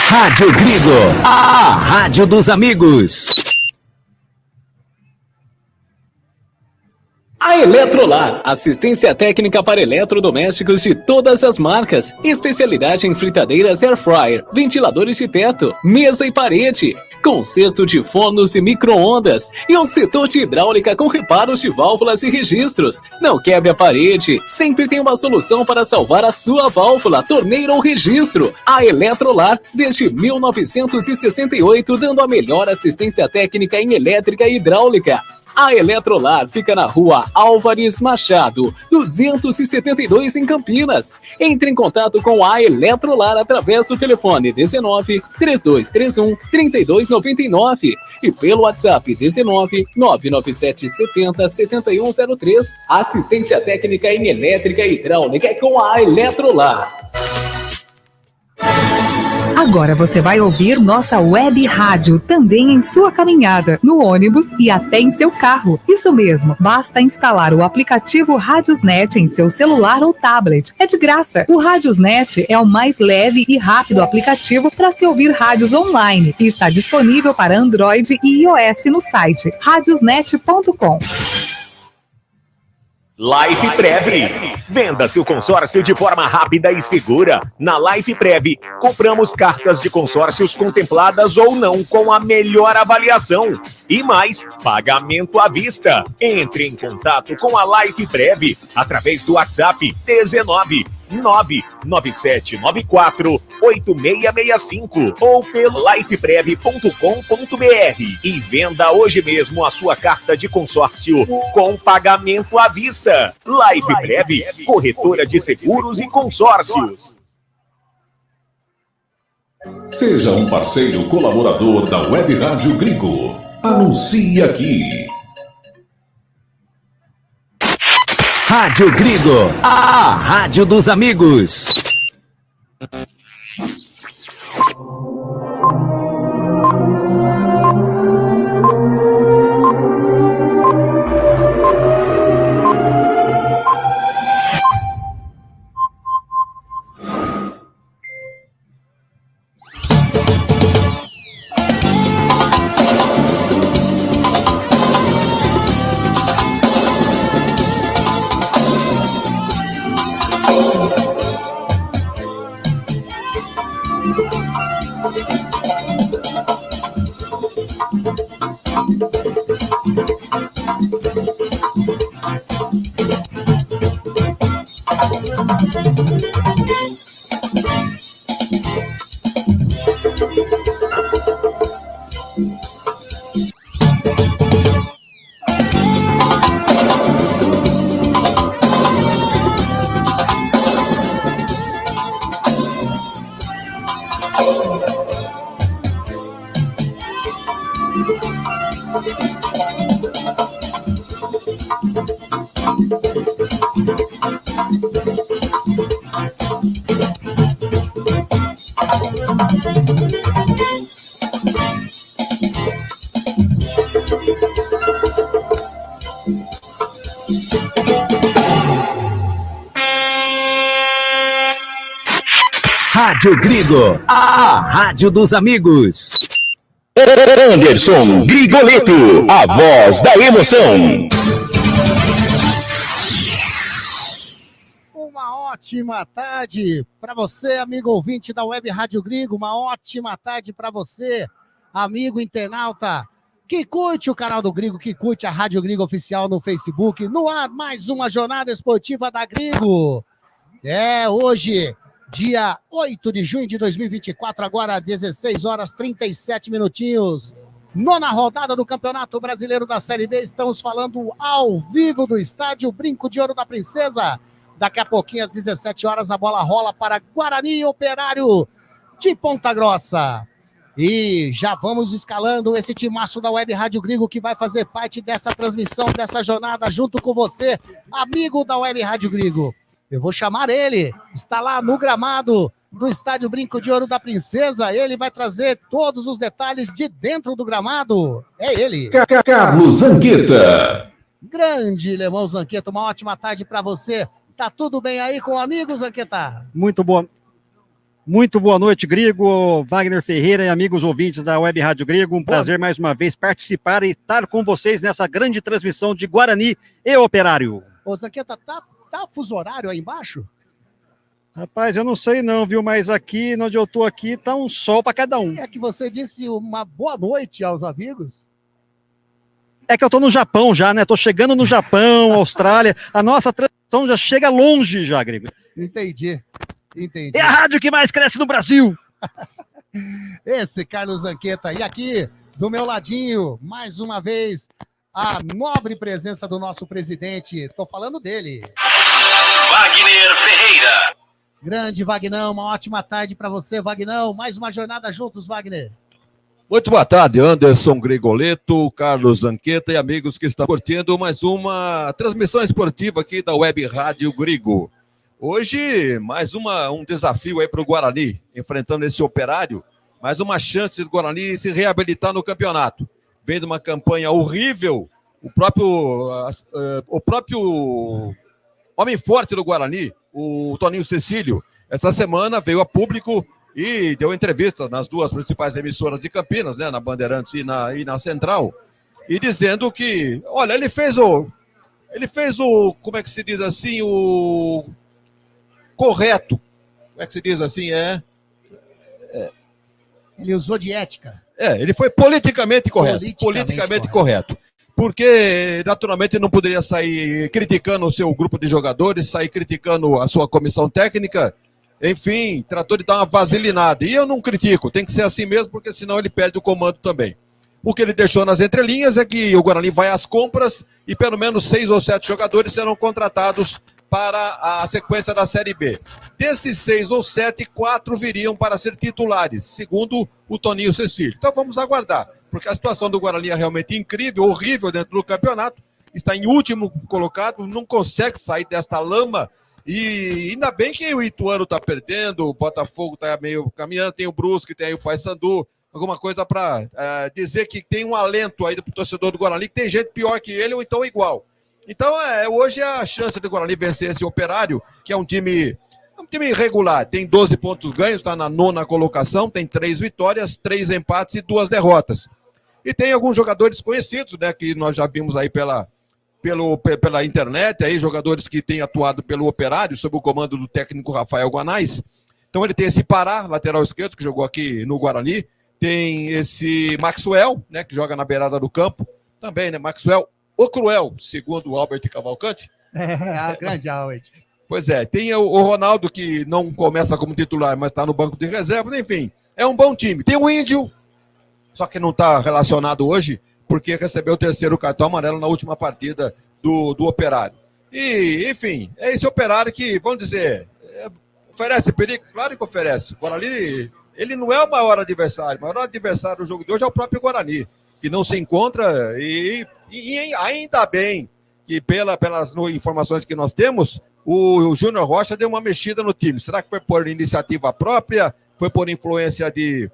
Rádio Grigo, a rádio dos amigos. A Eletrolar, assistência técnica para eletrodomésticos de todas as marcas, especialidade em fritadeiras air fryer, ventiladores de teto, mesa e parede, conserto de fornos e micro-ondas e um setor de hidráulica com reparos de válvulas e registros. Não quebre a parede, sempre tem uma solução para salvar a sua válvula, torneira ou registro. A Eletrolar, desde 1968, dando a melhor assistência técnica em elétrica e hidráulica. A Eletrolar fica na rua Álvares Machado, 272 em Campinas. Entre em contato com a Eletrolar através do telefone 19 3231 3299 e pelo WhatsApp 19 997 70 7103. Assistência técnica em elétrica e hidráulica é com a Eletrolar. Agora você vai ouvir nossa web rádio também em sua caminhada, no ônibus e até em seu carro. Isso mesmo, basta instalar o aplicativo Radiosnet em seu celular ou tablet. É de graça. O Radiosnet é o mais leve e rápido aplicativo para se ouvir rádios online e está disponível para Android e iOS no site radiosnet.com. Life Prev. Venda seu consórcio de forma rápida e segura. Na Life Prev, compramos cartas de consórcios contempladas ou não com a melhor avaliação. E mais, pagamento à vista. Entre em contato com a Life Prev através do WhatsApp 19 997948665 ou pelo lifeprev.com.br e venda hoje mesmo a sua carta de consórcio com pagamento à vista. Life Prev, corretora de seguros e consórcios. Seja um parceiro colaborador da Web Rádio Grigo. Anuncie aqui. Rádio Grigo, a rádio dos amigos. Rádio Grigo, a rádio dos amigos. Anderson Grigoleto, a voz da emoção. Uma ótima tarde para você, amigo ouvinte da Web Rádio Grigo. Uma ótima tarde para você, amigo internauta, que curte o canal do Grigo, que curte a Rádio Grigo Oficial no Facebook. No ar, mais uma jornada esportiva da Grigo. Hoje, dia 8 de junho de 2024, agora 16 horas 37 minutinhos. Nona rodada do Campeonato Brasileiro da Série B. Estamos falando ao vivo do estádio Brinco de Ouro da Princesa. Daqui a pouquinho, às 17 horas, a bola rola para Guarani e Operário de Ponta Grossa. E já vamos escalando esse timaço da Web Rádio Grigo que vai fazer parte dessa transmissão, dessa jornada junto com você, amigo da Web Rádio Grigo. Eu vou chamar ele, está lá no gramado do estádio Brinco de Ouro da Princesa. Ele vai trazer todos os detalhes de dentro do gramado. É ele. Carlos Zanqueta. Grande Lemão Zanqueta, uma ótima tarde para você. Tá tudo bem aí com o amigo, Zanqueta? Muito boa. Muito boa noite, Grigo, Wagner Ferreira e amigos ouvintes da Web Rádio Grigo. Um prazer mais uma vez participar e estar com vocês nessa grande transmissão de Guarani e Operário. Ô, Zanqueta, tá fuso horário aí embaixo? Rapaz, eu não sei não, viu? Mas aqui, onde eu tô aqui, tá um sol para cada um. É que você disse uma boa noite aos amigos. É que eu tô no Japão já, né? Tô chegando no Japão, Austrália. A nossa transmissão já chega longe já, Grigo. Entendi. É a rádio que mais cresce no Brasil. Esse Carlos Zanqueta. E aqui, do meu ladinho, mais uma vez, a nobre presença do nosso presidente. Tô falando dele. Wagner Ferreira. Grande Vagnão, uma ótima tarde para você, Vagnão. Mais uma jornada juntos, Wagner. Muito boa tarde, Anderson Grigoleto, Carlos Zanqueta e amigos que estão curtindo mais uma transmissão esportiva aqui da Web Rádio Grigo. Hoje, mais um desafio aí para o Guarani, enfrentando esse Operário, mais uma chance do Guarani se reabilitar no campeonato. Vem de uma campanha horrível, o próprio homem forte do Guarani, o Toninho Cecílio, essa semana veio a público e deu entrevista nas duas principais emissoras de Campinas, né, na Bandeirantes e na Central, e dizendo que, olha, ele fez o, como é que se diz assim, o correto, como é que se diz assim, Ele usou de ética. Ele foi politicamente correto, politicamente correto. Porque, naturalmente, não poderia sair criticando o seu grupo de jogadores, sair criticando a sua comissão técnica, enfim, tratou de dar uma vaselinada. E eu não critico, tem que ser assim mesmo, porque senão ele perde o comando também. O que ele deixou nas entrelinhas é que o Guarani vai às compras e pelo menos 6 ou 7 jogadores serão contratados para a sequência da Série B. Desses 6 ou 7, 4 viriam para ser titulares, segundo o Toninho Cecílio. Então vamos aguardar, porque a situação do Guarani é realmente incrível, horrível dentro do campeonato, está em último colocado, não consegue sair desta lama, e ainda bem que o Ituano está perdendo, o Botafogo está meio caminhando, tem o Brusque, tem aí o Paysandu, alguma coisa para dizer que tem um alento aí do torcedor do Guarani, que tem gente pior que ele ou então igual. Então, hoje é a chance do Guarani vencer esse Operário, que é um time irregular. Tem 12 pontos ganhos, está na 9ª colocação, tem 3 vitórias, 3 empates e 2 derrotas. E tem alguns jogadores conhecidos, né, que nós já vimos aí pela internet, aí, jogadores que têm atuado pelo Operário, sob o comando do técnico Rafael Guanais. Então ele tem esse Pará, lateral esquerdo, que jogou aqui no Guarani. Tem esse Maxwell, né, que joga na beirada do campo. Também, né, Maxwell, o cruel, segundo o Albert Cavalcante. A grande Albert. Pois é, tem o Ronaldo, que não começa como titular, mas está no banco de reservas, enfim, é um bom time. Tem o Índio, só que não está relacionado hoje, porque recebeu o 3º cartão amarelo na última partida do Operário. E, enfim, é esse Operário que, vamos dizer, oferece perigo? Claro que oferece. O Guarani, ele não é o maior adversário. O maior adversário do jogo de hoje é o próprio Guarani, que não se encontra e ainda bem que pelas informações que nós temos, o Júnior Rocha deu uma mexida no time. Será que foi por iniciativa própria? Foi por influência de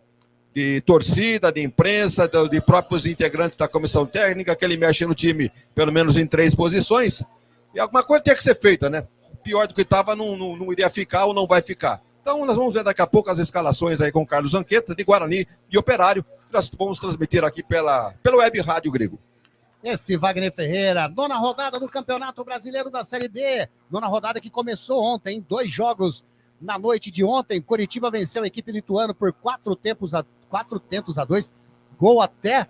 torcida, de imprensa, de próprios integrantes da comissão técnica, que ele mexe no time pelo menos em 3 posições? E alguma coisa tem que ser feita, né? Pior do que estava não iria ficar ou não vai ficar. Então nós vamos ver daqui a pouco as escalações aí com o Carlos Zanqueta, de Guarani e Operário. Nós vamos transmitir aqui pelo Web Rádio Grigo. Esse Wagner Ferreira, 9ª rodada do Campeonato Brasileiro da Série B. 9ª rodada que começou ontem, 2 jogos na noite de ontem. Coritiba venceu a equipe lituana por 4 tentos a 2. Gol até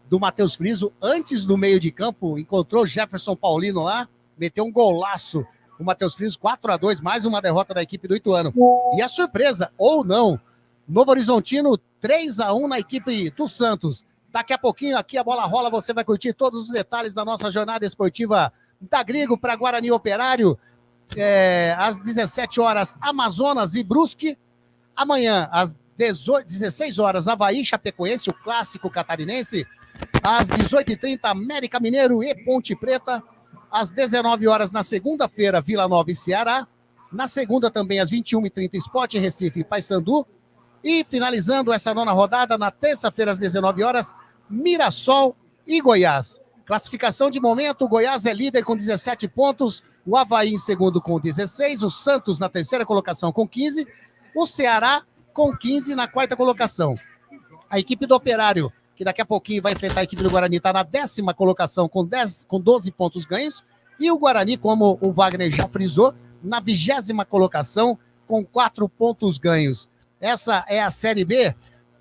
do Matheus Friso. Antes do meio de campo, encontrou Jefferson Paulino lá, meteu um golaço. O Matheus Friso, 4-2, mais uma derrota da equipe do Ituano. E a surpresa, ou não, Novo Horizontino, 3-1 na equipe do Santos. Daqui a pouquinho aqui a bola rola, você vai curtir todos os detalhes da nossa jornada esportiva da Grigo para Guarani Operário. Às 17 horas, Amazonas e Brusque. Amanhã, às 16 horas, Avaí Chapecoense, o clássico catarinense. Às 18h30, América Mineiro e Ponte Preta. Às 19 horas, na segunda-feira, Vila Nova e Ceará. Na segunda também, às 21h30, Sport Recife e Paysandu. E finalizando essa 9ª rodada, na terça-feira, às 19 horas, Mirassol e Goiás. Classificação de momento, o Goiás é líder com 17 pontos, o Avaí em segundo com 16, o Santos na terceira colocação com 15, O Ceará com 15 na quarta colocação. A equipe do Operário, que daqui a pouquinho vai enfrentar a equipe do Guarani, está na 10ª colocação com 12 pontos ganhos. E o Guarani, como o Wagner já frisou, na 20ª colocação com 4 pontos ganhos. Essa é a Série B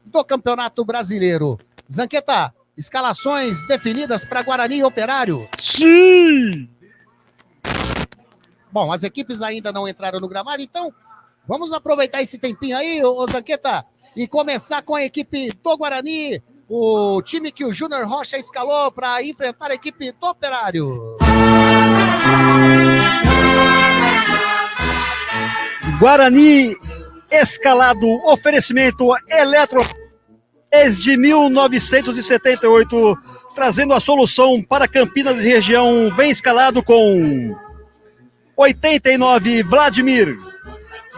do Campeonato Brasileiro. Zanqueta, escalações definidas para Guarani e Operário? Sim! Bom, as equipes ainda não entraram no gramado, então vamos aproveitar esse tempinho aí, ô Zanqueta, e começar com a equipe do Guarani, o time que o Júnior Rocha escalou para enfrentar a equipe do Operário. Guarani escalado, oferecimento Eletro desde 1978, trazendo a solução para Campinas e região. Vem escalado com 89 Vladimir,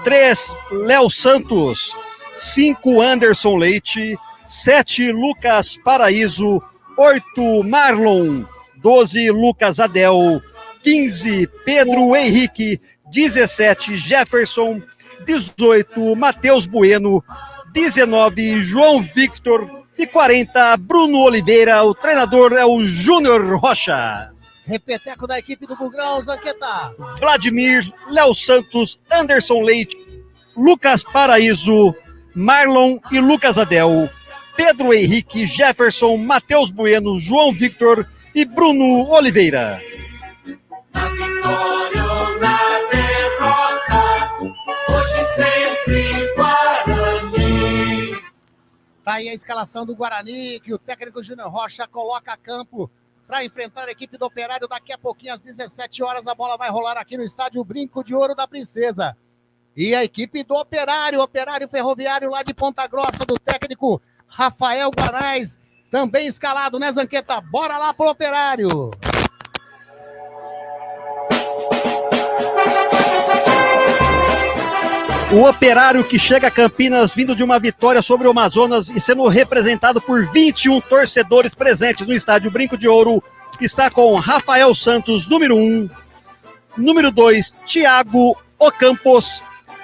3 Léo Santos, 5 Anderson Leite, 7 Lucas Paraíso, 8 Marlon, 12 Lucas Adel, 15 Pedro Henrique, 17 Jefferson, 18 Matheus Bueno, 19 João Victor e 40 Bruno Oliveira. O treinador é o Júnior Rocha. Repeteco da equipe do Bugrão, Zanqueta. Vladimir, Léo Santos, Anderson Leite, Lucas Paraíso, Marlon e Lucas Adel, Pedro Henrique, Jefferson, Matheus Bueno, João Victor e Bruno Oliveira. Na vitória ou na derrota, hoje sempre Guarani. Tá aí a escalação do Guarani, que o técnico Júnior Rocha coloca a campo para enfrentar a equipe do Operário. Daqui a pouquinho, às 17 horas, a bola vai rolar aqui no estádio Brinco de Ouro da Princesa. E a equipe do Operário, Operário Ferroviário lá de Ponta Grossa, do técnico Rafael Guanais, também escalado, né, Zanqueta? Bora lá pro Operário! O Operário que chega a Campinas vindo de uma vitória sobre o Amazonas e sendo representado por 21 torcedores presentes no estádio Brinco de Ouro, está com Rafael Santos, número 1, número 2, Thiago Ocampos,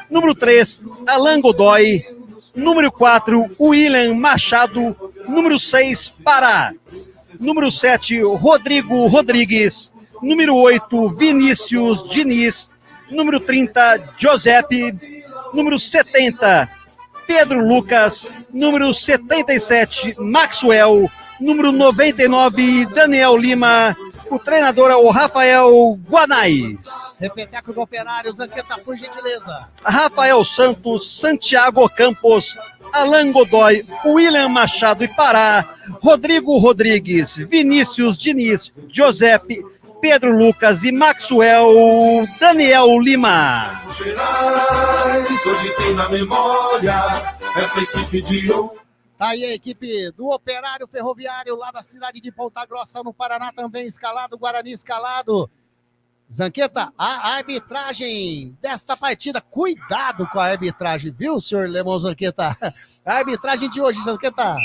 número 3, Alan Godoy, número 4, William Machado, número 6, Pará, número 7, Rodrigo Rodrigues, número 8, Vinícius Diniz, número 30, Giuseppe, número 70, Pedro Lucas, número 77, Maxwell, número 99, Daniel Lima. O treinador é o Rafael Guanais. Repeteco do Operário, Zanqueta, por gentileza. Rafael Santos, Santiago Campos, Alan Godoy, William Machado e Pará, Rodrigo Rodrigues, Vinícius Diniz, Giuseppe, Pedro Lucas e Maxwell, Daniel Lima. Hoje tem na memória essa equipe de ouro. Tá aí a equipe do Operário Ferroviário lá da cidade de Ponta Grossa, no Paraná, também escalado, Guarani escalado. Zanqueta, a arbitragem desta partida, cuidado com a arbitragem, viu, senhor Lemon Zanqueta? A arbitragem de hoje, Zanqueta.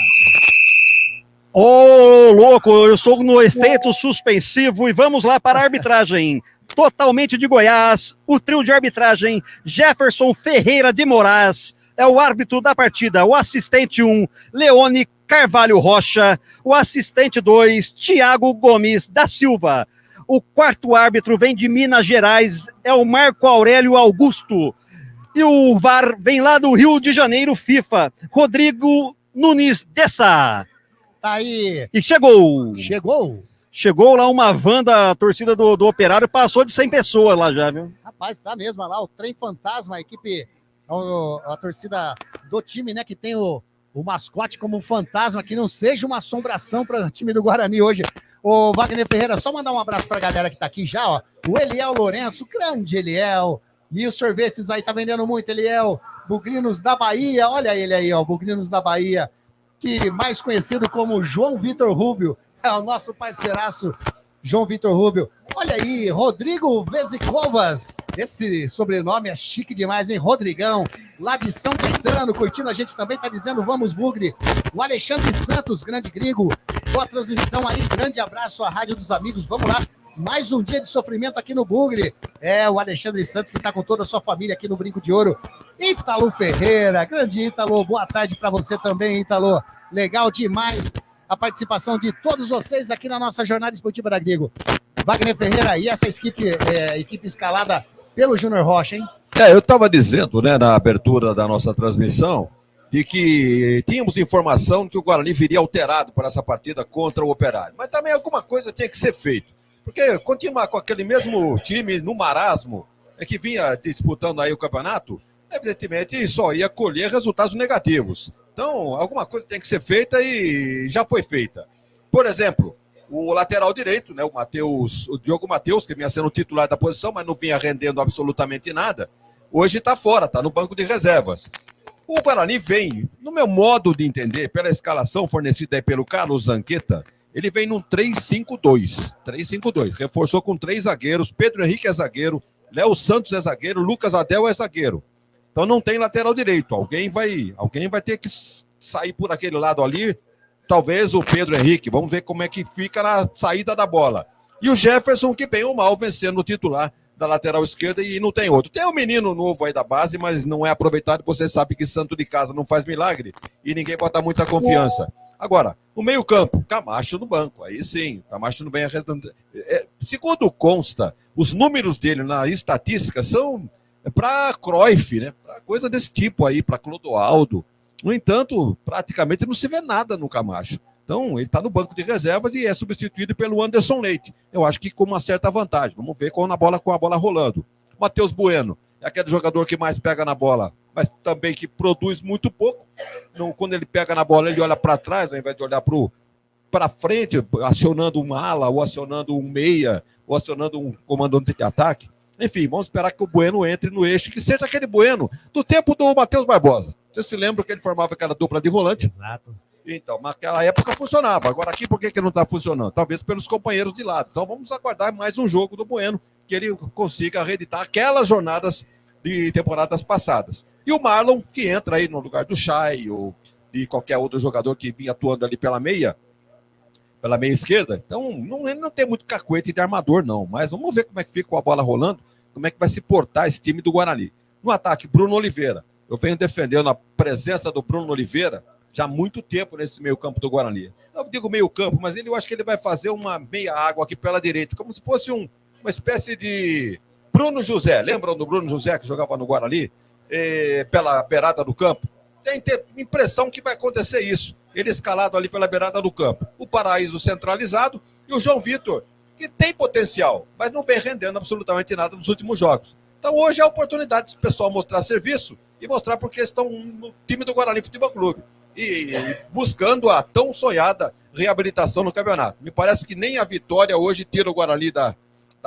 Ô, louco, eu estou no efeito suspensivo e vamos lá para a arbitragem. Totalmente de Goiás, o trio de arbitragem, Jefferson Ferreira de Moraes, é o árbitro da partida. O assistente 1, Leone Carvalho Rocha. O assistente 2, Tiago Gomes da Silva. O quarto árbitro vem de Minas Gerais, é o Marco Aurélio Augusto. E o VAR vem lá do Rio de Janeiro, FIFA, Rodrigo Nunes Dessa. Tá aí. E chegou. Chegou lá uma van da torcida do Operário, passou de 100 pessoas lá já, viu? Rapaz, tá mesmo, olha lá, o Trem Fantasma, a equipe, a torcida do time, né, que tem o mascote como um fantasma, que não seja uma assombração para o time do Guarani hoje. Ô, Wagner Ferreira, só mandar um abraço pra galera que tá aqui já, ó. O Eliel Lourenço, grande Eliel. E os sorvetes aí, tá vendendo muito, Eliel. Bugrinos da Bahia, olha ele aí, ó, Bugrinos da Bahia, que mais conhecido como João Vitor Rubio, é o nosso parceiraço João Vitor Rubio. Olha aí, Rodrigo Vesicovas, esse sobrenome é chique demais, hein? Rodrigão, lá de São Caetano, curtindo a gente também, tá dizendo vamos Bugre. O Alexandre Santos, grande gringo, boa transmissão aí, grande abraço à Rádio dos Amigos, vamos lá. Mais um dia de sofrimento aqui no Bugre. É o Alexandre Santos que está com toda a sua família aqui no Brinco de Ouro. Ítalo Ferreira. Grande Ítalo, boa tarde para você também, Ítalo. Legal demais a participação de todos vocês aqui na nossa jornada esportiva da Grigo. Wagner Ferreira, e essa equipe escalada pelo Júnior Rocha, hein? Eu estava dizendo, né, na abertura da nossa transmissão, de que tínhamos informação que o Guarani viria alterado para essa partida contra o Operário. Mas também alguma coisa tinha que ser feita. Porque continuar com aquele mesmo time no marasmo que vinha disputando aí o campeonato, evidentemente só ia colher resultados negativos. Então, alguma coisa tem que ser feita e já foi feita. Por exemplo, o lateral direito, né, o Diogo Matheus, que vinha sendo titular da posição, mas não vinha rendendo absolutamente nada, hoje está fora, está no banco de reservas. O Guarani vem, no meu modo de entender, pela escalação fornecida aí pelo Carlos Zanqueta, ele vem num 3-5-2. 3-5-2. Reforçou com 3 zagueiros. Pedro Henrique é zagueiro, Léo Santos é zagueiro, Lucas Adel é zagueiro. Então não tem lateral direito. Alguém vai ter que sair por aquele lado ali. Talvez o Pedro Henrique. Vamos ver como é que fica na saída da bola. E o Jefferson, que bem ou mal, vencendo o titular da lateral esquerda e não tem outro. Tem um menino novo aí da base, mas não é aproveitado. Você sabe que santo de casa não faz milagre e ninguém bota muita confiança. Agora, no meio campo, Camacho no banco. Aí sim, Camacho não vem arrestando. Segundo consta, os números dele na estatística são para Cruyff, né? Para coisa desse tipo aí, para Clodoaldo. No entanto, praticamente não se vê nada no Camacho. Então, ele está no banco de reservas e é substituído pelo Anderson Leite. Eu acho que com uma certa vantagem. Vamos ver com a bola rolando. Matheus Bueno é aquele jogador que mais pega na bola, mas também que produz muito pouco. Então, quando ele pega na bola, ele olha para trás, ao invés de olhar para frente, acionando uma ala, ou acionando um meia, ou acionando um comandante de ataque. Enfim, vamos esperar que o Bueno entre no eixo, que seja aquele Bueno do tempo do Matheus Barbosa. Você se lembra que ele formava aquela dupla de volante? Exato. Então, naquela época funcionava. Agora aqui, por que não está funcionando? Talvez pelos companheiros de lado. Então vamos aguardar mais um jogo do Bueno, que ele consiga reeditar aquelas jornadas de temporadas passadas. E o Marlon, que entra aí no lugar do Chay, ou de qualquer outro jogador que vinha atuando ali pela meia esquerda. Então, ele não tem muito cacuete de armador, não. Mas vamos ver como é que fica com a bola rolando, como é que vai se portar esse time do Guarani. No ataque, Bruno Oliveira. Eu venho defendendo a presença do Bruno Oliveira já há muito tempo nesse meio campo do Guarani. Eu digo meio campo, mas eu acho que ele vai fazer uma meia água aqui pela direita, como se fosse uma espécie de Bruno José. Lembram do Bruno José que jogava no Guarani? Pela beirada do campo? Tem impressão que vai acontecer isso. Ele escalado ali pela beirada do campo. O Paraíso centralizado e o João Vitor, que tem potencial, mas não vem rendendo absolutamente nada nos últimos jogos. Então hoje é a oportunidade desse pessoal mostrar serviço e mostrar porque estão no time do Guarani Futebol Clube. E buscando a tão sonhada reabilitação no campeonato. Me parece que nem a vitória hoje tira o Guarani da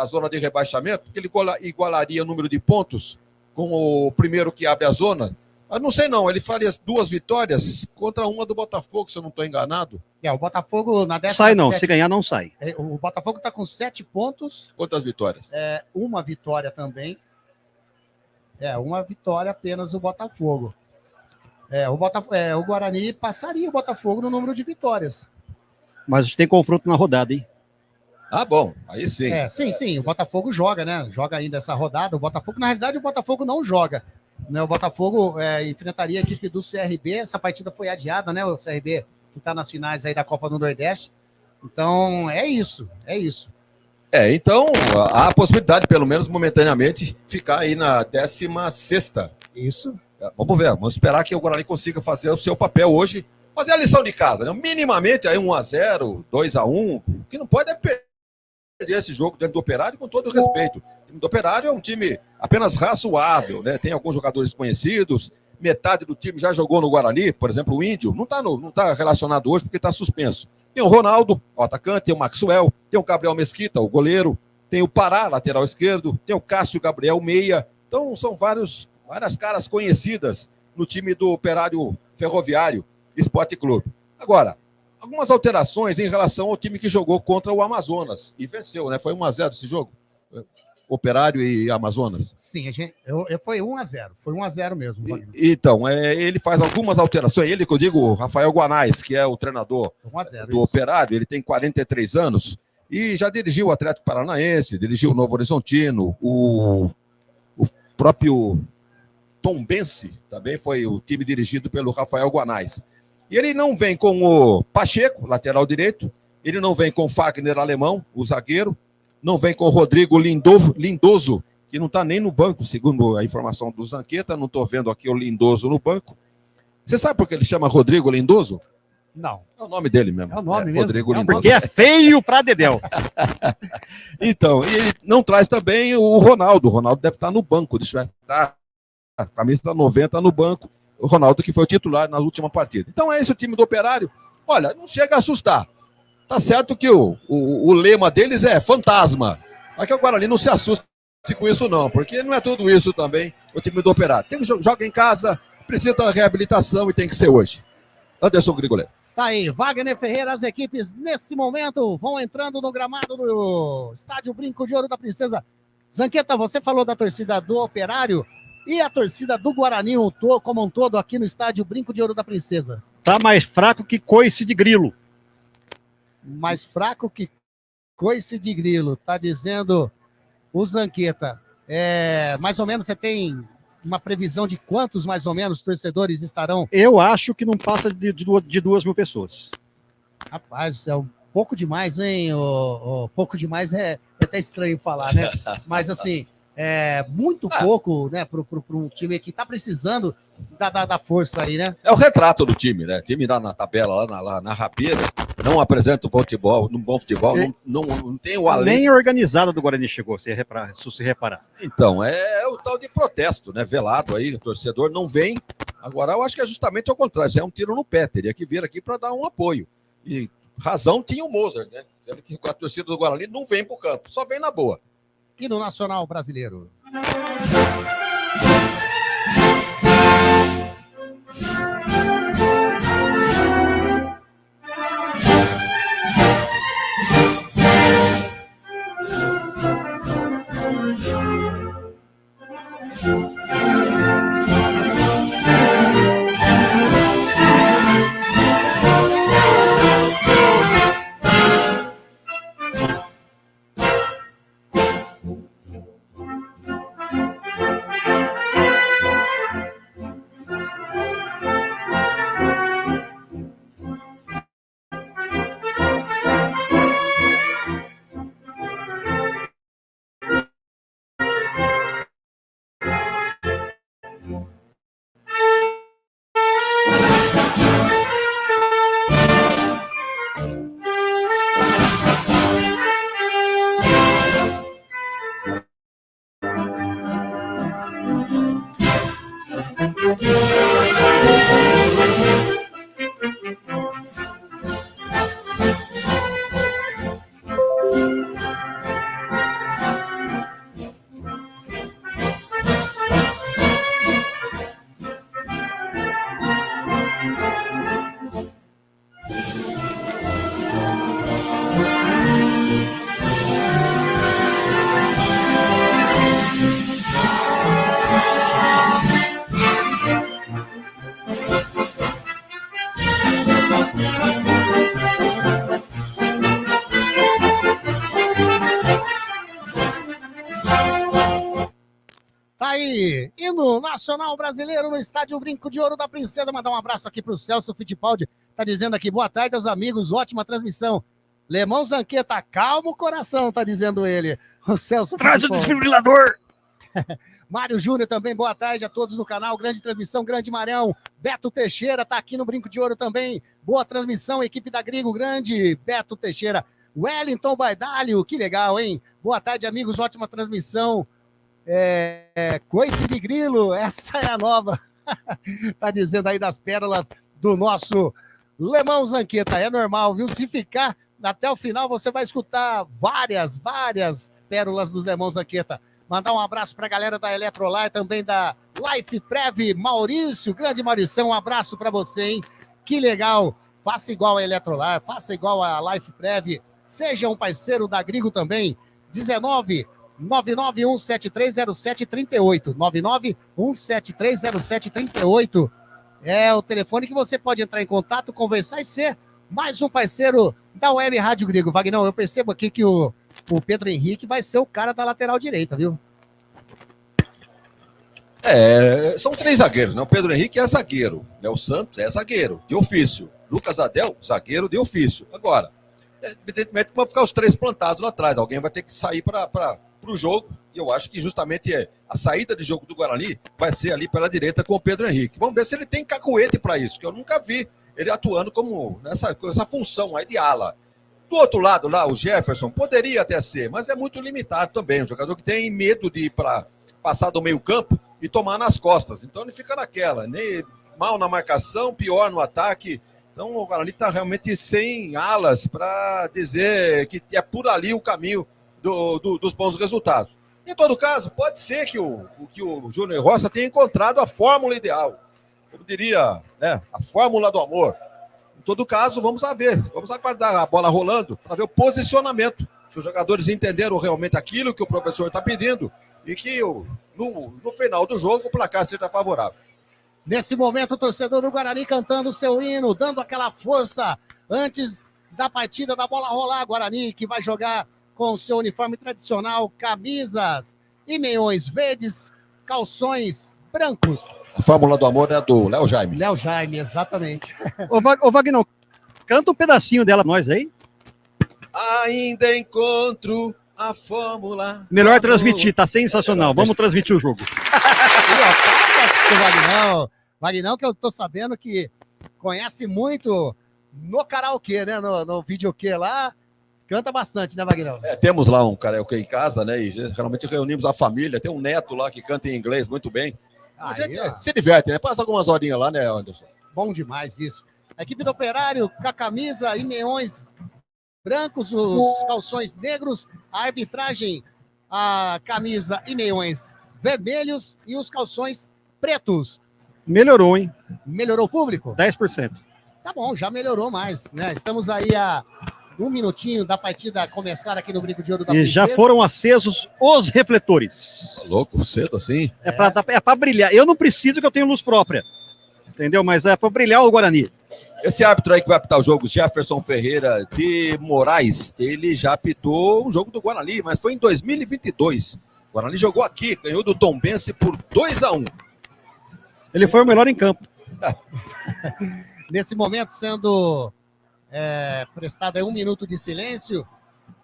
zona de rebaixamento, porque ele igualaria o número de pontos com o primeiro que abre a zona. Eu não sei não, ele faria 2 vitórias contra uma do Botafogo, se eu não estou enganado. O Botafogo na 17ª... Sai não, se ganhar não sai. O Botafogo está com 7 pontos. Quantas vitórias? Uma vitória também. Uma vitória apenas o Botafogo. O Guarani passaria o Botafogo no número de vitórias. Mas tem confronto na rodada, hein? Ah, bom, aí sim. Sim, o Botafogo joga, né? Joga ainda essa rodada. O Botafogo, na realidade, o Botafogo não joga. Né? O Botafogo enfrentaria a equipe do CRB. Essa partida foi adiada, né? O CRB que está nas finais aí da Copa do Nordeste. Então, é isso. Então, há a possibilidade, pelo menos momentaneamente, ficar aí na 16ª. Isso. Vamos ver, vamos esperar que o Guarani consiga fazer o seu papel hoje, fazer a lição de casa, né? Minimamente aí 1-0, 2-1, que não pode é perder esse jogo dentro do Operário, com todo o respeito. O time do Operário é um time apenas razoável, né? Tem alguns jogadores conhecidos, metade do time já jogou no Guarani, por exemplo, o Índio, não está relacionado hoje porque está suspenso. Tem o Ronaldo, o atacante, tem o Maxwell, tem o Gabriel Mesquita, o goleiro, tem o Pará, lateral esquerdo, tem o Cássio Gabriel, meia. Então são várias caras conhecidas no time do Operário Ferroviário Esporte Clube. Agora, algumas alterações em relação ao time que jogou contra o Amazonas e venceu, né? Foi 1-0 esse jogo? Operário e Amazonas? Sim, foi 1-0. Foi 1-0 mesmo. Então, ele faz algumas alterações. Ele, que eu digo, Rafael Guanais, que é o treinador 1-0, do Operário, ele tem 43 anos e já dirigiu o Atlético Paranaense, dirigiu o Novo Horizontino, o próprio Tombense, também foi o time dirigido pelo Rafael Guanais. E ele não vem com o Pacheco, lateral direito, ele não vem com o Fagner Alemão, o zagueiro, não vem com o Rodrigo Lindoso, que não está nem no banco, segundo a informação do Zanqueta, não estou vendo aqui o Lindoso no banco. Você sabe por que ele chama Rodrigo Lindoso? Não. É o nome dele mesmo. É o nome mesmo. Rodrigo Lindoso. Porque é feio pra dedéu. Então, e ele não traz também o Ronaldo. O Ronaldo deve estar no banco, deixa eu ver. A camisa 90 no banco. O Ronaldo que foi o titular na última partida. Então é esse o time do Operário. Olha, não chega a assustar. Tá certo que o lema deles é fantasma. Mas que o Guarani não se assuste com isso não, porque não é tudo isso também o time do Operário. Tem que joga em casa, precisa da reabilitação e tem que ser hoje. Anderson Grigoleiro. Tá aí, Wagner Ferreira, as equipes nesse momento vão entrando no gramado do Estádio Brinco de Ouro da Princesa. Zanqueta, você falou da torcida do Operário e a torcida do Guarani como um todo aqui no Estádio Brinco de Ouro da Princesa. Tá mais fraco que coice de grilo. Mais fraco que coice de grilo, tá dizendo o Zanqueta. Mais ou menos você tem uma previsão de quantos mais ou menos torcedores estarão? Eu acho que não passa de 2.000 pessoas. Rapaz, é um pouco demais, hein? Pouco demais é até estranho falar, né? Mas assim, muito pouco, né? Para um time que tá precisando da força aí, né? É o retrato do time, né? O time lá na tabela, lá na rabeira, não apresenta o futebol, um bom futebol, não tem o além. Nem a organizada do Guarani chegou, se se reparar. Então, é o tal de protesto, né? Velado aí, o torcedor não vem. Agora, eu acho que é justamente o contrário, é um tiro no pé, teria que vir aqui para dar um apoio. E razão tinha o Mozart, né? Sendo que a torcida do Guarani não vem para o campo, só vem na boa. E no Nacional Brasileiro. Tá aí, e no Nacional Brasileiro, no Estádio Brinco de Ouro da Princesa, mandar um abraço aqui pro Celso Fittipaldi, tá dizendo aqui, boa tarde aos amigos, ótima transmissão. Lemão Zanqueta, calma o coração, tá dizendo ele. O Celso Traz o desfibrilador! Mário Júnior também, boa tarde a todos no canal, grande transmissão, grande Marão. Beto Teixeira tá aqui no Brinco de Ouro também, boa transmissão, equipe da Grigo, grande Beto Teixeira. Wellington Baidalho, que legal, hein? Boa tarde, amigos, ótima transmissão. Coice de grilo, essa é a nova. Tá dizendo aí das pérolas do nosso Lemão Zanqueta. É normal, viu? Se ficar até o final, você vai escutar várias pérolas dos Lemão Zanqueta. Mandar um abraço pra galera da Eletrolar, também da Life Prev, Maurício, grande Maurição, um abraço pra você, hein? Que legal. Faça igual a Eletrolar, faça igual a Life Prev. Seja um parceiro da Grigo também. 991730738. 991730738. É o telefone que você pode entrar em contato, conversar e ser mais um parceiro da Web Rádio Grigo. Vagnão, eu percebo aqui que o Pedro Henrique vai ser o cara da lateral direita, viu? São 3 zagueiros, né? O Pedro Henrique é zagueiro, Léo Santos é zagueiro, de ofício. Lucas Adel, zagueiro de ofício. Agora, evidentemente vão ficar os 3 plantados lá atrás. Alguém vai ter que sair para o jogo. E eu acho que justamente a saída de jogo do Guarani vai ser ali pela direita com o Pedro Henrique. Vamos ver se ele tem cacuete para isso, que eu nunca vi ele atuando como nessa função aí de ala. Do outro lado lá, o Jefferson poderia até ser, mas é muito limitado também. Um jogador que tem medo de ir para passar do meio campo e tomar nas costas. Então ele fica naquela, nem mal na marcação, pior no ataque. Então o Guarani está realmente sem alas para dizer que é por ali o caminho dos bons resultados. Em todo caso, pode ser que o Júnior Roça tenha encontrado a fórmula ideal. Como diria, né, a fórmula do amor. Em todo caso, vamos ver. Vamos aguardar a bola rolando para ver o posicionamento. Se os jogadores entenderam realmente aquilo que o professor está pedindo e que no final do jogo o placar seja favorável. Nesse momento, o torcedor do Guarani cantando o seu hino, dando aquela força antes da partida da bola rolar. Guarani que vai jogar com o seu uniforme tradicional, camisas e meiões verdes, calções brancos. A fórmula do amor é do Léo Jaime. Léo Jaime, exatamente. Ô Vagnão, canta um pedacinho dela pra nós aí. Ainda encontro a fórmula. Melhor transmitir, tá sensacional. Vamos transmitir o jogo. Vagnão, que eu tô sabendo que conhece muito no karaokê, né? No videokê lá. Canta bastante, né, Vagnão? Temos lá um karaokê em casa, né? E geralmente reunimos a família. Tem um neto lá que canta em inglês muito bem. A gente se diverte, né? Passa algumas horinhas lá, né, Anderson? Bom demais isso. A equipe do Operário com a camisa e meiões brancos, os calções negros, a arbitragem, a camisa e meiões vermelhos e os calções pretos. Melhorou, hein? Melhorou o público? 10%. Tá bom, já melhorou mais, né? Estamos aí a 1 minutinho da partida começar aqui no Brinco de Ouro da Princesa. E já foram acesos os refletores. Tá louco, cedo assim? É pra brilhar. Eu não preciso, que eu tenho luz própria. Entendeu? Mas é pra brilhar o Guarani. Esse árbitro aí que vai apitar o jogo, Jefferson Ferreira de Moraes, ele já apitou um jogo do Guarani, mas foi em 2022. O Guarani jogou aqui, ganhou do Tombense por 2-1. Ele foi o melhor em campo. Nesse momento, sendo prestado 1 minuto de silêncio,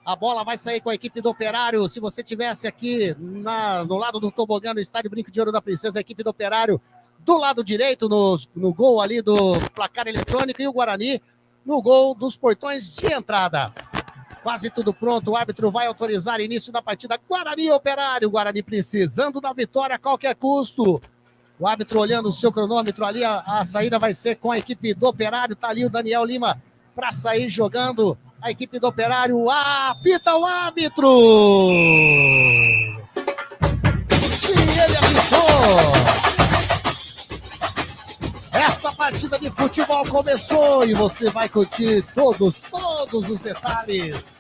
a bola vai sair com a equipe do Operário. Se você tivesse aqui no lado do tobogã, no estádio Brinco de Ouro da Princesa, a equipe do Operário do lado direito, no gol ali do placar eletrônico, e o Guarani no gol dos portões de entrada. Quase tudo pronto, o árbitro vai autorizar início da partida. Guarani Operário, Guarani precisando da vitória a qualquer custo. O árbitro olhando o seu cronômetro ali, a saída vai ser com a equipe do Operário. Tá ali o Daniel Lima para sair jogando. A equipe do Operário apita o árbitro. Se ele apitou, essa partida de futebol começou e você vai curtir todos os detalhes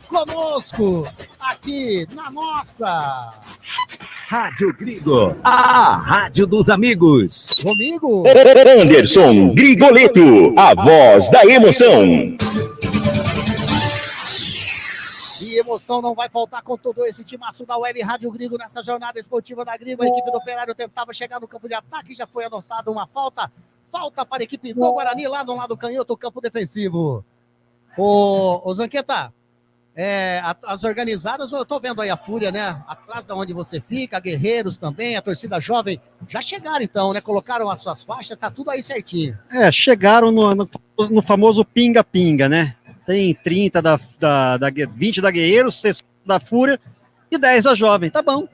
conosco aqui na nossa Rádio Grigo, a rádio dos amigos. Comigo, Anderson Grigoleto, a voz da emoção. E emoção não vai faltar com todo esse timaço da Web Rádio Grigo nessa jornada esportiva da Grigo. A equipe do Operário tentava chegar no campo de ataque, já foi anotada uma falta. Falta para a equipe do Guarani lá no lado canhoto, o campo defensivo. Ô Zanqueta, as organizadas, eu tô vendo aí a Fúria, né? Atrás da onde você fica, Guerreiros também, a torcida jovem, já chegaram então, né? Colocaram as suas faixas, tá tudo aí certinho. Chegaram no famoso pinga-pinga, né? Tem 30 20 da Guerreiros, 60 da Fúria e 10 da Jovem, tá bom.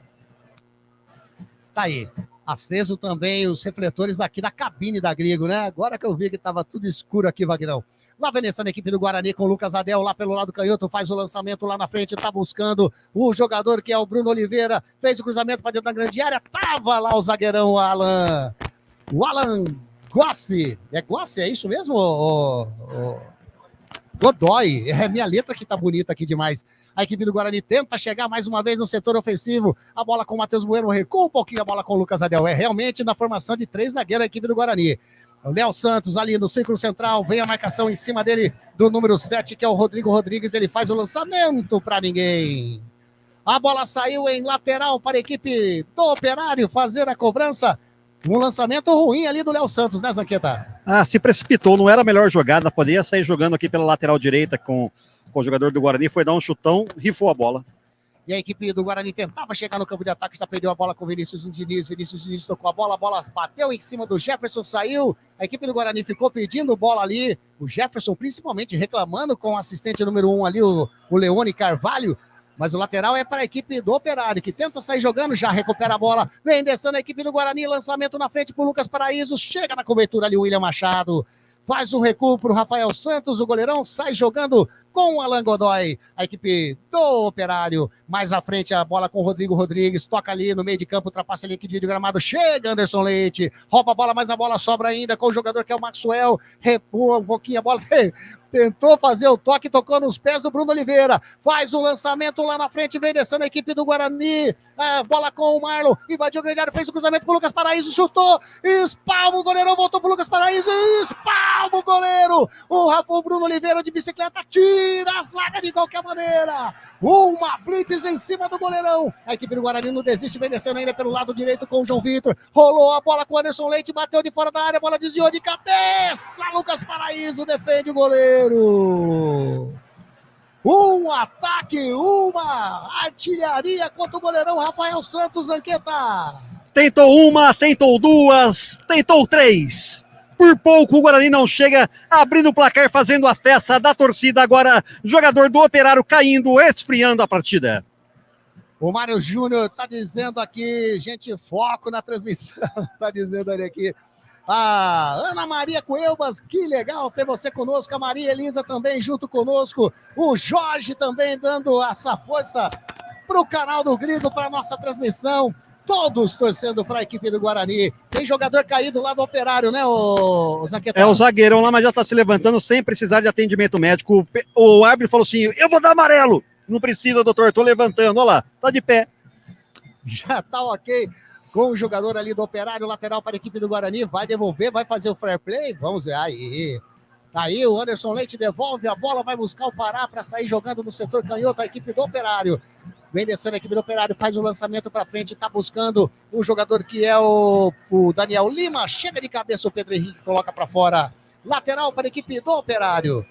Tá aí. Aceso também os refletores aqui da cabine da Grigo, né? Agora que eu vi que tava tudo escuro aqui, Vagnão. Lá vem essa equipe do Guarani com o Lucas Adel lá pelo lado canhoto, faz o lançamento lá na frente, tá buscando o jogador que é o Bruno Oliveira, fez o cruzamento para dentro da grande área, tava lá o zagueirão o Alan Gossi. É Gossi, é isso mesmo? Godoy, minha letra que tá bonita aqui demais. A equipe do Guarani tenta chegar mais uma vez no setor ofensivo. A bola com o Matheus Bueno, recua um pouquinho a bola com o Lucas Adel. É realmente na formação de 3 zagueiros a equipe do Guarani. O Léo Santos ali no círculo central, vem a marcação em cima dele do número 7, que é o Rodrigo Rodrigues. Ele faz o lançamento para ninguém. A bola saiu em lateral para a equipe do Operário fazer a cobrança. Um lançamento ruim ali do Léo Santos, né, Zanqueta? Se precipitou, não era a melhor jogada, poderia sair jogando aqui pela lateral direita com o jogador do Guarani, foi dar um chutão, rifou a bola. E a equipe do Guarani tentava chegar no campo de ataque, já perdeu a bola com o Vinícius Diniz tocou a bola bateu em cima do Jefferson, saiu. A equipe do Guarani ficou pedindo bola ali. O Jefferson principalmente reclamando com o assistente número 1 ali, o Leone Carvalho. Mas o lateral é para a equipe do Operário, que tenta sair jogando, já recupera a bola. Vem descendo a equipe do Guarani, lançamento na frente para o Lucas Paraíso. Chega na cobertura ali o William Machado. Faz um recuo para o Rafael Santos, o goleirão sai jogando com o Alan Godoy, a equipe do Operário. Mais à frente a bola com o Rodrigo Rodrigues, toca ali no meio de campo, ultrapassa ali que divide o gramado, chega Anderson Leite, rouba a bola, mas a bola sobra ainda com o jogador que é o Maxwell, repua um pouquinho a bola, tentou fazer o toque, tocou nos pés do Bruno Oliveira, faz o lançamento lá na frente, vem descendo a equipe do Guarani, a bola com o Marlon, invadiu o grande área, fez o cruzamento pro Lucas Paraíso, chutou, espalma o goleirão, voltou pro Lucas Paraíso, espalma o goleiro, o Bruno Oliveira de bicicleta, tira a zaga de qualquer maneira, uma blitz em cima do goleirão, a equipe do Guarani não desiste, vem descendo ainda pelo lado direito com o João Vitor, rolou a bola com o Anderson Leite, bateu de fora da área, a bola desviou de cabeça, Lucas Paraíso defende o goleiro. Um ataque, uma artilharia contra o goleirão Rafael Santos, Zanqueta. Tentou uma, tentou duas, tentou três. Por pouco o Guarani não chega, abrindo o placar, fazendo a festa da torcida. Agora, jogador do Operário caindo, esfriando a partida. O Mário Júnior tá dizendo aqui, gente, foco na transmissão. Tá dizendo ali aqui. A Ana Maria Cuelbas, que legal ter você conosco, a Maria Elisa também junto conosco, o Jorge também dando essa força para o canal do Grilo, para a nossa transmissão, todos torcendo para a equipe do Guarani. Tem jogador caído lá do Operário, né, o Zanqueta? É o zagueirão lá, mas já está se levantando sem precisar de atendimento médico. O árbitro falou assim, eu vou dar amarelo. Não precisa, doutor, tô levantando, olha lá, tá de pé. Já tá ok. Com o jogador ali do Operário, lateral para a equipe do Guarani, vai devolver, vai fazer o fair play, vamos ver, aí o Anderson Leite devolve a bola, vai buscar o Pará para sair jogando no setor canhoto, a equipe do Operário, vem descendo a equipe do Operário, faz o lançamento para frente, tá buscando o jogador que é o Daniel Lima, chega de cabeça o Pedro Henrique, coloca para fora, lateral para a equipe do Operário.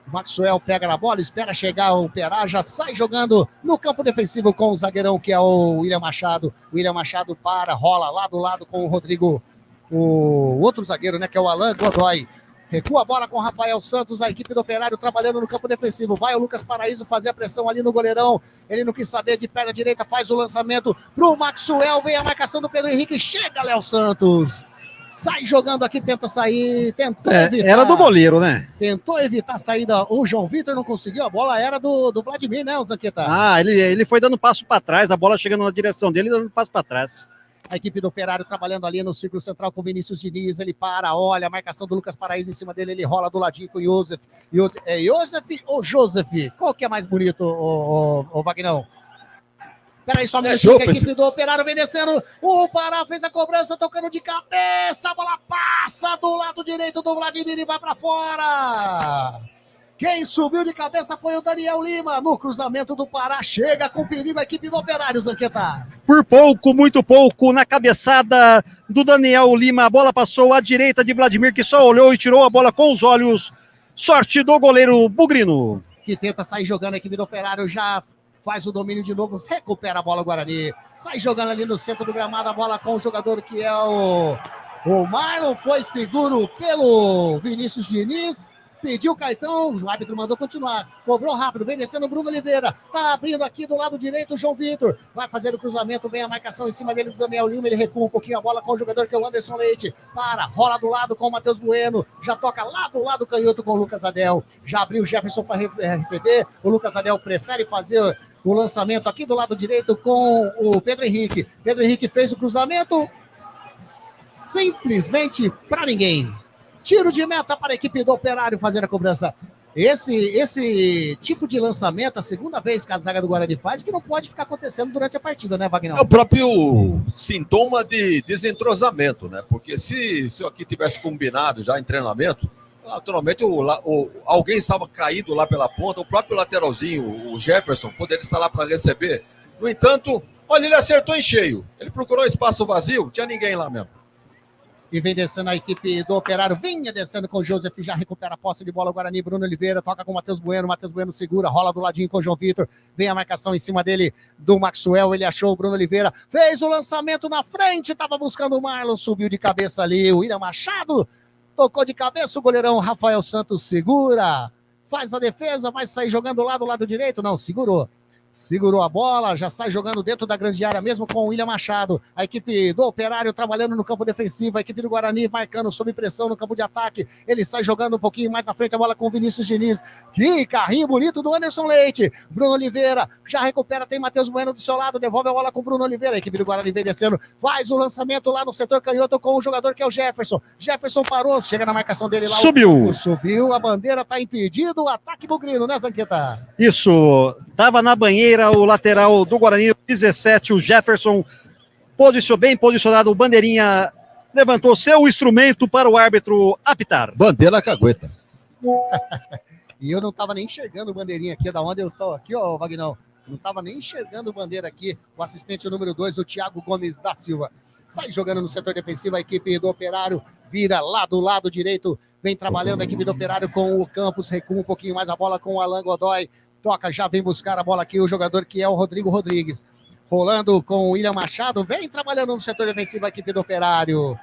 O Maxwell pega na bola, espera chegar o Perá, já sai jogando no campo defensivo com o zagueirão, que é o William Machado. O William Machado rola lá do lado com o Rodrigo, o outro zagueiro, né, que é o Alan Godoy. Recua a bola com o Rafael Santos, a equipe do Operário trabalhando no campo defensivo. Vai o Lucas Paraíso fazer a pressão ali no goleirão. Ele não quis saber, de perna direita, faz o lançamento pro Maxwell, vem a marcação do Pedro Henrique, chega Léo Santos. Sai jogando aqui, tenta sair, tentou evitar. Era do goleiro, né? Tentou evitar a saída, o João Vitor não conseguiu, a bola era do Vladimir, né, o Zanqueta? Ele foi dando passo para trás, a bola chegando na direção dele, dando passo para trás. A equipe do Operário trabalhando ali no círculo central com o Vinícius Diniz, ele olha a marcação do Lucas Paraíso em cima dele, ele rola do ladinho com o Joseph. É Joseph ou Joseph? Qual que é mais bonito, o Vagnão? Peraí, só um minutinho, a equipe do Operário vem descendo, o Pará fez a cobrança, tocando de cabeça, a bola passa do lado direito do Vladimir e vai para fora. Quem subiu de cabeça foi o Daniel Lima, no cruzamento do Pará, chega com perigo a equipe do Operário, Zanqueta. Por pouco, muito pouco, na cabeçada do Daniel Lima, a bola passou à direita de Vladimir, que só olhou e tirou a bola com os olhos. Sorte do goleiro Bugrino. Que tenta sair jogando a equipe do Operário, já faz o domínio de novo, recupera a bola o Guarani, sai jogando ali no centro do gramado, a bola com o jogador que é o Marlon, foi seguro pelo Vinícius Diniz, pediu o cartão, o árbitro mandou continuar, cobrou rápido, vem descendo o Bruno Oliveira, tá abrindo aqui do lado direito o João Vitor, vai fazer o cruzamento, vem a marcação em cima dele do Daniel Lima, ele recua um pouquinho a bola com o jogador que é o Anderson Leite, rola do lado com o Matheus Bueno, já toca lá do lado canhoto com o Lucas Adel, já abriu o Jefferson para receber, o Lucas Adel prefere fazer o lançamento aqui do lado direito com o Pedro Henrique. Pedro Henrique fez o cruzamento simplesmente para ninguém. Tiro de meta para a equipe do Operário fazer a cobrança. Esse tipo de lançamento, a segunda vez que a zaga do Guarani faz, que não pode ficar acontecendo durante a partida, né, Wagner? É o próprio sintoma de desentrosamento, né? Porque se eu aqui tivesse combinado já em treinamento, Naturalmente, alguém estava caído lá pela ponta, o próprio lateralzinho, o Jefferson, poderia estar lá para receber. No entanto, olha, ele acertou em cheio. Ele procurou espaço vazio, não tinha ninguém lá mesmo. E vem descendo a equipe do Operário, vinha descendo com o Joseph, já recupera a posse de bola, o Guarani, Bruno Oliveira, toca com o Matheus Bueno segura, rola do ladinho com o João Vitor, vem a marcação em cima dele do Maxwell, ele achou o Bruno Oliveira, fez o lançamento na frente, estava buscando o Marlon, subiu de cabeça ali, o William Machado, tocou de cabeça, o goleirão Rafael Santos segura, faz a defesa, vai sair jogando lá do lado direito, não, segurou a bola, já sai jogando dentro da grande área mesmo com o William Machado. A equipe do Operário trabalhando no campo defensivo, a equipe do Guarani marcando sob pressão no campo de ataque. Ele sai jogando um pouquinho mais na frente, a bola com o Vinícius Diniz. Que carrinho bonito do Anderson Leite. Bruno Oliveira já recupera, tem Matheus Bueno do seu lado, devolve a bola com o Bruno Oliveira. A equipe do Guarani vem descendo, faz o lançamento lá no setor canhoto com o jogador que é o Jefferson. Jefferson parou, chega na marcação dele lá. Subiu, a bandeira tá impedido, o ataque bugrino, né, Zanqueta? Isso, tava na banheira o lateral do Guarani, 17, o Jefferson, bem posicionado, o bandeirinha levantou seu instrumento para o árbitro apitar. Bandeira cagueta. E eu não estava nem enxergando o bandeirinha aqui, da onde eu tô aqui, ó, Vagnão. Não estava nem enxergando o bandeira aqui, o assistente número 2, o Thiago Gomes da Silva. Sai jogando no setor defensivo, a equipe do Operário vira lá do lado direito, vem trabalhando a equipe do Operário com o Campos, recua um pouquinho mais a bola com o Alan Godoy. Toca, já vem buscar a bola aqui, o jogador que é o Rodrigo Rodrigues. Rolando com o William Machado, vem trabalhando no setor defensivo a equipe do Operário.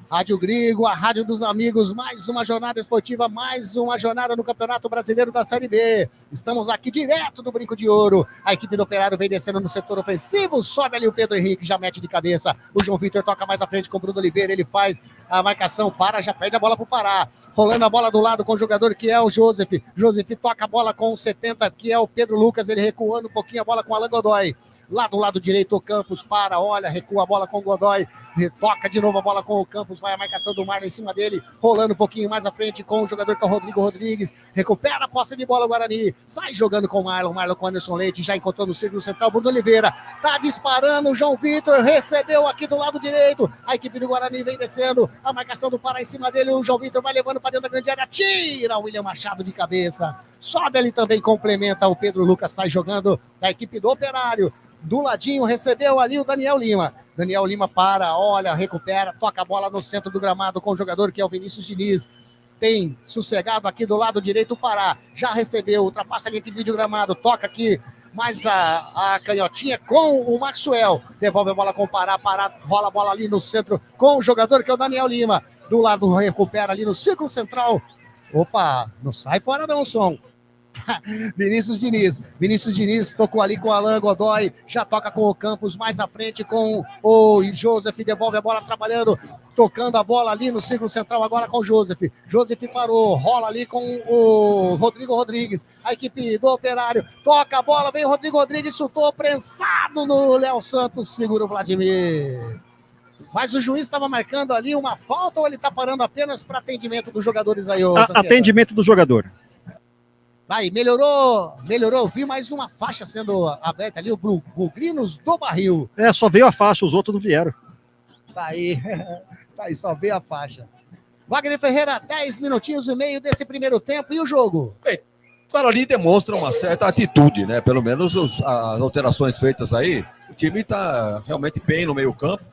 Rádio Grigo, a rádio dos amigos, mais uma jornada esportiva, mais uma jornada no Campeonato Brasileiro da Série B. Estamos aqui direto do Brinco de Ouro. A equipe do Operário vem descendo no setor ofensivo, sobe ali o Pedro Henrique, já mete de cabeça. O João Vitor toca mais à frente com o Bruno Oliveira, ele faz a marcação, já perde a bola para o Pará. Rolando a bola do lado com o jogador que é o Joseph. Joseph toca a bola com o 70, que é o Pedro Lucas, ele recuando um pouquinho a bola com o Alan Godoy. Lá do lado direito, o Campos recua a bola com o Godoy, toca de novo a bola com o Campos, vai a marcação do Marlon em cima dele, rolando um pouquinho mais à frente com o jogador que é o Rodrigo Rodrigues, recupera a posse de bola o Guarani, sai jogando com o Marlon com o Anderson Leite, já encontrou no círculo central, Bruno Oliveira, tá disparando, o João Vitor recebeu aqui do lado direito, a equipe do Guarani vem descendo, a marcação do Pará em cima dele, o João Vitor vai levando para dentro da grande área, tira o William Machado de cabeça, sobe ali também, complementa o Pedro Lucas, sai jogando da equipe do Operário. Do ladinho, recebeu ali o Daniel Lima. Daniel Lima recupera, toca a bola no centro do gramado com o jogador que é o Vinícius Diniz. Tem sossegado aqui do lado direito o Pará. Já recebeu, ultrapassa ali aqui no vídeo gramado, toca aqui mais a canhotinha com o Maxwell. Devolve a bola com o Pará, rola a bola ali no centro com o jogador que é o Daniel Lima. Do lado recupera ali no círculo central. Opa, não sai fora não, som. Vinícius Diniz tocou ali com o Alan Godoy, já toca com o Campos mais à frente com o Joseph, devolve a bola trabalhando, tocando a bola ali no círculo central agora com o Joseph parou, rola ali com o Rodrigo Rodrigues, a equipe do Operário, toca a bola, vem o Rodrigo Rodrigues, chutou prensado no Léo Santos, segura o Vladimir. Mas o juiz estava marcando ali uma falta ou ele está parando apenas para atendimento dos jogadores aí? Atendimento do jogador. Aí, melhorou, vi mais uma faixa sendo aberta ali, o Bugrinos do Barril. Só veio a faixa, os outros não vieram. Tá aí, só veio a faixa. Wagner Ferreira, 10 minutinhos e meio desse primeiro tempo, e o jogo? Bem, claro, ali demonstra uma certa atitude, né? Pelo menos as alterações feitas aí, o time está realmente bem no meio campo.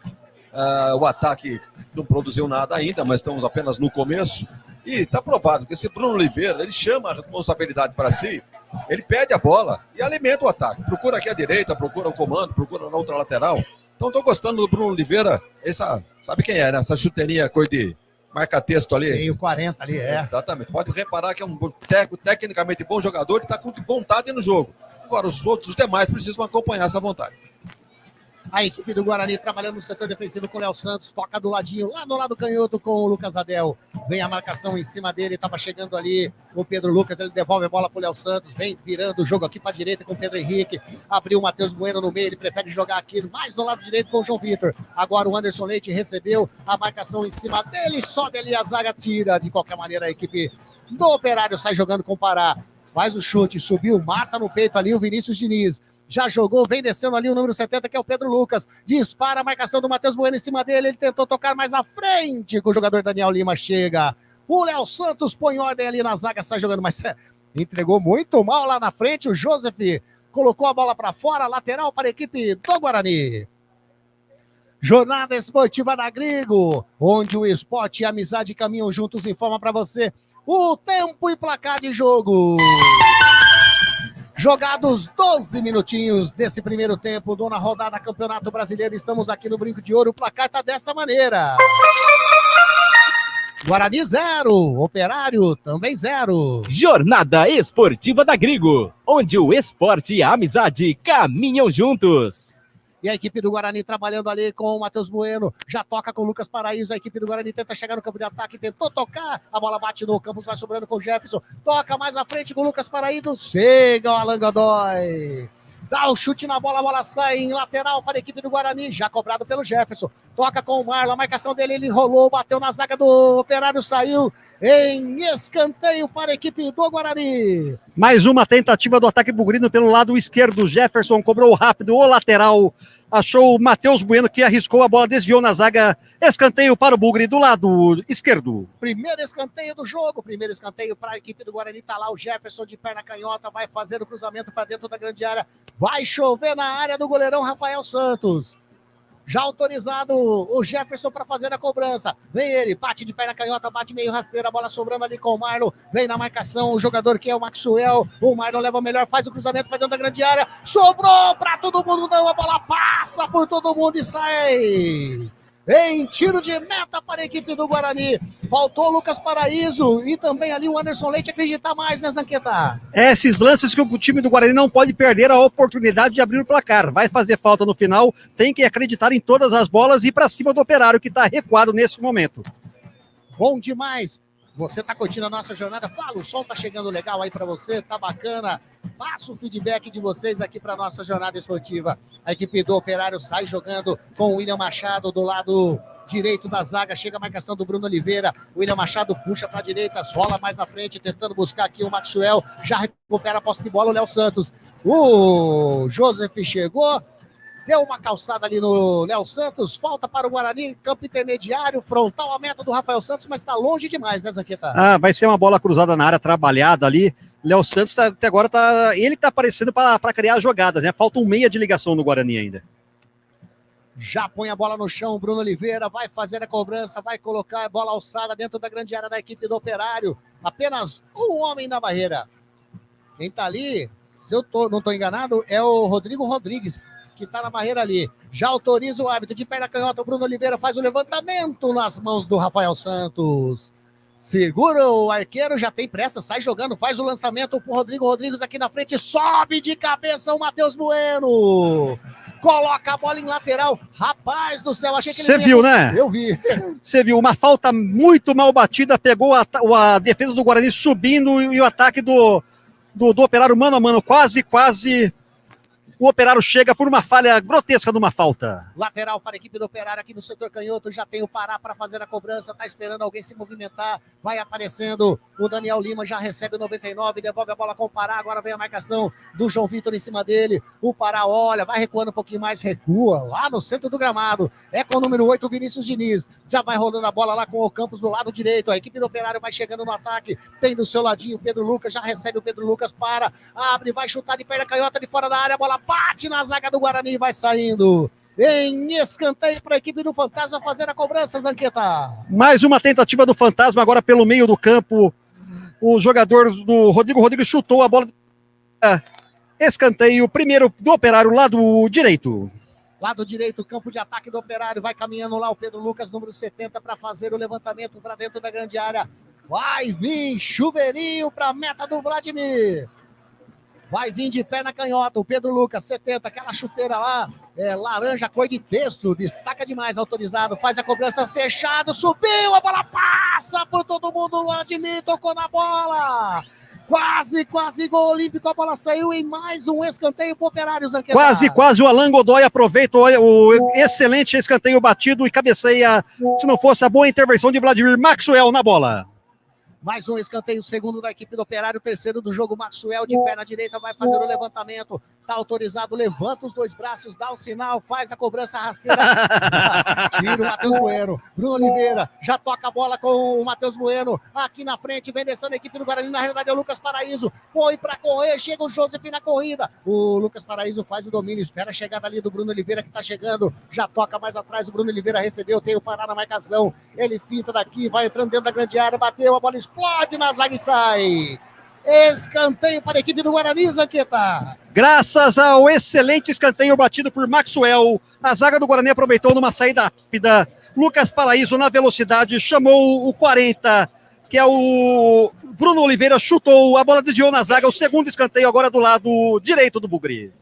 O ataque não produziu nada ainda, mas estamos apenas no começo. E está provado que esse Bruno Oliveira, ele chama a responsabilidade para si, ele pede a bola e alimenta o ataque. Procura aqui à direita, procura o comando, procura na outra lateral. Então estou gostando do Bruno Oliveira, sabe quem é, né? Essa chuteirinha, coisa de marca-texto ali. Sim, o 40 ali, Exatamente. Pode reparar que é um tecnicamente bom jogador e está com vontade no jogo. Agora, os demais precisam acompanhar essa vontade. A equipe do Guarani trabalhando no setor defensivo com o Léo Santos, toca do ladinho, lá no lado canhoto com o Lucas Adel. Vem a marcação em cima dele, estava chegando ali o Pedro Lucas, ele devolve a bola para o Léo Santos, vem virando o jogo aqui para a direita com o Pedro Henrique, abriu o Matheus Bueno no meio, ele prefere jogar aqui mais no lado direito com o João Vitor. Agora o Anderson Leite recebeu a marcação em cima dele, sobe ali a zaga, tira de qualquer maneira a equipe do Operário, sai jogando com o Pará, faz o chute, subiu, mata no peito ali o Vinícius Diniz. Já jogou, vem descendo ali o número 70, que é o Pedro Lucas. Dispara a marcação do Matheus Bueno em cima dele. Ele tentou tocar mais à frente, com o jogador Daniel Lima chega. O Léo Santos põe ordem ali na zaga, sai jogando, mas entregou muito mal lá na frente. O Joseph colocou a bola para fora, lateral para a equipe do Guarani. Jornada Esportiva da Grigo, onde o esporte e a amizade caminham juntos, informa para você o tempo e placar de jogo. Jogados 12 minutinhos desse primeiro tempo, nona rodada Campeonato Brasileiro, estamos aqui no Brinco de Ouro, o placar está desta maneira. Guarani 0, Operário também 0. Jornada Esportiva da Grigo, onde o esporte e a amizade caminham juntos. E a equipe do Guarani trabalhando ali com o Matheus Bueno, já toca com o Lucas Paraíso, a equipe do Guarani tenta chegar no campo de ataque, tentou tocar, a bola bate no campo, vai sobrando com o Jefferson, toca mais à frente com o Lucas Paraíso, chega o Alan Godoy, dá um chute na bola, a bola sai em lateral para a equipe do Guarani, já cobrado pelo Jefferson, toca com o Marlon, a marcação dele, ele enrolou, bateu na zaga do Operário, saiu em escanteio para a equipe do Guarani. Mais uma tentativa do ataque bugrino pelo lado esquerdo, Jefferson cobrou rápido o lateral, achou o Matheus Bueno que arriscou a bola, desviou na zaga, escanteio para o Bugre do lado esquerdo. Primeiro escanteio do jogo, primeiro escanteio para a equipe do Guarani, tá lá o Jefferson de perna canhota, vai fazer o cruzamento para dentro da grande área, vai chover na área do goleirão Rafael Santos. Já autorizado o Jefferson para fazer a cobrança. Vem ele, bate de perna canhota, bate meio rasteira, a bola sobrando ali com o Marlon. Vem na marcação o jogador que é o Maxwell. O Marlon leva o melhor, faz o cruzamento para dentro da grande área. Sobrou para todo mundo, não. A bola passa por todo mundo e sai em tiro de meta para a equipe do Guarani. Faltou o Lucas Paraíso e também ali o Anderson Leite acreditar mais, né, Zanqueta? Esses lances que o time do Guarani não pode perder a oportunidade de abrir o placar. Vai fazer falta no final, tem que acreditar em todas as bolas e ir para cima do Operário, que está recuado nesse momento. Bom demais. Você tá curtindo a nossa jornada? Fala, o som tá chegando legal aí para você, tá bacana? Passa o feedback de vocês aqui para nossa jornada esportiva. A equipe do Operário sai jogando com o William Machado do lado direito da zaga, chega a marcação do Bruno Oliveira, o William Machado puxa para a direita, rola mais na frente, tentando buscar aqui o Maxwell, já recupera a posse de bola o Léo Santos. O Joseph chegou, deu uma calçada ali no Léo Santos, falta para o Guarani, campo intermediário, frontal a meta do Rafael Santos, mas está longe demais, né, Zanqueta? Vai ser uma bola cruzada na área, trabalhada ali. Léo Santos até agora ele que tá aparecendo para criar as jogadas, né? Falta um meia de ligação no Guarani ainda. Já põe a bola no chão, o Bruno Oliveira vai fazer a cobrança, vai colocar a bola alçada dentro da grande área da equipe do Operário. Apenas um homem na barreira. Quem tá ali, se eu não tô enganado, é o Rodrigo Rodrigues, que tá na barreira ali. Já autoriza o árbitro de perna canhota, o Bruno Oliveira faz o levantamento nas mãos do Rafael Santos. Segura o arqueiro, já tem pressa, sai jogando, faz o lançamento pro Rodrigo Rodrigues aqui na frente, sobe de cabeça o Matheus Bueno. Coloca a bola em lateral. Rapaz do céu, achei que ele... Você viu, né? Eu vi. Você viu, uma falta muito mal batida, pegou a defesa do Guarani subindo e o ataque do Operário mano a mano, quase o Operário chega por uma falha grotesca de uma falta. Lateral para a equipe do Operário aqui no setor canhoto, já tem o Pará para fazer a cobrança, tá esperando alguém se movimentar, vai aparecendo o Daniel Lima, já recebe o 99, devolve a bola com o Pará, agora vem a marcação do João Vitor em cima dele, o Pará olha, vai recuando um pouquinho mais, recua lá no centro do gramado, é com o número 8, Vinícius Diniz, já vai rolando a bola lá com o Campos do lado direito, a equipe do Operário vai chegando no ataque, tem do seu ladinho o Pedro Lucas, já recebe o Pedro Lucas, abre, vai chutar de perna canhota de fora da área, a bola bate na zaga do Guarani e vai saindo em escanteio para a equipe do Fantasma fazer a cobrança, Zanqueta. Mais uma tentativa do Fantasma agora pelo meio do campo. O jogador do Rodrigo Rodrigues chutou a bola. Escanteio, primeiro do Operário, lado direito. Lado direito, campo de ataque do Operário, vai caminhando lá o Pedro Lucas, número 70, para fazer o levantamento para dentro da grande área. Vai vir chuveirinho para a meta do Vladimir. Vai vir de perna canhota, o Pedro Lucas, 70, aquela chuteira lá, laranja, cor de texto, destaca demais, autorizado, faz a cobrança, fechado, subiu, a bola passa por todo mundo, o Vladimir tocou na bola. Quase gol olímpico, a bola saiu em mais um escanteio pro Operário, Zanqueta. Quase o Alan Godoy aproveita o excelente escanteio batido e cabeceia, se não fosse a boa intervenção de Vladimir Maxwell na bola. Mais um escanteio, segundo da equipe do Operário, terceiro do jogo, Maxwell de perna direita vai fazer o levantamento, tá autorizado, levanta os dois braços, dá o sinal, faz a cobrança rasteira. Tira o Matheus Bueno. Bruno Oliveira já toca a bola com o Matheus Bueno. Aqui na frente, vem descendo a equipe do Guarani. Na realidade é o Lucas Paraíso. Põe pra correr, chega o Joseph na corrida. O Lucas Paraíso faz o domínio, espera a chegada ali do Bruno Oliveira que tá chegando. Já toca mais atrás, o Bruno Oliveira recebeu, tem o Pará na marcação. Ele finta daqui, vai entrando dentro da grande área, bateu, a bola explode na zaga e sai. Escanteio para a equipe do Guarani, Zanqueta. Graças ao excelente escanteio batido por Maxwell, a zaga do Guarani aproveitou numa saída rápida. Lucas Paraíso na velocidade, chamou o 40, que é o Bruno Oliveira, chutou, a bola desviou na zaga, o segundo escanteio agora do lado direito do Bugre.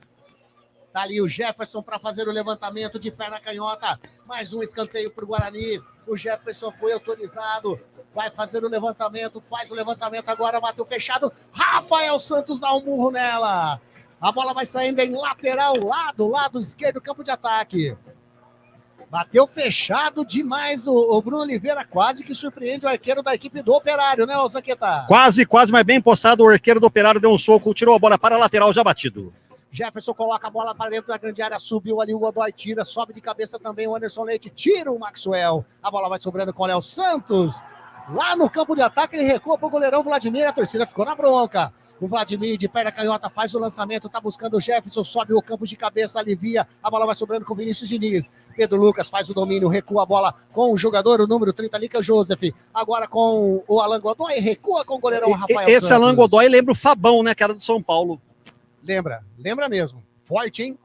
Tá ali o Jefferson para fazer o levantamento de perna canhota. Mais um escanteio para o Guarani. O Jefferson foi autorizado. Vai fazer o levantamento. Faz o levantamento agora. Bateu fechado. Rafael Santos dá um murro nela. A bola vai saindo em lateral, lado esquerdo, campo de ataque. Bateu fechado demais o Bruno Oliveira. Quase que surpreende o arqueiro da equipe do Operário, né, Zanqueta? Quase, mas bem postado. O arqueiro do Operário deu um soco, tirou a bola para a lateral, já batido. Jefferson coloca a bola para dentro da grande área, subiu ali o Godoy, tira, sobe de cabeça também o Anderson Leite, tira o Maxwell. A bola vai sobrando com o Léo Santos. Lá no campo de ataque, ele recua para o goleirão Vladimir, a torcida ficou na bronca. O Vladimir, de perna canhota, faz o lançamento, tá buscando o Jefferson, sobe o campo de cabeça, alivia, a bola vai sobrando com o Vinícius Diniz. Pedro Lucas faz o domínio, recua a bola com o jogador, o número 30 ali, que é o Joseph. Agora com o Alan Godoy, recua com o goleirão Rafael Esse Santos. Alan Godoy lembra o Fabão, né, que era do São Paulo. Lembra mesmo. Forte, hein?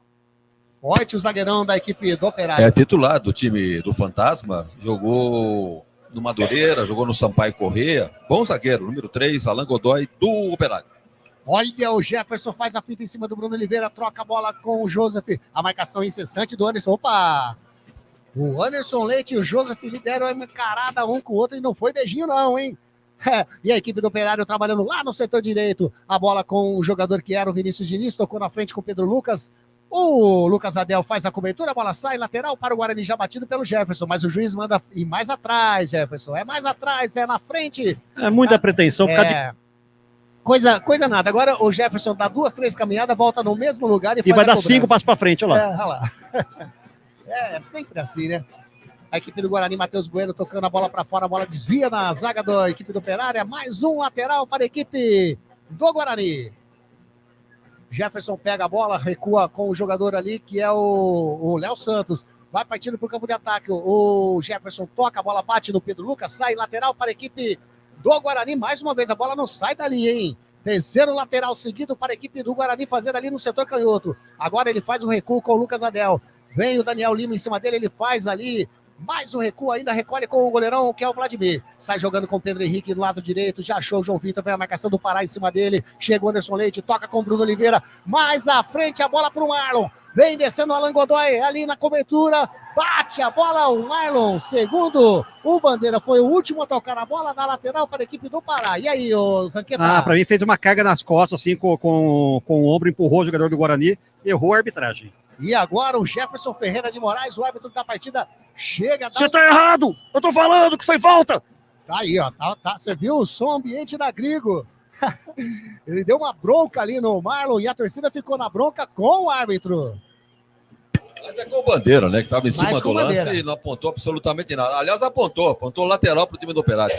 Forte o zagueirão da equipe do Operário. É titular do time do Fantasma, jogou no Madureira, jogou no Sampaio Corrêa. Bom zagueiro, número 3, Alan Godoy, do Operário. Olha, o Jefferson faz a fita em cima do Bruno Oliveira, troca a bola com o Joseph. A marcação incessante do Anderson. Opa! O Anderson Leite e o Joseph lideram a encarada um com o outro e não foi beijinho não, hein? E a equipe do Operário trabalhando lá no setor direito. A bola com o jogador que era o Vinícius Diniz, tocou na frente com o Pedro Lucas. O Lucas Adel faz a cobertura, a bola sai, lateral para o Guarani, já batido pelo Jefferson, mas o juiz manda ir mais atrás, Jefferson. É mais atrás, é na frente. É muita pretensão. Coisa nada. Agora o Jefferson dá 2, 3 caminhadas, volta no mesmo lugar e vai dar 5 passos para frente, olha lá. Olha lá. É sempre assim, né? A equipe do Guarani, Matheus Bueno tocando a bola para fora, a bola desvia na zaga da equipe do Operário. Mais um lateral para a equipe do Guarani. Jefferson pega a bola, recua com o jogador ali, que é o Léo Santos. Vai partindo para o campo de ataque. O Jefferson toca, a bola bate no Pedro Lucas, sai lateral para a equipe do Guarani. Mais uma vez, a bola não sai dali, hein? Terceiro lateral seguido para a equipe do Guarani fazer ali no setor canhoto. Agora ele faz um recuo com o Lucas Adel. Vem o Daniel Lima em cima dele, ele faz ali mais um recuo, ainda recolhe com o goleirão, que é o Vladimir. Sai jogando com o Pedro Henrique do lado direito, já achou o João Vitor, vem a marcação do Pará em cima dele, chega o Anderson Leite, toca com o Bruno Oliveira, mais à frente a bola para o Marlon, vem descendo o Alan Godoy, ali na cobertura, bate a bola, o Marlon, segundo o Bandeira, foi o último a tocar a bola na lateral para a equipe do Pará. E aí, ô Zanqueta? Para mim fez uma carga nas costas, assim, com o ombro, empurrou o jogador do Guarani, errou a arbitragem. E agora o Jefferson Ferreira de Moraes, o árbitro da partida, chega... Você tá errado! Eu tô falando que foi falta! Tá aí, ó. Tá, você viu o som ambiente da Grigo? Ele deu uma bronca ali no Marlon e a torcida ficou na bronca com o árbitro. Mas é com o Bandeira, né? Que tava em cima do lance e não apontou absolutamente nada. Aliás, apontou lateral pro time do Operário.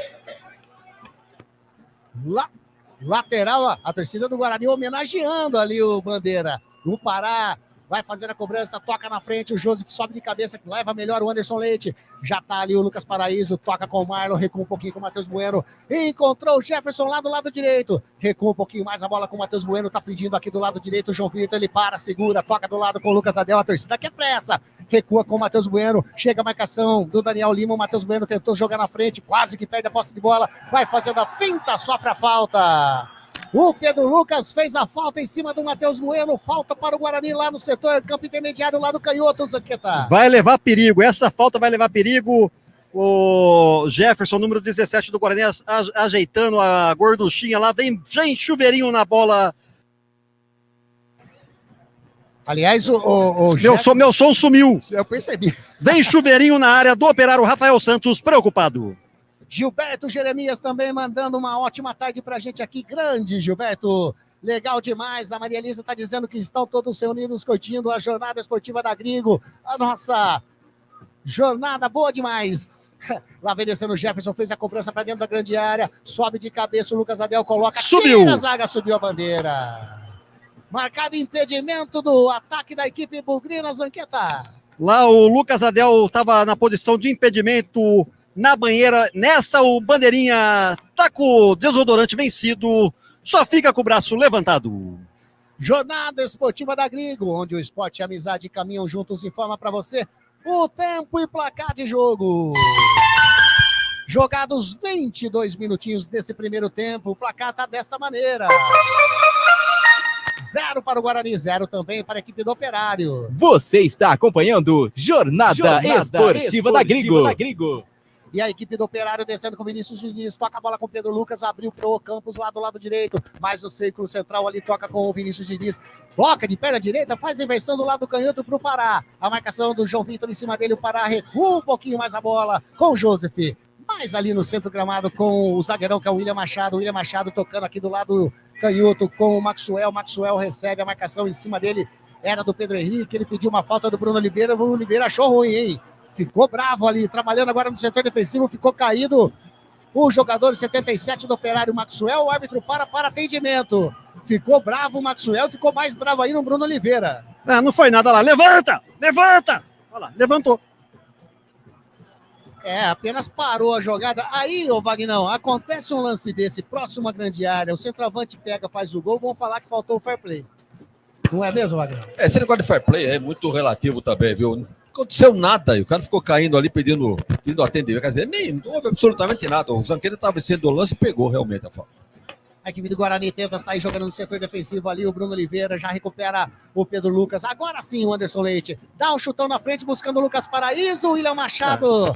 Lateral, a torcida do Guarani homenageando ali o Bandeira. O Pará vai fazer a cobrança, toca na frente, o Joseph sobe de cabeça, leva melhor o Anderson Leite, já tá ali o Lucas Paraíso, toca com o Marlon, recua um pouquinho com o Matheus Bueno, encontrou o Jefferson lá do lado direito, recua um pouquinho mais a bola com o Matheus Bueno, tá pedindo aqui do lado direito, o João Vitor, ele para, segura, toca do lado com o Lucas Adel, a torcida quer pressa, recua com o Matheus Bueno, chega a marcação do Daniel Lima, o Matheus Bueno tentou jogar na frente, quase que perde a posse de bola, vai fazendo a finta, sofre a falta. O Pedro Lucas fez a falta em cima do Matheus Bueno, falta para o Guarani lá no setor, campo intermediário lá do canhoto, Zanqueta. Vai levar perigo, essa falta vai levar perigo. O Jefferson, número 17 do Guarani, ajeitando a gorduchinha lá, vem chuveirinho na bola. Aliás, meu som sumiu. Eu percebi. Vem chuveirinho na área do Operário, Rafael Santos preocupado. Gilberto Jeremias também mandando uma ótima tarde pra gente aqui. Grande, Gilberto. Legal demais, a Maria Elisa está dizendo que estão todos reunidos curtindo a jornada esportiva da Grigo. A nossa jornada boa demais. Lá vem descendo o Jefferson, fez a cobrança para dentro da grande área, sobe de cabeça, o Lucas Adel coloca, tira a zaga, subiu a bandeira. Marcado impedimento do ataque da equipe bugrina, Zanqueta. Lá o Lucas Adel estava na posição de impedimento na banheira. Nessa o bandeirinha tá com o desodorante vencido, só fica com o braço levantado. Jornada esportiva da Grigo, onde o esporte e a amizade caminham juntos, informa para você o tempo e placar de jogo. Jogados 22 minutinhos desse primeiro tempo, o placar tá desta maneira. 0 para o Guarani, 0 também para a equipe do Operário. Você está acompanhando Jornada Esportiva da Grigo. E a equipe do Operário descendo com Vinícius Diniz, toca a bola com o Pedro Lucas, abriu pro Campos lá do lado direito, mais no círculo central ali, toca com o Vinícius Diniz, toca de perna direita, faz a inversão do lado canhoto pro Pará. A marcação do João Vitor em cima dele, o Pará recua um pouquinho mais a bola com o Joseph. Mais ali no centro gramado com o zagueirão que é o William Machado tocando aqui do lado canhoto com o Maxwell recebe a marcação em cima dele, era do Pedro Henrique, ele pediu uma falta do Bruno Oliveira, o Bruno Oliveira achou ruim, hein? Ficou bravo ali, trabalhando agora no setor defensivo, ficou caído o jogador 77 do Operário, Maxwell, o árbitro para atendimento. Ficou bravo o Maxwell, ficou mais bravo aí no Bruno Oliveira. Não foi nada lá, levanta! Olha lá, levantou. Apenas parou a jogada. Aí, ô Vagnão, acontece um lance desse, próximo à grande área, o centroavante pega, faz o gol, vão falar que faltou o fair play. Não é mesmo, Vagnão? Esse negócio de fair play é muito relativo também, viu? Não aconteceu nada, e o cara ficou caindo ali pedindo atendimento. Quer dizer, não houve absolutamente nada. O Zanqueta estava sendo o lance e pegou realmente a falta. A equipe do Guarani tenta sair jogando no setor defensivo ali, o Bruno Oliveira já recupera o Pedro Lucas. Agora sim o Anderson Leite dá um chutão na frente buscando o Lucas Paraíso, o William Machado.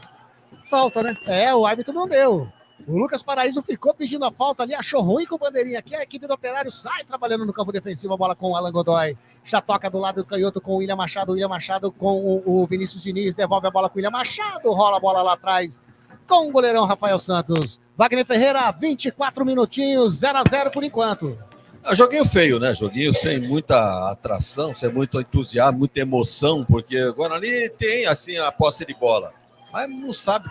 Falta, né? O árbitro não deu. O Lucas Paraíso ficou pedindo a falta ali, achou ruim com o bandeirinha aqui. A equipe do Operário sai trabalhando no campo defensivo, a bola com o Alan Godoy. Já toca do lado do canhoto com o William Machado com o Vinícius Diniz, devolve a bola com o William Machado, rola a bola lá atrás com o goleirão Rafael Santos. Wagner Ferreira, 24 minutinhos, 0-0 por enquanto. Joguinho feio, né? Joguinho sem muita atração, sem muito entusiasmo, muita emoção, porque o Guarani tem, assim, a posse de bola, mas não sabe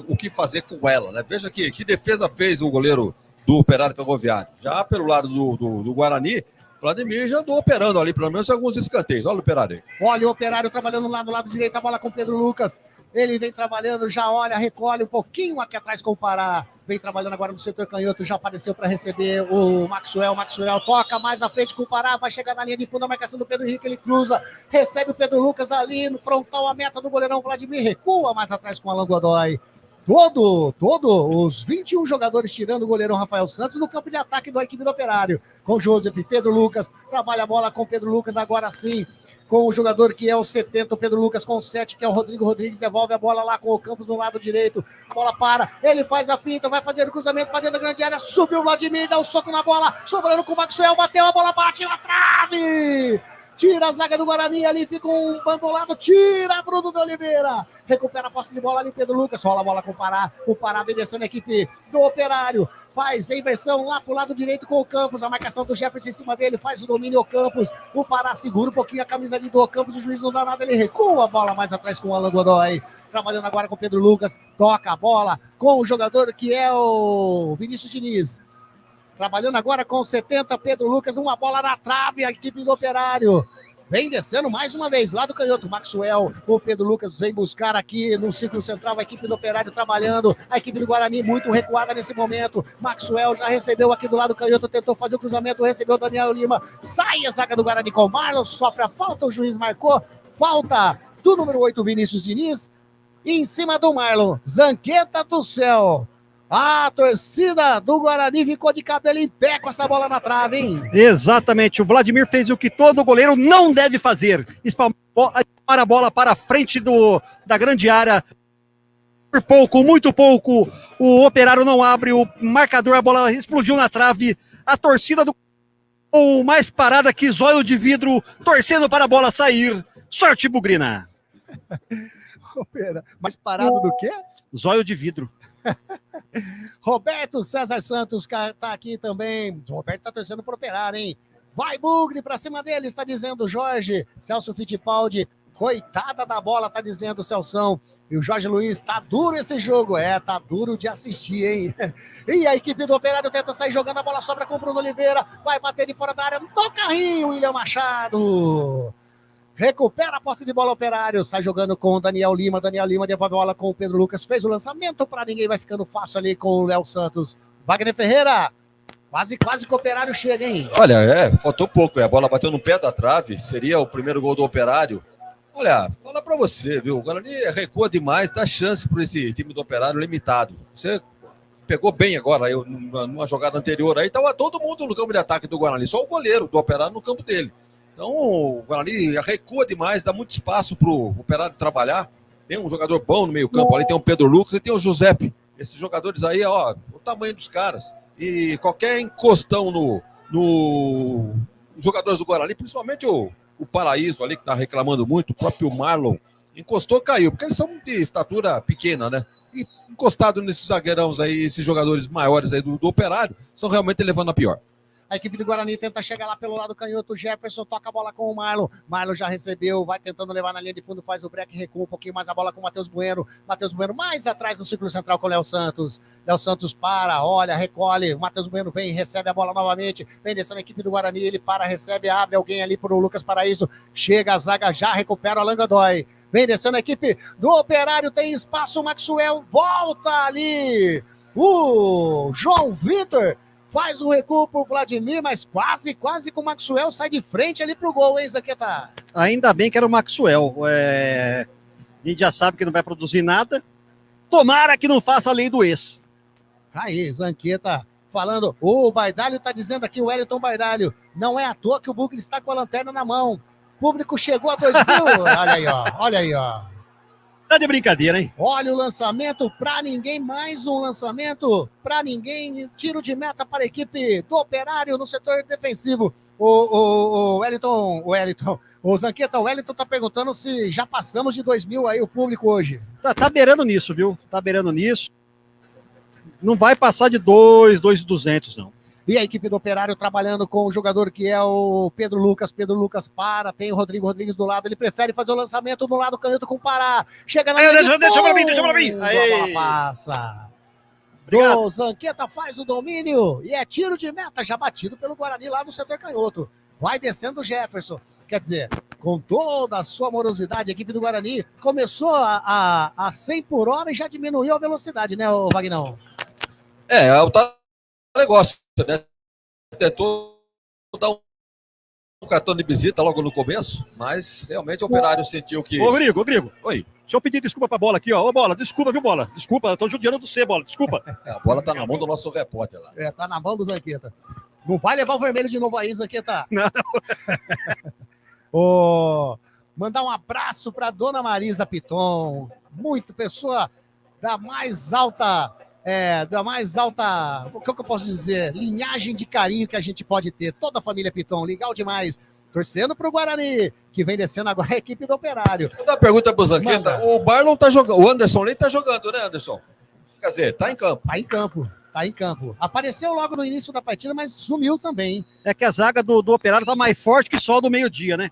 o que fazer com ela, né? Veja que defesa fez o goleiro do Operário Ferroviário. Já pelo lado do Guarani, Vladimir já andou operando ali, pelo menos alguns escanteios. Olha o Operário. Olha o Operário trabalhando lá do lado direito, a bola com o Pedro Lucas. Ele vem trabalhando, já olha, recolhe um pouquinho aqui atrás com o Pará. Vem trabalhando agora no setor canhoto, já apareceu para receber o Maxwell. Maxwell toca mais à frente com o Pará, vai chegar na linha de fundo, a marcação do Pedro Henrique, ele cruza, recebe o Pedro Lucas ali no frontal, a meta do goleirão Vladimir, recua mais atrás com o Alan Godoy. Os 21 jogadores tirando o goleirão Rafael Santos no campo de ataque da equipe do Operário. Com Joseph, Pedro Lucas, trabalha a bola com o Pedro Lucas agora sim. Com o jogador que é o 70, o Pedro Lucas com o 7, que é o Rodrigo Rodrigues, devolve a bola lá com o Campos no lado direito, a bola para, ele faz a finta, vai fazer o cruzamento para dentro da grande área, subiu o Vladimir, dá um soco na bola, sobrando com o Maxwell, bateu a bola, bateu a trave! Tira a zaga do Guarani, ali fica um bambolado, tira Bruno de Oliveira, recupera a posse de bola ali, Pedro Lucas, rola a bola com o Pará vem descendo a equipe do Operário, faz a inversão lá pro lado direito com o Campos, a marcação do Jefferson em cima dele, faz o domínio ao Campos, o Pará segura um pouquinho a camisa ali do Campos, o juiz não dá nada, ele recua a bola mais atrás com o Alan Godoy, trabalhando agora com o Pedro Lucas, toca a bola com o jogador que é o Vinícius Diniz. Trabalhando agora com o 70, Pedro Lucas, uma bola na trave, a equipe do Operário. Vem descendo mais uma vez, lá do canhoto, Maxwell, o Pedro Lucas vem buscar aqui no círculo central, a equipe do Operário trabalhando, a equipe do Guarani muito recuada nesse momento, Maxwell já recebeu aqui do lado do canhoto, tentou fazer o cruzamento, recebeu o Daniel Lima, sai a zaga do Guarani com o Marlon, sofre a falta, o juiz marcou, falta do número 8, Vinícius Diniz, em cima do Marlon, Zanqueta do céu. A torcida do Guarani ficou de cabelo em pé com essa bola na trave, hein? Exatamente, o Vladimir fez o que todo goleiro não deve fazer, espalmar a bola para a frente da grande área. Por pouco, muito pouco, o Operário não abre o marcador, a bola explodiu na trave, a torcida do mais parada que zóio de vidro, torcendo para a bola sair. Sorte, Bugrina! Mais parado do quê? Zóio de vidro. Roberto César Santos tá aqui também. O Roberto tá torcendo pro Operário, hein? Vai, Bugre, pra cima dele, está dizendo o Jorge. Celso Fittipaldi, coitada da bola, tá dizendo o Celção. E o Jorge Luiz, tá duro esse jogo. Tá duro de assistir, hein? E a equipe do Operário tenta sair jogando, a bola sobra com o Bruno Oliveira. Vai bater de fora da área, no carrinho, William Machado. Recupera a posse de bola Operário, sai jogando com o Daniel Lima devolve a bola com o Pedro Lucas, fez o lançamento para ninguém, vai ficando fácil ali com o Léo Santos. Wagner Ferreira, quase que o Operário chega, hein? Olha, faltou pouco, a bola bateu no pé da trave, seria o primeiro gol do Operário. Olha, fala pra você, viu, o Guarani recua demais, dá chance para esse time do Operário limitado. Você pegou bem agora, numa jogada anterior aí, tava todo mundo no campo de ataque do Guarani, só o goleiro do Operário no campo dele. Então, o Guarani recua demais, dá muito espaço para o Operário trabalhar. Tem um jogador bom no meio campo, ali tem o Pedro Lucas e tem o Giuseppe. Esses jogadores aí, ó, o tamanho dos caras. E qualquer encostão no jogadores do Guarani, principalmente o Paraíso ali, que está reclamando muito, o próprio Marlon, encostou, caiu, porque eles são de estatura pequena, né? E encostado nesses zagueirões aí, esses jogadores maiores aí do Operário, são realmente levando a pior. A equipe do Guarani tenta chegar lá pelo lado canhoto. O Jefferson toca a bola com o Marlon. Marlon já recebeu, vai tentando levar na linha de fundo, faz o break, recua um pouquinho mais a bola com o Matheus Bueno. Matheus Bueno mais atrás no círculo central com o Léo Santos. Léo Santos para, olha, recolhe. O Matheus Bueno vem, recebe a bola novamente. Vem descendo a equipe do Guarani, ele para, recebe, abre alguém ali para o Lucas Paraíso. Chega a zaga, já recupera o Alan Godoy. Vem descendo a equipe do Operário, tem espaço, o Maxwell volta ali. O João Vitor faz um recuo pro Vladimir, mas quase que o Maxwell sai de frente ali pro gol, hein, Zanqueta? Ainda bem que era o Maxwell. A gente já sabe que não vai produzir nada. Tomara que não faça a lei do ex. Aí, Zanqueta falando. O Baidalho tá dizendo aqui, o Wellington Baidalho, não é à toa que o Bugre está com a lanterna na mão. O público chegou a 2000. Olha aí, ó. Tá de brincadeira, hein? Olha o lançamento pra ninguém, mais um lançamento pra ninguém, tiro de meta para a equipe do Operário no setor defensivo. O Wellington, o Zanqueta, o Wellington tá perguntando se já passamos de 2000 aí o público hoje. Tá beirando nisso, viu? Tá beirando nisso. Não vai passar de 2,200, não. E a equipe do Operário trabalhando com o jogador que é o Pedro Lucas. Pedro Lucas para, tem o Rodrigo Rodrigues do lado. Ele prefere fazer o lançamento no lado canhoto com o Pará. Chega na deixa pra mim. A bola passa. O Zanqueta faz o domínio e é tiro de meta já batido pelo Guarani lá no setor canhoto. Vai descendo o Jefferson. Quer dizer, com toda a sua morosidade, a equipe do Guarani começou a 100 por hora e já diminuiu a velocidade, né, Vagnão? O negócio, né? Tentou dar um cartão de visita logo no começo, mas realmente o Operário sentiu que... Ô, Grigo. Oi. Deixa eu pedir desculpa pra bola aqui, ó. Ô, bola, desculpa, viu, bola? Desculpa, eu tô judiando do C, bola, desculpa. A bola tá na mão do nosso repórter lá. Tá na mão do Zanqueta. Não vai levar o vermelho de novo aí, Zanqueta. Não. Mandar um abraço pra Dona Marisa Piton. Muito pessoa da mais alta... o que eu posso dizer? Linhagem de carinho que a gente pode ter. Toda a família Piton, legal demais. Torcendo pro Guarani, que vem descendo agora a equipe do Operário. Mas a pergunta pro Zanqueta, o Marlon tá jogando, o Anderson Leite tá jogando, né, Anderson? Quer dizer, tá em campo. Tá em campo. Apareceu logo no início da partida, mas sumiu também. É que a zaga do Operário tá mais forte que só do meio-dia, né?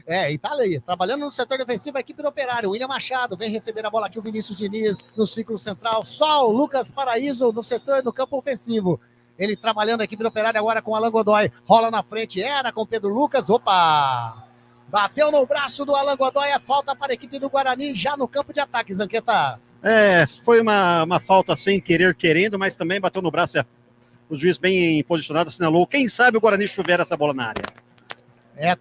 E tá ali, trabalhando no setor defensivo, a equipe do Operário. William Machado vem receber a bola aqui, o Vinícius Diniz no círculo central. Só o Lucas Paraíso no setor, no campo ofensivo. Ele trabalhando a equipe do Operário agora com o Alan Godoy. Rola na frente, era com o Pedro Lucas. Opa! Bateu no braço do Alan Godoy, a falta para a equipe do Guarani já no campo de ataque, Zanqueta. Foi uma falta sem querer, querendo, mas também bateu no braço. O juiz bem posicionado assinalou. Quem sabe o Guarani chover essa bola na área.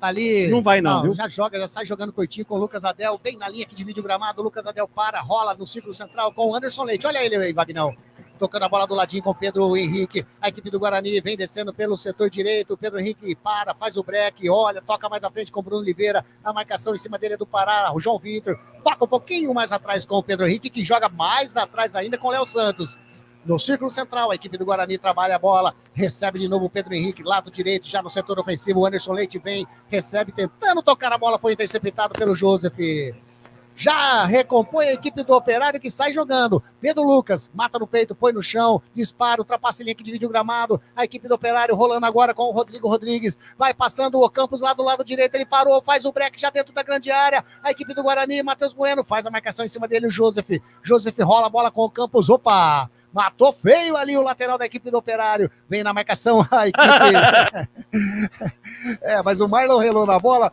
Tá ali. Não vai não, viu? Já sai jogando curtinho com o Lucas Adel, bem na linha que divide o gramado. O Lucas Adel rola no círculo central com o Anderson Leite. Olha ele aí, Vagnão. Tocando a bola do ladinho com o Pedro Henrique. A equipe do Guarani vem descendo pelo setor direito. O Pedro Henrique faz o break, olha, toca mais à frente com o Bruno Oliveira. A marcação em cima dele é do Pará. O João Vitor toca um pouquinho mais atrás com o Pedro Henrique, que joga mais atrás ainda com o Léo Santos. No círculo central, a equipe do Guarani trabalha a bola, recebe de novo o Pedro Henrique, lado direito, já no setor ofensivo. O Anderson Leite vem, recebe, tentando tocar a bola, foi interceptado pelo Joseph. Já recompõe a equipe do Operário que sai jogando. Pedro Lucas mata no peito, põe no chão, dispara, ultrapassa a linha que divide o gramado. A equipe do Operário rolando agora com o Rodrigo Rodrigues. Vai passando o Campos lá do lado direito, ele parou, faz o break já dentro da grande área. A equipe do Guarani, Matheus Bueno, faz a marcação em cima dele, o Joseph. Joseph rola a bola com o Campos, opa! Matou feio ali o lateral da equipe do Operário. Vem na marcação a equipe. Mas o Marlon relou na bola.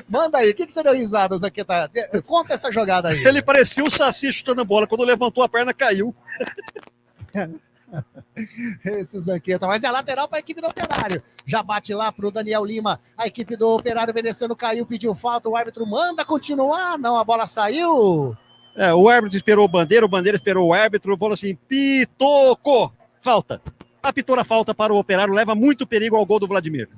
Manda aí, o que você deu risada, Zanqueta? Conta essa jogada aí. Ele parecia o Saci chutando a bola. Quando levantou a perna, caiu. Esse Zanqueta, mas é lateral para a equipe do Operário. Já bate lá para o Daniel Lima. A equipe do Operário vencendo, caiu, pediu falta. O árbitro manda continuar. Não, a bola saiu. O árbitro esperou o Bandeira esperou o árbitro, falou assim, pitoco, falta. Apitou a falta para o Operário, leva muito perigo ao gol do Vladimir.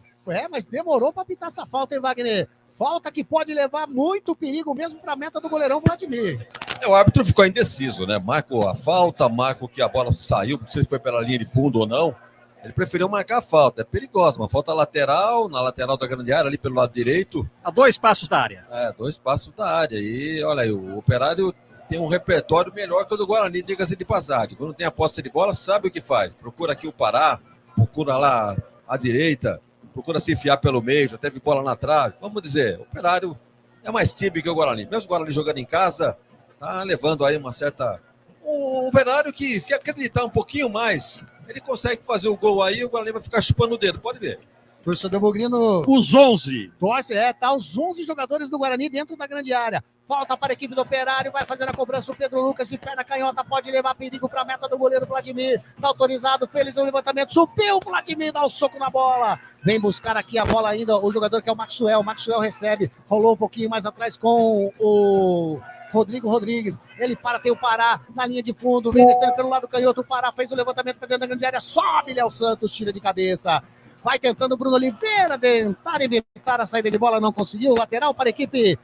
Mas demorou para apitar essa falta, hein, Wagner? Falta que pode levar muito perigo mesmo para a meta do goleirão Vladimir. O árbitro ficou indeciso, né? Marcou a falta, marcou que a bola saiu, não sei se foi pela linha de fundo ou não. Ele preferiu marcar a falta, é perigosa, uma falta lateral, na lateral da grande área, ali pelo lado direito. A 2 passos da área. 2 passos da área. E olha aí, o Operário tem um repertório melhor que o do Guarani, diga-se de passagem. Quando tem a posse de bola, sabe o que faz. Procura aqui o Pará, procura lá à direita, procura se enfiar pelo meio, já teve bola na trave. Vamos dizer, o Operário é mais time que o Guarani. Mesmo o Guarani jogando em casa, tá levando aí uma certa... O Operário que, se acreditar um pouquinho mais, ele consegue fazer o gol aí, o Guarani vai ficar chupando o dedo, pode ver. Torcedor Bugrino. Os 11. Torce, tá os 11 jogadores do Guarani dentro da grande área. Falta para a equipe do Operário, vai fazer a cobrança o Pedro Lucas de perna canhota, pode levar perigo para a meta do goleiro Vladimir. Tá autorizado, feliz o levantamento, subiu o Vladimir, dá o soco na bola. Vem buscar aqui a bola ainda o jogador que é o Maxwell. Maxwell recebe, rolou um pouquinho mais atrás com o Rodrigo Rodrigues, ele tem o Pará na linha de fundo, vem descendo pelo lado canhoto, o Pará fez o levantamento para dentro da grande área, sobe Léo Santos, tira de cabeça. Vai tentando o Bruno Oliveira tentar evitar a saída de bola, não conseguiu. Lateral para a equipe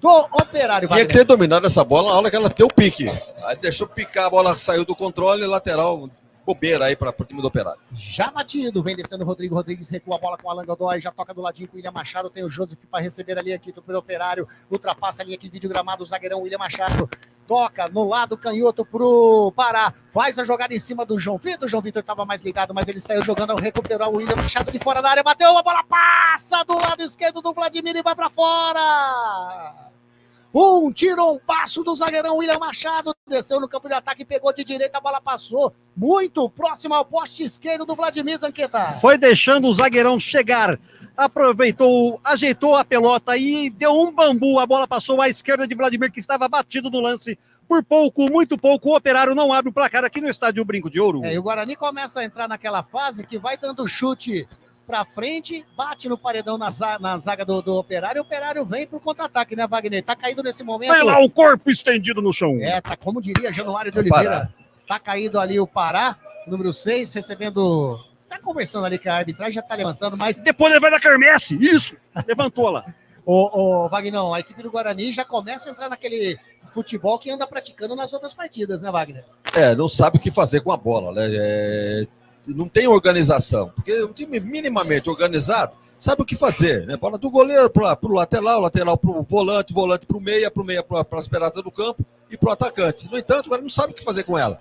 do Operário. Tinha que ter dominado essa bola na hora que ela tem o pique. Aí deixou picar, a bola saiu do controle, lateral, bobeira aí para o time do Operário. Já batido, vem descendo o Rodrigo Rodrigues, recua a bola com o Alan Godoy, já toca do ladinho com o William Machado, tem o Joseph para receber ali aqui do Operário, ultrapassa a linha aqui, vídeo gramado, o zagueirão William Machado. Toca no lado canhoto pro Pará. Faz a jogada em cima do João Vitor. O João Vitor estava mais ligado, mas ele saiu jogando, recuperou o William Machado de fora da área. Bateu, a bola passa do lado esquerdo do Vladimir e vai para fora. Um passo do zagueirão William Machado. Desceu no campo de ataque, pegou de direita, a bola passou muito próximo ao poste esquerdo do Vladimir, Zanqueta. Foi deixando o zagueirão chegar. Aproveitou, ajeitou a pelota e deu um bambu. A bola passou à esquerda de Vladimir, que estava batido no lance. Por pouco, muito pouco, o Operário não abre o placar aqui no estádio Brinco de Ouro. E o Guarani começa a entrar naquela fase que vai dando chute pra frente, bate no paredão na zaga do Operário, e o Operário vem pro contra-ataque, né, Wagner? Tá caído nesse momento. Vai lá o corpo estendido no chão. Tá como diria Januário de Oliveira. Tá caído ali o Pará, número 6, recebendo... Tá conversando ali com a arbitragem, já tá levantando, mas... Depois ele vai na quermesse, isso! Levantou lá. Ô, Wagner, a equipe do Guarani já começa a entrar naquele futebol que anda praticando nas outras partidas, né, Wagner? Não sabe o que fazer com a bola, né? Não tem organização, porque o time minimamente organizado sabe o que fazer, né? Bola do goleiro para o lateral para o volante para o meia para as peladas do campo e para o atacante. No entanto, o cara não sabe o que fazer com ela.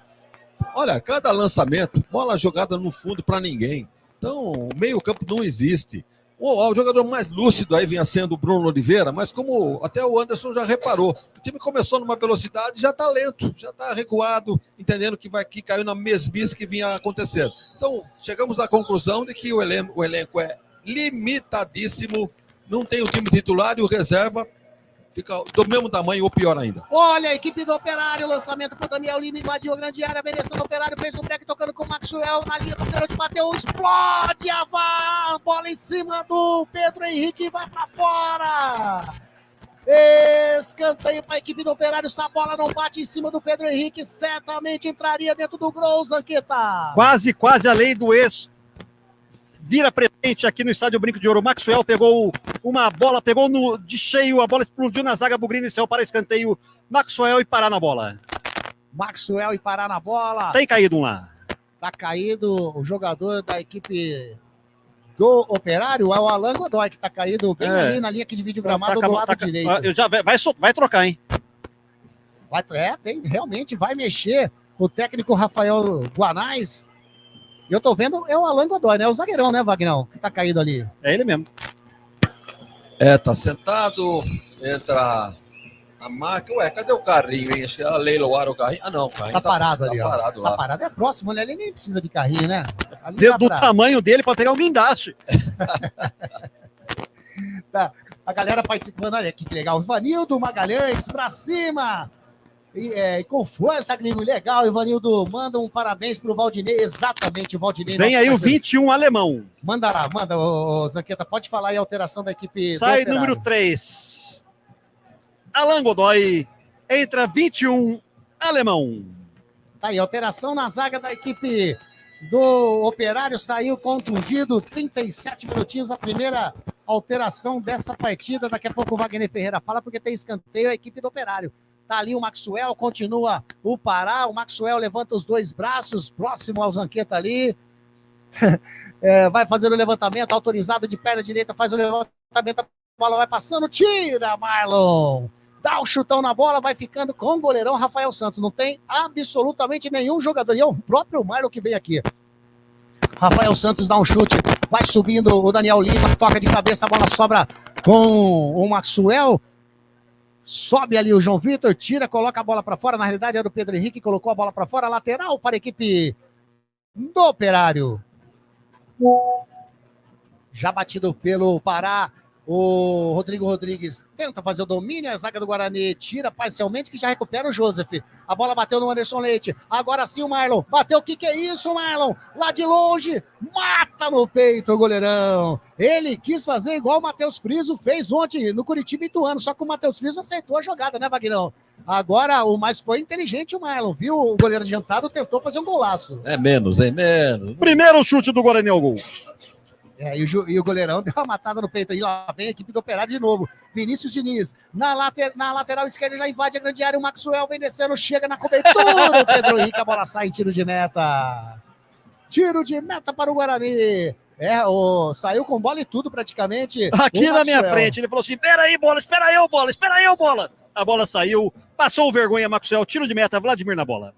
Olha, cada lançamento, bola jogada no fundo para ninguém. Então, o meio campo não existe. O jogador mais lúcido aí vinha sendo o Bruno Oliveira, mas como até o Anderson já reparou, o time começou numa velocidade, já está lento, já está recuado, entendendo que caiu na mesmice que vinha acontecendo. Então, chegamos à conclusão de que o elenco é limitadíssimo, não tem o time titular e o reserva fica do mesmo tamanho ou pior ainda. Olha a equipe do Operário, lançamento pro Daniel Lima, invadiu a grande área, merecendo o Operário, fez um break tocando com o Maxwell, na linha do pênalti, bateu, explode a bola em cima do Pedro Henrique e vai pra fora. Escanteio para a equipe do Operário, essa bola não bate em cima do Pedro Henrique, certamente entraria dentro do gol, Zanqueta. Quase a lei do ex. Vira presente aqui no estádio Brinco de Ouro. O Maxwell pegou uma bola, de cheio, a bola explodiu na zaga bugrina e saiu para escanteio. Maxwell e Pará na bola. Maxwell e Pará na bola. Tem caído um lá. Tá caído o jogador da equipe do Operário é o Alan Godoy, que tá caído bem ali na linha que divide o gramado do lado direito. Vai trocar, hein? Realmente vai mexer o técnico Rafael Guanais. Eu tô vendo, é o Alan Godoy, né? O zagueirão, né, Vagnão? Que tá caído ali. É ele mesmo. Tá sentado, entra a máquina. Ué, cadê o carrinho, hein? Acho que ela leiloaram o carrinho. Ah, não, o carrinho tá parado ali, ó. Parado lá. Tá parado, é próximo, né? Ele nem precisa de carrinho, né? Do tamanho dele pode pegar um guindaste. Tá. A galera participando, olha aqui que legal. Ivanildo Magalhães, pra cima! E com força, Gringo, legal. Ivanildo, manda um parabéns pro Valdinei. Exatamente, o Valdinei. Vem aí o 21 alemão. Manda lá, manda, Zanqueta. Pode falar aí a alteração da equipe. Sai número 3. Alan Godoy. Entra 21 alemão. Tá aí, alteração na zaga da equipe do Operário. Saiu contundido. 37 minutinhos, a primeira alteração dessa partida. Daqui a pouco o Wagner Ferreira fala, porque tem escanteio a equipe do Operário. Tá ali o Maxwell, continua o Pará. O Maxwell levanta os dois braços, próximo ao Zanqueta ali. Vai fazendo o levantamento, autorizado de perna direita, faz o levantamento, a bola vai passando, tira, Marlon. Dá o chutão na bola, vai ficando com o goleirão Rafael Santos. Não tem absolutamente nenhum jogador. E é o próprio Marlon que vem aqui. Rafael Santos dá um chute, vai subindo o Daniel Lima, toca de cabeça, a bola sobra com o Maxwell. Sobe ali o João Vitor, tira, coloca a bola para fora. Na realidade era o Pedro Henrique, colocou a bola para fora. Lateral para a equipe do Operário. Já batido pelo Pará. O Rodrigo Rodrigues tenta fazer o domínio. A zaga do Guarani tira parcialmente, que já recupera o Joseph. A bola bateu no Anderson Leite. Agora sim o Marlon. Bateu, o que é isso, Marlon? Lá de longe, mata no peito o goleirão. Ele quis fazer igual o Matheus Friso fez ontem no Curitiba Ituano. Só que o Matheus Friso acertou a jogada, né, Vagnão? Agora, mas foi inteligente o Marlon, viu? O goleiro adiantado tentou fazer um golaço. É menos. Primeiro chute do Guarani ao gol. E o goleirão deu uma matada no peito aí. Lá vem a equipe do Operário de novo. Vinícius Diniz, na lateral esquerda, já invade a grande área. O Maxwell vem descendo, chega na cobertura. O Pedro Henrique, a bola sai em tiro de meta. Tiro de meta para o Guarani. Saiu com bola e tudo praticamente. Aqui na minha frente, ele falou assim: espera aí, bola. A bola saiu, passou o vergonha, Maxwell, tiro de meta, Vladimir na bola.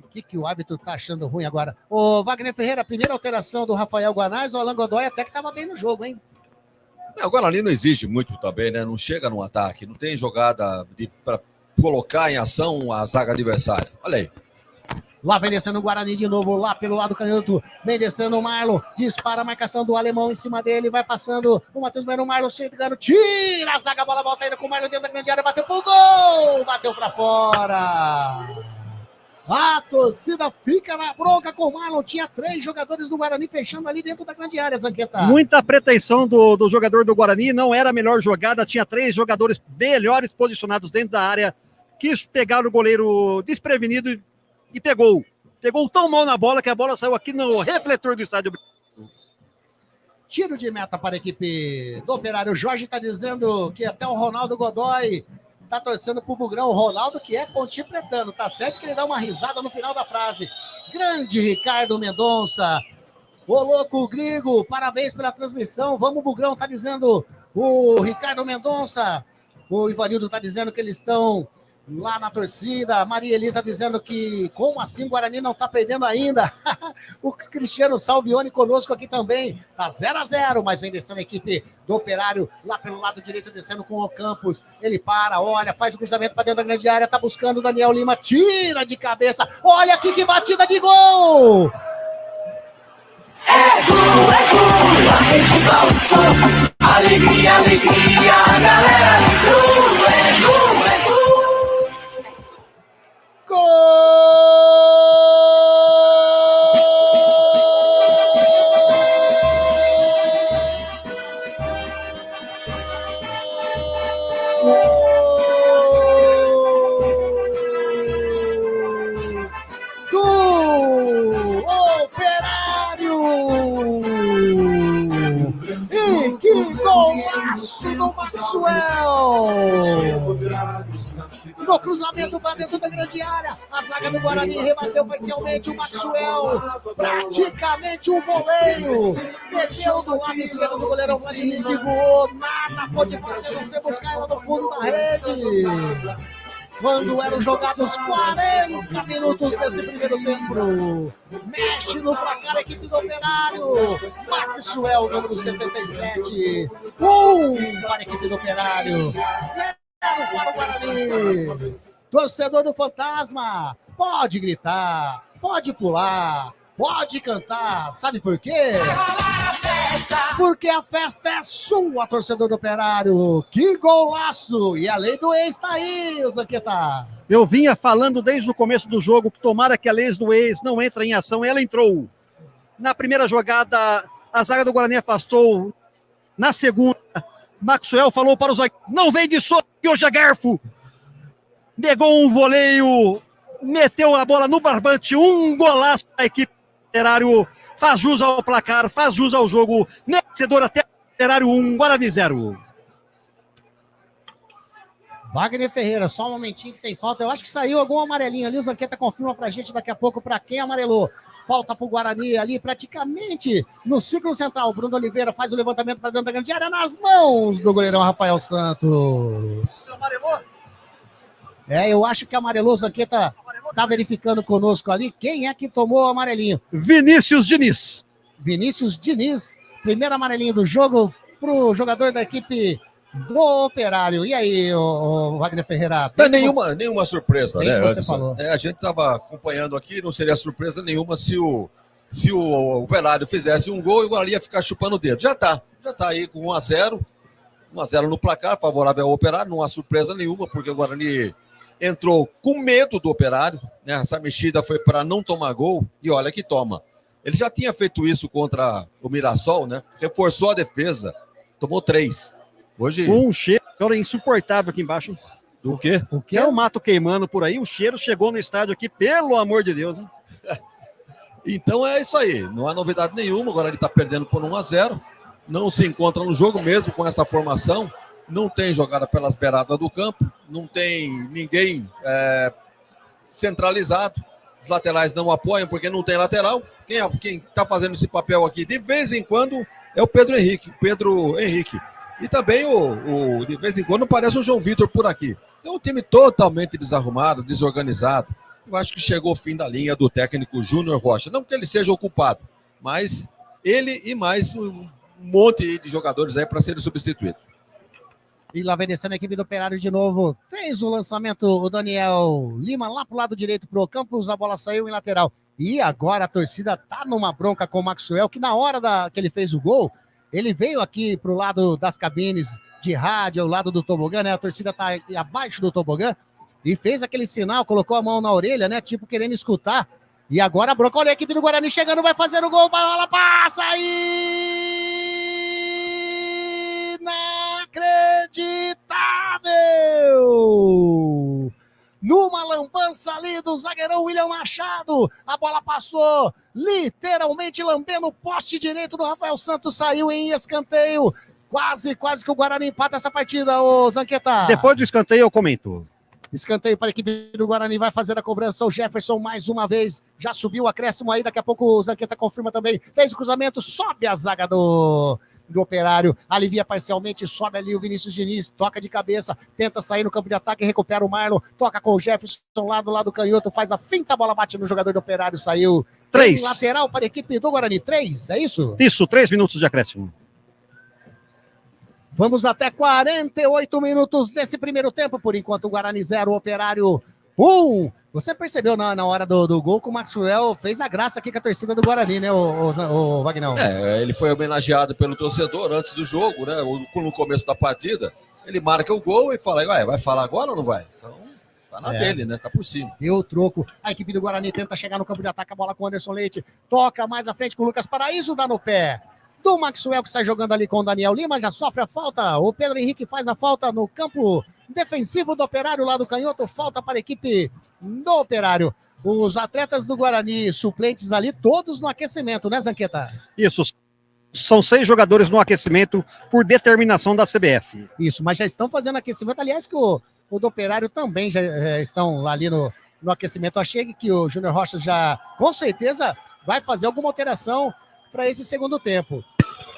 O que o árbitro tá achando ruim agora? Ô, Wagner Ferreira, a primeira alteração do Rafael Guanais, o Alan Godoy até que tava bem no jogo, hein? Agora ali não exige muito também, né? Não chega no ataque, não tem jogada para colocar em ação a zaga adversária. Olha aí. Lá vem descendo o Guarani de novo, lá pelo lado canhoto, vem descendo o Marlon, dispara a marcação do alemão em cima dele, vai passando o Matheus Mano, o Marlon chegando, tira a zaga, a bola volta ainda com o Marlon dentro da grande área, bateu pro gol, bateu pra fora. A torcida fica na bronca com o Marlon. Tinha 3 jogadores do Guarani fechando ali dentro da grande área, Zanqueta. Muita pretensão do jogador do Guarani. Não era a melhor jogada. Tinha 3 jogadores melhores posicionados dentro da área. Quis pegar o goleiro desprevenido e pegou. Pegou tão mal na bola que a bola saiu aqui no refletor do estádio. Tiro de meta para a equipe do Operário. O Jorge está dizendo que até o Ronaldo Godoy tá torcendo pro Bugrão. O Ronaldo, que é pontinho pretano, tá certo que ele dá uma risada no final da frase. Grande Ricardo Mendonça. Ô louco Grigo, parabéns pela transmissão. Vamos, Bugrão, tá dizendo o Ricardo Mendonça. O Ivanildo tá dizendo que eles estão lá na torcida. A Maria Elisa dizendo que, como assim, o Guarani não tá perdendo ainda. O Cristiano Salvione conosco aqui também. Tá 0-0, mas vem descendo a equipe do Operário, lá pelo lado direito, descendo com o Campos. Ele para, olha, faz o cruzamento para dentro da grande área, tá buscando o Daniel Lima, tira de cabeça. Olha aqui que batida de gol! É gol, a gente balançou. Alegria, a galera vibrou. É gol. Operário! E que golaço do Maxwell! No cruzamento para dentro da grande área. A zaga do Guarani rebateu parcialmente. O Maxwell, praticamente um voleio. Meteu do lado esquerdo do goleirão Vladimir, que voou. Nada pode fazer você buscar ela no fundo da rede. Quando eram jogados 40 minutos desse primeiro tempo. Mexe no placar a equipe do Operário. Maxwell, número 77. 1 para a equipe do Operário. 0 para o Guarani. Torcedor do Fantasma, pode gritar, pode pular, pode cantar. Sabe por quê? Porque a festa é sua, torcedor do Operário. Que golaço! E a lei do ex tá aí, Zanqueta. Eu vinha falando desde o começo do jogo que tomara que a lei do ex não entre em ação. Ela entrou. Na primeira jogada, a zaga do Guarani afastou. Na segunda, Maxwell falou para o zagueiro: não vem de soco que hoje é garfo. Negou um voleio, meteu a bola no barbante. Um golaço da equipe do Operário. Faz jus ao placar, faz jus ao jogo. Merecedor até Operário 1, Guarani 0. Wagner Ferreira, só um momentinho que tem falta. Eu acho que saiu algum amarelinho ali. O Zanqueta confirma pra gente daqui a pouco para quem amarelou. Falta pro Guarani ali, praticamente no círculo central. Bruno Oliveira faz o levantamento para dentro da grande área nas mãos do goleirão Rafael Santos. Amarelou? Eu acho que amarelou. O Zanqueta tá verificando conosco ali. Quem é que tomou o amarelinho? Vinícius Diniz. Vinícius Diniz, primeiro amarelinho do jogo pro jogador da equipe do Operário. E aí, o Wagner Ferreira? Não é nenhuma surpresa, né? Você falou. A gente estava acompanhando aqui, não seria surpresa nenhuma se o Operário fizesse um gol e o Guarani ia ficar chupando o dedo. Já tá aí com 1-0. 1-0 no placar, favorável ao Operário, não há surpresa nenhuma, porque o Guarani entrou com medo do Operário, né? Essa mexida foi para não tomar gol e olha que toma. Ele já tinha feito isso contra o Mirassol, né? Reforçou a defesa, tomou 3. Hoje... Um cheiro insuportável aqui embaixo. Hein? Do quê? O que é o mato queimando por aí? O cheiro chegou no estádio aqui, pelo amor de Deus. Hein? Então é isso aí, não há novidade nenhuma. Agora ele está perdendo por 1-0. Não se encontra no jogo mesmo com essa formação. Não tem jogada pelas beiradas do campo, não tem ninguém centralizado. Os laterais não apoiam porque não tem lateral. Quem está fazendo esse papel aqui de vez em quando é o Pedro Henrique. E também de vez em quando aparece o João Vitor por aqui. É um time totalmente desarrumado, desorganizado. Eu acho que chegou o fim da linha do técnico Júnior Rocha. Não que ele seja o culpado, mas ele e mais um monte de jogadores aí para serem substituídos. E lá vem descendo a equipe do Operário de novo. Fez o lançamento o Daniel Lima lá pro lado direito pro Campos. A bola saiu em lateral. E agora a torcida tá numa bronca com o Maxwell, que na hora que ele fez o gol, ele veio aqui pro lado das cabines de rádio, ao lado do tobogã, né? A torcida tá abaixo do tobogã e fez aquele sinal, colocou a mão na orelha, né? Tipo querendo escutar. E agora a bronca, olha a equipe do Guarani chegando, vai fazer o gol, bola passa aí! Inacreditável! Numa lambança ali do zagueirão William Machado, a bola passou literalmente lambendo o poste direito do Rafael Santos, saiu em escanteio. Quase que o Guarani empata essa partida, ô Zanqueta. Depois do escanteio eu comento. Escanteio para a equipe do Guarani, vai fazer a cobrança o Jefferson mais uma vez, já subiu o acréscimo aí, daqui a pouco o Zanqueta confirma também, fez o cruzamento, sobe a zaga do Operário, alivia parcialmente, sobe ali o Vinícius Diniz, toca de cabeça, tenta sair no campo de ataque, recupera o Marlon, toca com o Jefferson lá do lado canhoto, faz a finta, a bola bate no jogador do Operário, saiu 3. Lateral para a equipe do Guarani, 3, é isso? Isso, 3 minutos de acréscimo. Vamos até 48 minutos desse primeiro tempo, por enquanto o Guarani 0, o Operário 1. Você percebeu na hora do gol que o Maxwell fez a graça aqui com a torcida do Guarani, né, o Wagner? Ele foi homenageado pelo torcedor antes do jogo, né, no começo da partida. Ele marca o gol e fala, vai falar agora ou não vai? Então, tá na dele, né, tá por cima. Deu o troco, a equipe do Guarani tenta chegar no campo de ataque, a bola com o Anderson Leite, toca mais à frente com o Lucas Paraíso, dá no pé do Maxwell, que está jogando ali com o Daniel Lima, já sofre a falta, o Pedro Henrique faz a falta no campo defensivo do Operário, lá do canhoto, falta para a equipe do Operário. Os atletas do Guarani, suplentes ali, todos no aquecimento, né, Zanqueta? Isso, são 6 jogadores no aquecimento por determinação da CBF. Isso, mas já estão fazendo aquecimento, aliás, que o o do Operário também já estão lá ali no aquecimento. Achei que o Júnior Rocha já, com certeza, vai fazer alguma alteração para esse segundo tempo.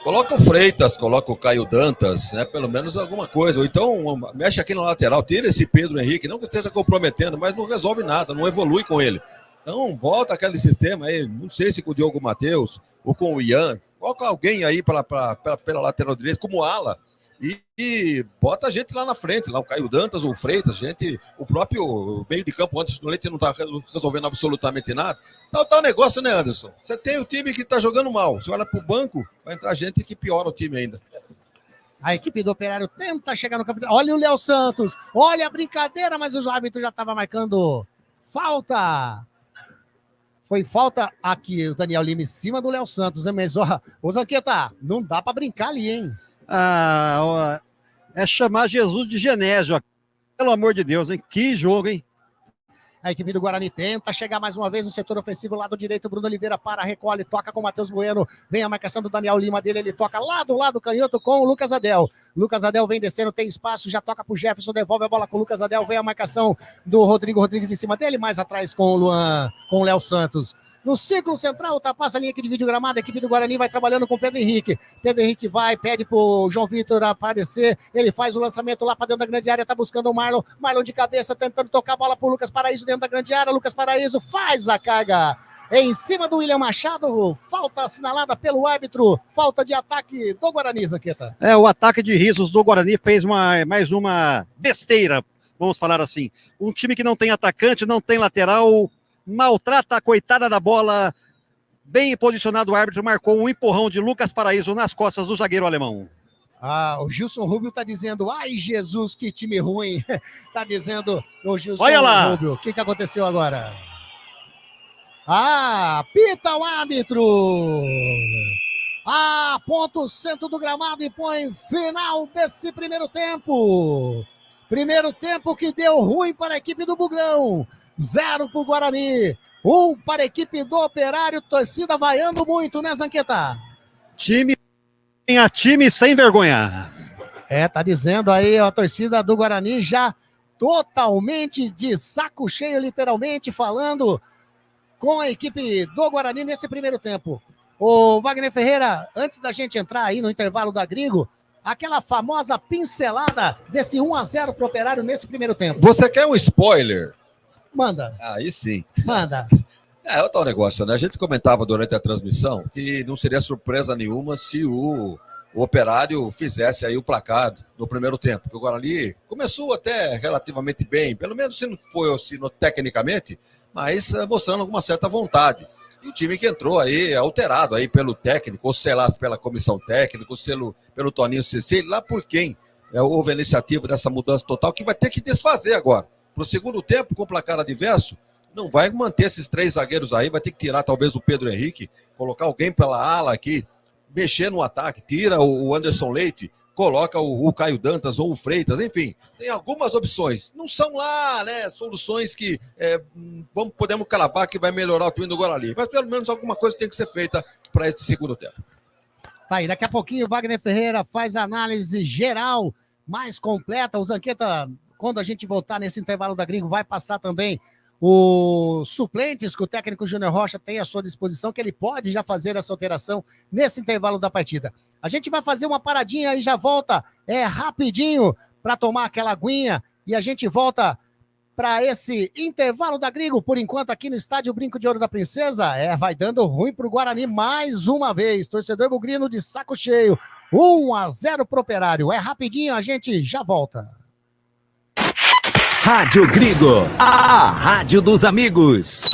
Coloca o Freitas, coloca o Caio Dantas, né? Pelo menos alguma coisa. Ou então mexe aqui na lateral, tira esse Pedro Henrique, não que esteja comprometendo, mas não resolve nada, não evolui com ele. Então volta aquele sistema aí, não sei se com o Diogo Matheus ou com o Ian, coloca alguém aí pela lateral direita, como ala, e bota a gente lá na frente, lá o Caio Dantas, o Freitas, o próprio meio de campo antes do Leite não está resolvendo absolutamente nada. Tá o negócio, né, Anderson? Você tem o time que está jogando mal, você olha para o banco, vai entrar gente que piora o time ainda. A equipe do Operário tenta chegar no campo. Olha o Léo Santos, olha a brincadeira, mas os árbitros já estavam marcando falta. Foi falta aqui, o Daniel Lima em cima do Léo Santos, né? Mas, ô Zanqueta, não dá para brincar ali, hein? É chamar Jesus de Genésio. Pelo amor de Deus, hein? Que jogo, hein? A equipe do Guarani tenta chegar mais uma vez no setor ofensivo, lado direito, Bruno Oliveira para, recolhe, toca com o Matheus Bueno, vem a marcação do Daniel Lima dele, ele toca lá do lado canhoto com o Lucas Adel. Lucas Adel vem descendo, tem espaço, já toca pro Jefferson, devolve a bola com o Lucas Adel, vem a marcação do Rodrigo Rodrigues em cima dele, mais atrás com o Luan, com o Léo Santos. No círculo central, ultrapassa a linha aqui de vídeo gramado, a equipe do Guarani vai trabalhando com o Pedro Henrique. Pedro Henrique vai, pede pro João Vitor aparecer, ele faz o lançamento lá para dentro da grande área, tá buscando o Marlon de cabeça, tentando tocar a bola pro Lucas Paraíso dentro da grande área, Lucas Paraíso faz a carga em cima do William Machado, falta assinalada pelo árbitro, falta de ataque do Guarani, Zanqueta. O ataque de risos do Guarani fez mais uma besteira, vamos falar assim. Um time que não tem atacante, não tem lateral, maltrata a coitada da bola, bem posicionado o árbitro, marcou um empurrão de Lucas Paraíso nas costas do zagueiro alemão. O Gilson Rubio tá dizendo, ai Jesus, que time ruim, tá dizendo o Gilson Rubio. O que aconteceu agora? Pita o árbitro! Ponto o centro do gramado e põe final desse primeiro tempo. Primeiro tempo que deu ruim para a equipe do Bugrão. 0 para o Guarani, 1 para a equipe do Operário, torcida vaiando muito, né, Zanqueta? Time sem vergonha. Tá dizendo aí a torcida do Guarani já totalmente de saco cheio, literalmente falando com a equipe do Guarani nesse primeiro tempo. O Wagner Ferreira, antes da gente entrar aí no intervalo da Grigo, aquela famosa pincelada desse 1-0 pro Operário nesse primeiro tempo. Você quer um spoiler? Manda. Aí sim. Manda. É o tal negócio, né? A gente comentava durante a transmissão que não seria surpresa nenhuma se o Operário fizesse aí o placar no primeiro tempo. Porque o Guarani começou até relativamente bem, pelo menos se não foi tecnicamente, mas mostrando alguma certa vontade. E o time que entrou aí, alterado aí pelo técnico, ou sei lá, pela comissão técnica, ou pelo Toninho Cecílio, lá por quem houve a iniciativa dessa mudança total, que vai ter que desfazer agora. Para o segundo tempo, com o placar adverso, não vai manter esses 3 zagueiros aí, vai ter que tirar talvez o Pedro Henrique, colocar alguém pela ala aqui, mexer no ataque, tira o Anderson Leite, coloca o Caio Dantas ou o Freitas, enfim, tem algumas opções. Não são lá, né, soluções que podemos cravar que vai melhorar o time do Guarani, mas pelo menos alguma coisa tem que ser feita para esse segundo tempo. Tá aí, daqui a pouquinho o Wagner Ferreira faz a análise geral, mais completa, o Zanqueta... Quando a gente voltar nesse intervalo da Gringo, vai passar também os suplentes que o técnico Júnior Rocha tem à sua disposição, que ele pode já fazer essa alteração nesse intervalo da partida. A gente vai fazer uma paradinha e já volta rapidinho para tomar aquela aguinha e a gente volta para esse intervalo da Gringo. Por enquanto, aqui no estádio Brinco de Ouro da Princesa, vai dando ruim para o Guarani mais uma vez. Torcedor bugrino de saco cheio. 1-0 pro Operário. Rapidinho, a gente já volta. Rádio Grigo, a rádio dos amigos.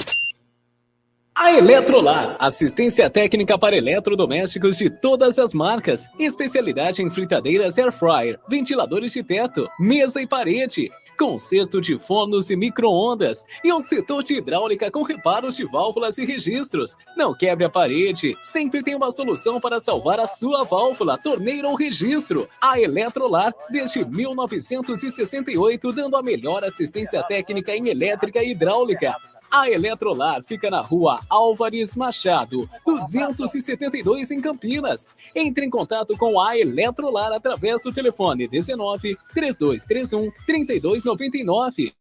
A Eletrolar, assistência técnica para eletrodomésticos de todas as marcas, especialidade em fritadeiras air fryer, ventiladores de teto, mesa e parede, conserto de fornos e micro-ondas e um setor de hidráulica com reparos de válvulas e registros. Não quebre a parede, sempre tem uma solução para salvar a sua válvula, torneira ou registro. A Eletrolar, desde 1968, dando a melhor assistência técnica em elétrica e hidráulica. A Eletrolar fica na Rua Álvares Machado, 272 em Campinas. Entre em contato com a Eletrolar através do telefone 19 3231 3299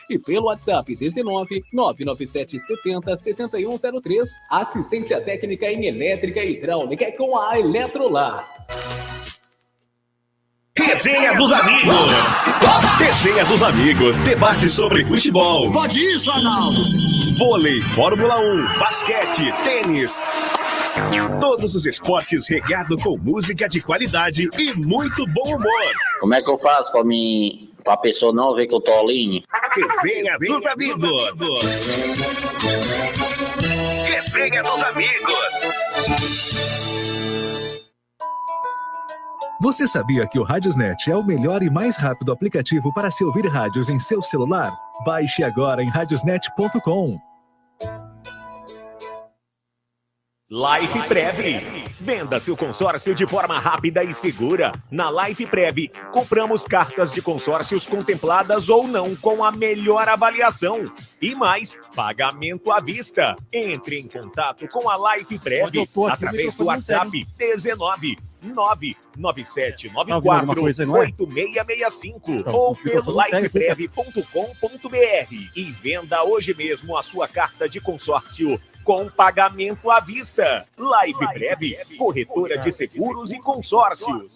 e pelo WhatsApp 19 997 70 7103. Assistência técnica em elétrica e hidráulica é com a Eletrolar. Resenha dos amigos. Resenha dos amigos. Debate sobre futebol. Pode isso, Arnaldo. Vôlei, Fórmula 1, basquete, tênis. Todos os esportes regado com música de qualidade e muito bom humor. Como é que eu faço pra pessoa não ver que eu tô alinho? Resenha dos amigos. Resenha dos amigos. Você sabia que o Radiosnet é o melhor e mais rápido aplicativo para se ouvir rádios em seu celular? Baixe agora em radiosnet.com. Life Prev. Venda seu consórcio de forma rápida e segura. Na Life Prev, compramos cartas de consórcios contempladas ou não com a melhor avaliação. E mais, pagamento à vista. Entre em contato com a Life Prev através do WhatsApp 19 997948665 ou pelo lifeprev.com.br e venda hoje mesmo a sua carta de consórcio com pagamento à vista. Life Prev, corretora de seguros e consórcios.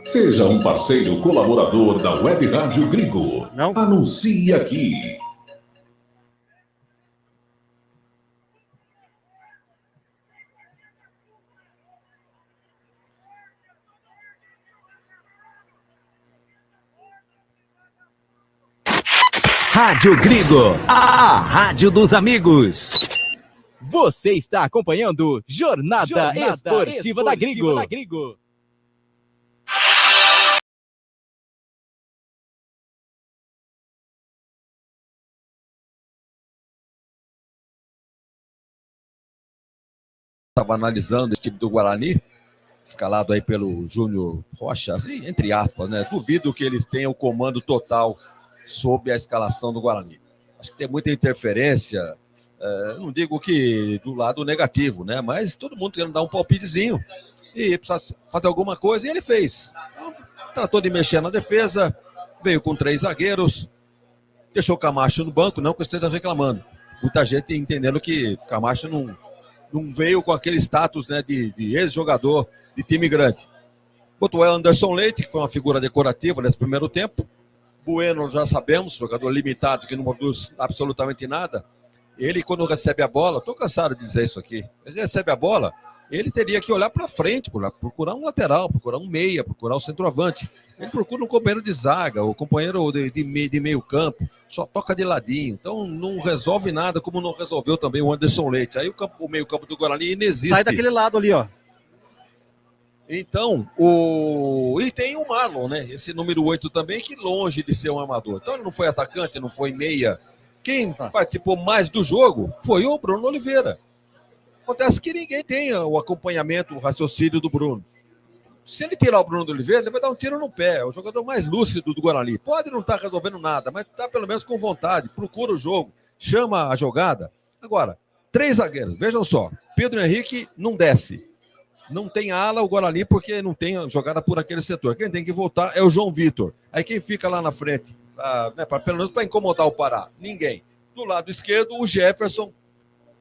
Seja um parceiro colaborador da Web Rádio Gringo. Anuncie aqui. Rádio Gringo, a rádio dos amigos. Você está acompanhando Jornada Esportiva da Gringo. Estava analisando esse time do Guarani, escalado aí pelo Júnior Rocha, assim, entre aspas, né? Duvido que eles tenham o comando total sobre a escalação do Guarani. Acho que tem muita interferência, não digo que do lado negativo, né? Mas todo mundo querendo dar um palpitezinho e precisa fazer alguma coisa, e ele fez. Então, tratou de mexer na defesa, veio com 3 zagueiros, deixou o Camacho no banco, não que eu esteja reclamando. Muita gente entendendo que o Camacho não veio com aquele status, né, de ex-jogador de time grande. Botou o Anderson Leite, que foi uma figura decorativa nesse primeiro tempo. Bueno, já sabemos, jogador limitado, que não produz absolutamente nada. Ele, quando recebe a bola, estou cansado de dizer isso aqui, ele recebe a bola, ele teria que olhar para frente, procurar um lateral, procurar um meia, procurar um centroavante. Ele procura um companheiro de zaga, o companheiro de meio campo, só toca de ladinho. Então não resolve nada, como não resolveu também o Anderson Leite. Aí o meio campo do Guarani inexiste. Sai daquele lado ali, ó. Então, e tem o Marlon, né? Esse número 8 também, que longe de ser um amador. Então ele não foi atacante, não foi meia. Quem participou mais do jogo foi o Bruno Oliveira. Acontece que ninguém tem o acompanhamento, o raciocínio do Bruno. Se ele tirar o Bruno Oliveira, ele vai dar um tiro no pé. É o jogador mais lúcido do Guarani. Pode não estar resolvendo nada, mas está pelo menos com vontade. Procura o jogo, chama a jogada. Agora, 3 zagueiros, vejam só. Pedro Henrique não desce. Não tem ala o Guarani porque não tem jogada por aquele setor. Quem tem que voltar é o João Vitor. Aí quem fica lá na frente, pelo menos para incomodar o Pará? Ninguém. Do lado esquerdo, o Jefferson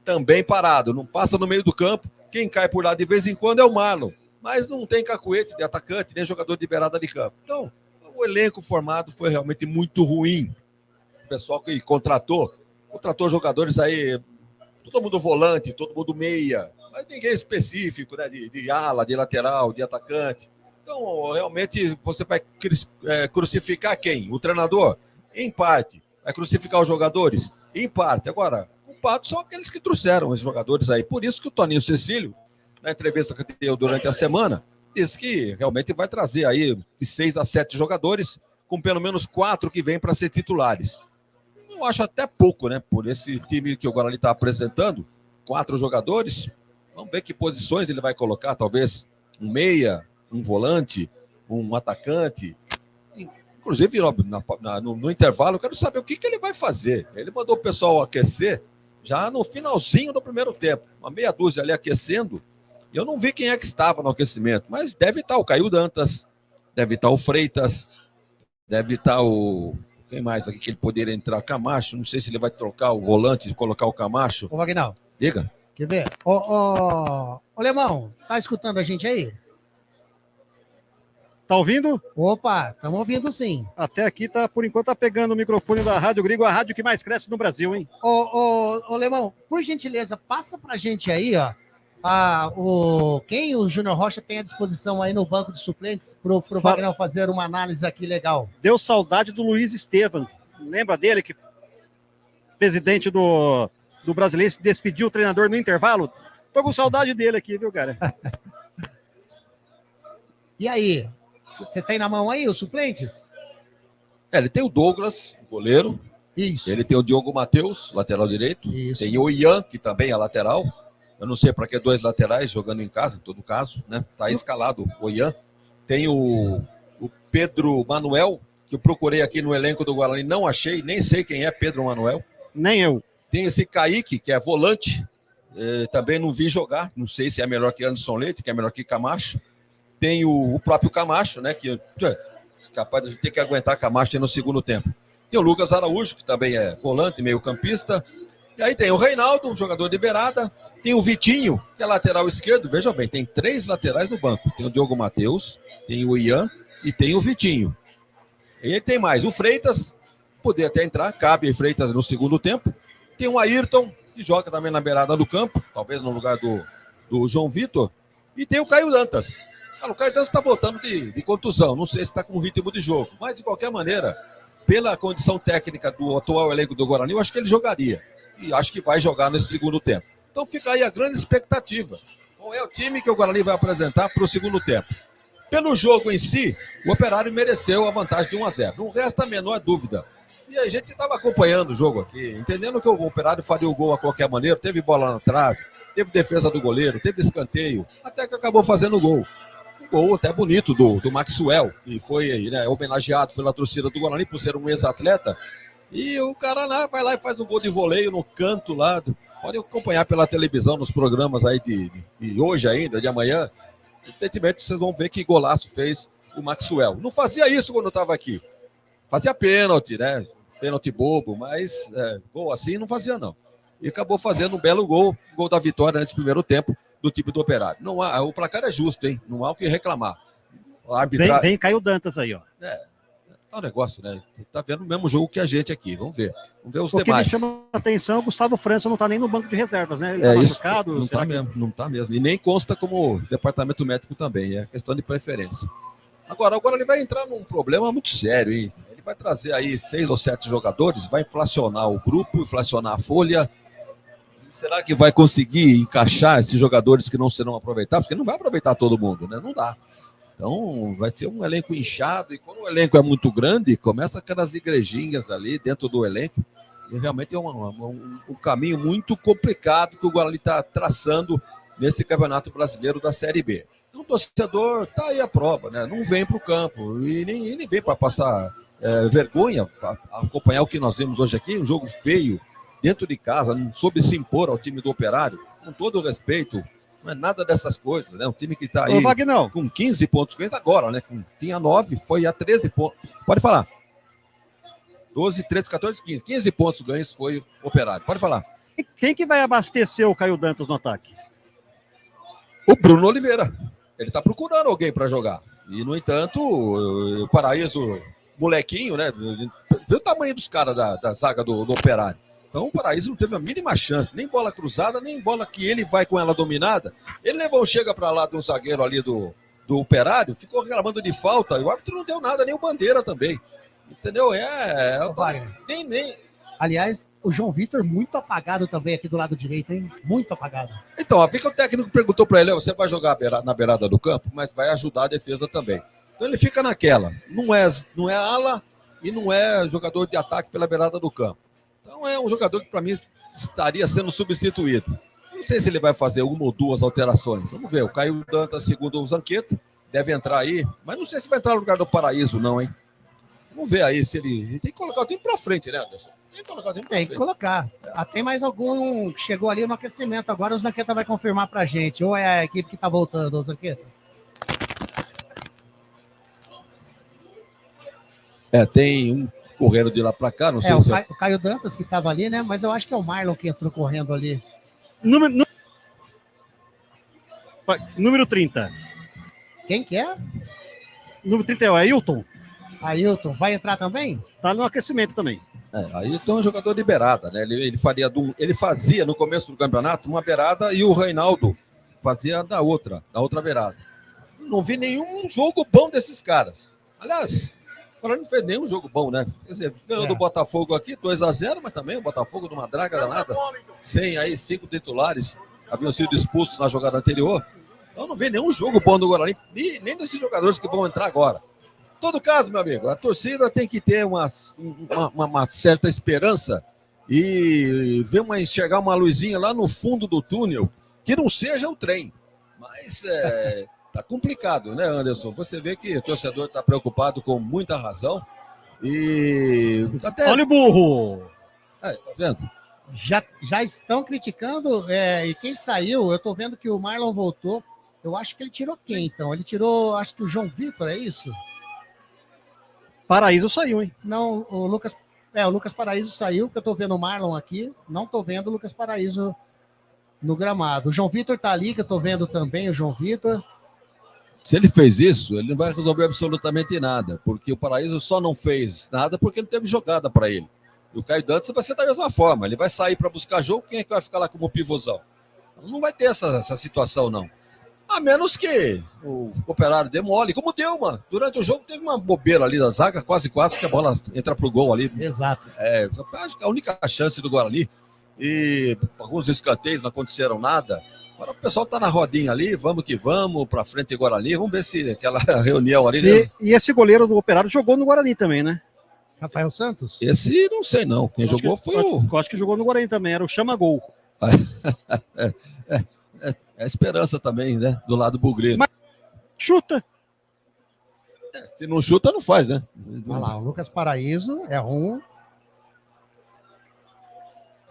também parado. Não passa no meio do campo. Quem cai por lá de vez em quando é o Marlon. Mas não tem cacuete de atacante, nem jogador de beirada de campo. Então, o elenco formado foi realmente muito ruim. O pessoal que contratou jogadores aí, todo mundo volante, todo mundo meia. Mas ninguém específico, né? De ala, de lateral, de atacante. Então, realmente, você vai crucificar quem? O treinador? Em parte. Vai crucificar os jogadores? Em parte. Agora, culpados são aqueles que trouxeram os jogadores aí. Por isso que o Toninho Cecílio, na entrevista que deu durante a semana, disse que realmente vai trazer aí de 6 a 7 jogadores, com pelo menos 4 que vêm para ser titulares. Eu acho até pouco, né? Por esse time que o Guarani está apresentando, 4 jogadores. Vamos ver que posições ele vai colocar, talvez um meia, um volante, um atacante. Inclusive, no intervalo, eu quero saber o que ele vai fazer. Ele mandou o pessoal aquecer já no finalzinho do primeiro tempo. Uma meia dúzia ali aquecendo. E eu não vi quem é que estava no aquecimento, mas deve estar o Caio Dantas, deve estar o Freitas, deve estar o... Quem mais aqui que ele poderia entrar? Camacho, não sei se ele vai trocar o volante e colocar o Camacho. Ô, Vagnão. Diga. Quer ver? Ô, Lemão, tá escutando a gente aí? Tá ouvindo? Opa, estamos ouvindo sim. Até aqui, por enquanto, tá pegando o microfone da Rádio Gringo, a rádio que mais cresce no Brasil, hein? Ô, Lemão, por gentileza, passa pra gente aí, ó, quem o Júnior Rocha tem à disposição aí no banco de suplentes pro Vagnão fazer uma análise aqui legal. Deu saudade do Luiz Estevam. Lembra dele, que presidente do Brasileiro se despediu o treinador no intervalo? Tô com saudade dele aqui, viu, cara? E aí? Você tem na mão aí os suplentes? Ele tem o Douglas, goleiro. Isso. Ele tem o Diogo Matheus, lateral direito. Isso. Tem o Ian, que também é lateral. Eu não sei para que 2 laterais jogando em casa, em todo caso, né? Tá escalado o Ian. Tem o Pedro Manuel, que eu procurei aqui no elenco do Guarani, não achei, nem sei quem é Pedro Manuel. Nem eu. Tem esse Kaique, que é volante, também não vi jogar, não sei se é melhor que Anderson Leite, que é melhor que Camacho. Tem o próprio Camacho, né, que capaz de a gente ter que aguentar Camacho no segundo tempo. Tem o Lucas Araújo, que também é volante, meio campista. E aí tem o Reinaldo, um jogador de beirada. Tem o Vitinho, que é lateral esquerdo. Veja bem, tem 3 laterais no banco. Tem o Diogo Matheus, tem o Ian e tem o Vitinho. E tem mais o Freitas, poder até entrar, cabe Freitas no segundo tempo. Tem o Ayrton, que joga também na beirada do campo, talvez no lugar do João Vitor. E tem o Caio Dantas. O Caio Dantas está voltando de contusão, não sei se está com ritmo de jogo. Mas, de qualquer maneira, pela condição técnica do atual elenco do Guarani, eu acho que ele jogaria. E acho que vai jogar nesse segundo tempo. Então fica aí a grande expectativa. Qual é o time que o Guarani vai apresentar para o segundo tempo? Pelo jogo em si, o Operário mereceu a vantagem de 1-0. Não resta a menor dúvida. E a gente estava acompanhando o jogo aqui, entendendo que o Operário faria o gol a qualquer maneira. Teve bola na trave, teve defesa do goleiro, teve escanteio, até que acabou fazendo o gol. Um gol até bonito do Maxwell, que foi, né, homenageado pela torcida do Guarani por ser um ex-atleta. E o cara lá vai lá e faz um gol de voleio no canto lá. Pode acompanhar pela televisão, nos programas aí de hoje ainda, de amanhã. Evidentemente, vocês vão ver que golaço fez o Maxwell. Não fazia isso quando eu estava aqui. Fazia pênalti, né? Pênalti bobo, mas gol assim não fazia, não. E acabou fazendo um belo gol da vitória nesse primeiro tempo do time do Operário. Não há, o placar é justo, hein? Não há o que reclamar. Vem Caio Dantas aí, ó. Tá um negócio, né? Tá vendo o mesmo jogo que a gente aqui. Vamos ver os o demais. O que me chama a atenção, o Gustavo França não tá nem no banco de reservas, né? Ele tá machucado. Não tá mesmo, não tá mesmo. E nem consta como departamento médico também. É questão de preferência. Agora ele vai entrar num problema muito sério, hein? Ele vai trazer aí 6 ou 7 jogadores, vai inflacionar o grupo, inflacionar a folha. Será que vai conseguir encaixar esses jogadores que não serão aproveitados? Porque não vai aproveitar todo mundo, né? Não dá. Então, vai ser um elenco inchado, e quando o elenco é muito grande, começa aquelas igrejinhas ali dentro do elenco, e realmente é um caminho muito complicado que o Guarani está traçando nesse Campeonato Brasileiro da Série B. Então, o torcedor está aí à prova, né? Não vem para o campo, e nem vem para passar vergonha, para acompanhar o que nós vemos hoje aqui, um jogo feio, dentro de casa, não soube se impor ao time do Operário, com todo o respeito. Não é nada dessas coisas, né? Um time que está aí com 15 pontos ganhos agora, né? Tinha 9, foi a 13 pontos. Pode falar. 12, 13, 14, 15. 15 pontos ganhos foi o Operário. Pode falar. Quem que vai abastecer o Caio Dantas no ataque? O Bruno Oliveira. Ele está procurando alguém para jogar. E, no entanto, o Paraíso, molequinho, né? Vê o tamanho dos caras da zaga do Operário. Então o Paraíso não teve a mínima chance, nem bola cruzada, nem bola que ele vai com ela dominada. Ele chega para lá de um zagueiro ali do Operário, ficou reclamando de falta, e o árbitro não deu nada, nem o Bandeira também. Entendeu? Nem. Aliás, o João Vitor muito apagado também aqui do lado direito, hein? Muito apagado. Então, a que o técnico perguntou para ele, você vai jogar na beirada do campo, mas vai ajudar a defesa também. Então ele fica naquela, não é ala e não é jogador de ataque pela beirada do campo. Então é um jogador que, para mim, estaria sendo substituído. Não sei se ele vai fazer uma ou duas alterações. Vamos ver. O Caio Dantas, segundo o Zanqueta, deve entrar aí. Mas não sei se vai entrar no lugar do Paraíso, não, hein? Vamos ver aí se ele tem que colocar o time pra frente, né, Anderson? Tem que colocar o time pra Tem frente. que colocar. Tem mais algum que chegou ali no aquecimento. Agora o Zanqueta vai confirmar pra gente. Ou é a equipe que tá voltando, o Zanqueta? Tem um correndo de lá pra cá, não sei se O Caio Dantas que tava ali, né? Mas eu acho que é o Marlon que entrou correndo ali. Número 30. Quem que é? Número 30 é o Ailton. Ailton, vai entrar também? Tá no aquecimento também. Ailton é um jogador de beirada, né? Ele fazia no começo do campeonato uma beirada e o Reinaldo fazia da outra beirada. Não vi nenhum jogo bom desses caras. Aliás, o não fez nenhum jogo bom, né? Quer dizer, ganhou do Botafogo aqui, 2-0, mas também o Botafogo de uma draga danada. Sem aí 5 titulares haviam sido expulsos na jogada anterior. Então não vi nenhum jogo bom do Guarani, nem desses jogadores que vão entrar agora. Em todo caso, meu amigo, a torcida tem que ter uma certa esperança e enxergar uma luzinha lá no fundo do túnel, que não seja o trem. Mas tá complicado, né, Anderson? Você vê que o torcedor está preocupado com muita razão. E olha o burro! Tá vendo? Já estão criticando, e quem saiu, eu tô vendo que o Marlon voltou. Eu acho que ele tirou quem, então? Ele tirou, acho que o João Vitor, é isso? Paraíso saiu, hein? Não, o Lucas Paraíso saiu, porque eu tô vendo o Marlon aqui. Não tô vendo o Lucas Paraíso no gramado. O João Vitor tá ali, que eu tô vendo também, o João Vitor. Se ele fez isso, ele não vai resolver absolutamente nada, porque o Paraíso só não fez nada porque não teve jogada para ele. E o Caio Dantas vai ser da mesma forma. Ele vai sair para buscar jogo, quem é que vai ficar lá como pivôzão? Não vai ter essa situação, não. A menos que o Operário demole, como deu, mano. Durante o jogo teve uma bobeira ali da zaga, quase que a bola entra pro gol ali. Exato. Acho que a única chance do Guarani. E alguns escanteios não aconteceram nada. Agora o pessoal tá na rodinha ali, vamos que vamos, pra frente Guarani. Vamos ver se aquela reunião ali... E esse goleiro do Operário jogou no Guarani também, né? Rafael Santos? Esse não sei não. Quem jogou foi o... Eu acho que jogou no Guarani também, era o Chama Gol. É a esperança também, né? Do lado bugreiro. Mas chuta. Se não chuta, não faz, né? Olha lá, o Lucas Paraíso é um.